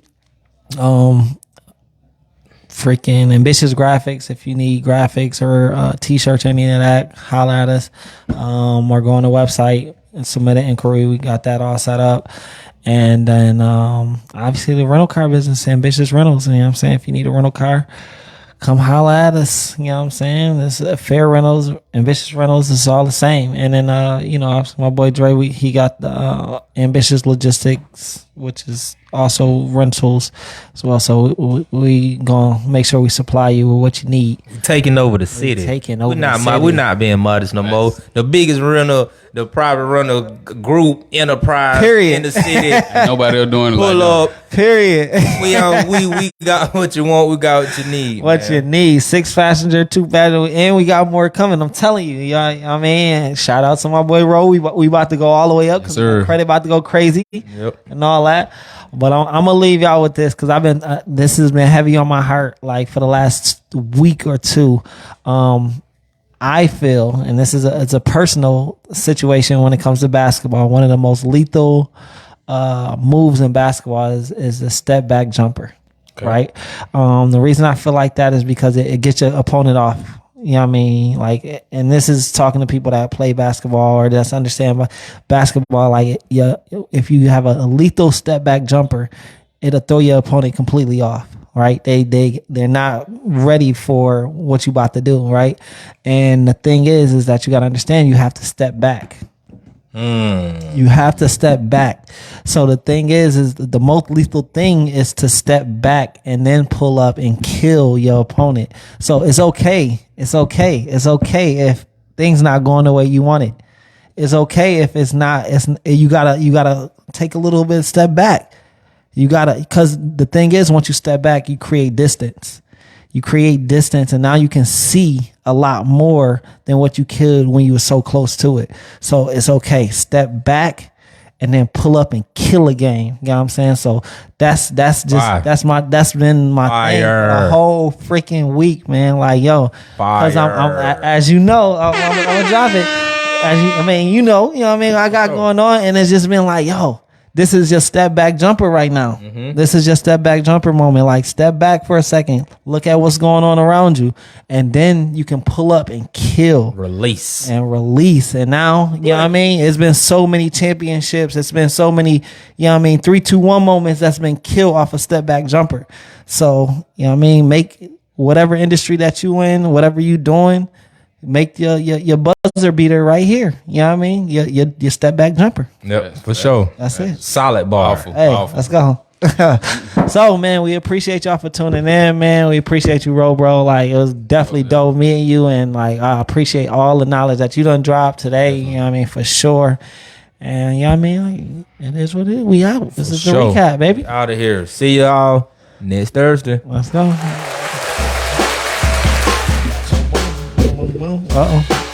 Freaking Ambitious Graphics. If you need graphics or t-shirts, any of that, holler at us, or go on the website and submit an inquiry. We got that all set up. And then obviously the rental car business, Ambitious Rentals. You know what I'm saying? If you need a rental car, come holler at us. You know what I'm saying? This Fair Rentals, Ambitious Rentals, is all the same. And then my boy Dre, he got the Ambitious Logistics, which is also rentals as well. So we gonna make sure we supply you with what you need. Taking over the city. We're not being modest no more. The biggest rental, the private rental group enterprise period in the city. Nobody else doing it. Pull like up. Period. We got what you want. We got what you need. What you need. 6 passenger, 2 passenger, and we got more coming. I'm telling you, y'all. I mean, shout out to my boy Ro. We about to go all the way up because credit about to go crazy. Yep. And all that. But I'm gonna leave y'all with this because I've been this has been heavy on my heart like for the last week or two. I feel, and this is it's a personal situation when it comes to basketball, one of the most lethal moves in basketball is the step back jumper, right? The reason I feel like that is because it gets your opponent off. You know what I mean? Like, and this is talking to people that play basketball or that's understand basketball. Like, if you have a lethal step back jumper, it'll throw your opponent completely off. Right? They're not ready for what you about to do. Right? And the thing is that you got to understand you have to step back. You have to step back. So the thing is the most lethal thing is to step back and then pull up and kill your opponent. So it's okay. It's okay. It's okay if things not going the way you want it. It's okay if it's not. You gotta take a little bit step back. You gotta, because the thing is, once you step back, you create distance. You create distance, and now you can see a lot more than what you could when you were so close to it. So it's okay. Step back and then pull up and kill a game. You know what I'm saying? So that's just that's been my thing the whole freaking week, man. Like, yo, because I'm as you know, I'm gonna drop it. You know what I mean? I got going on, and it's just been like, yo. This is just step back jumper right now. This is just step back jumper moment. Like, step back for a second, look at what's going on around you, and then you can pull up and kill. Release. And now, you know what I mean? It's been so many championships. It's been so many, 3-2-1 moments that's been killed off a step back jumper. So, you know what I mean? Make whatever industry that you in, whatever you doing, make your buzzer beater right here. You know what I mean? Your step back jumper. Yep, for sure. That's it. Solid bar. Powerful. Let's go. So, man, we appreciate y'all for tuning in, man. We appreciate you, bro. Like, it was definitely dope, me and you, and like I appreciate all the knowledge that you done dropped today. You know what I mean? For sure. And you know what I mean? Like, it is what it is. We out. This is the recap, baby. Out of here. See y'all next Thursday. Let's go. Uh-oh.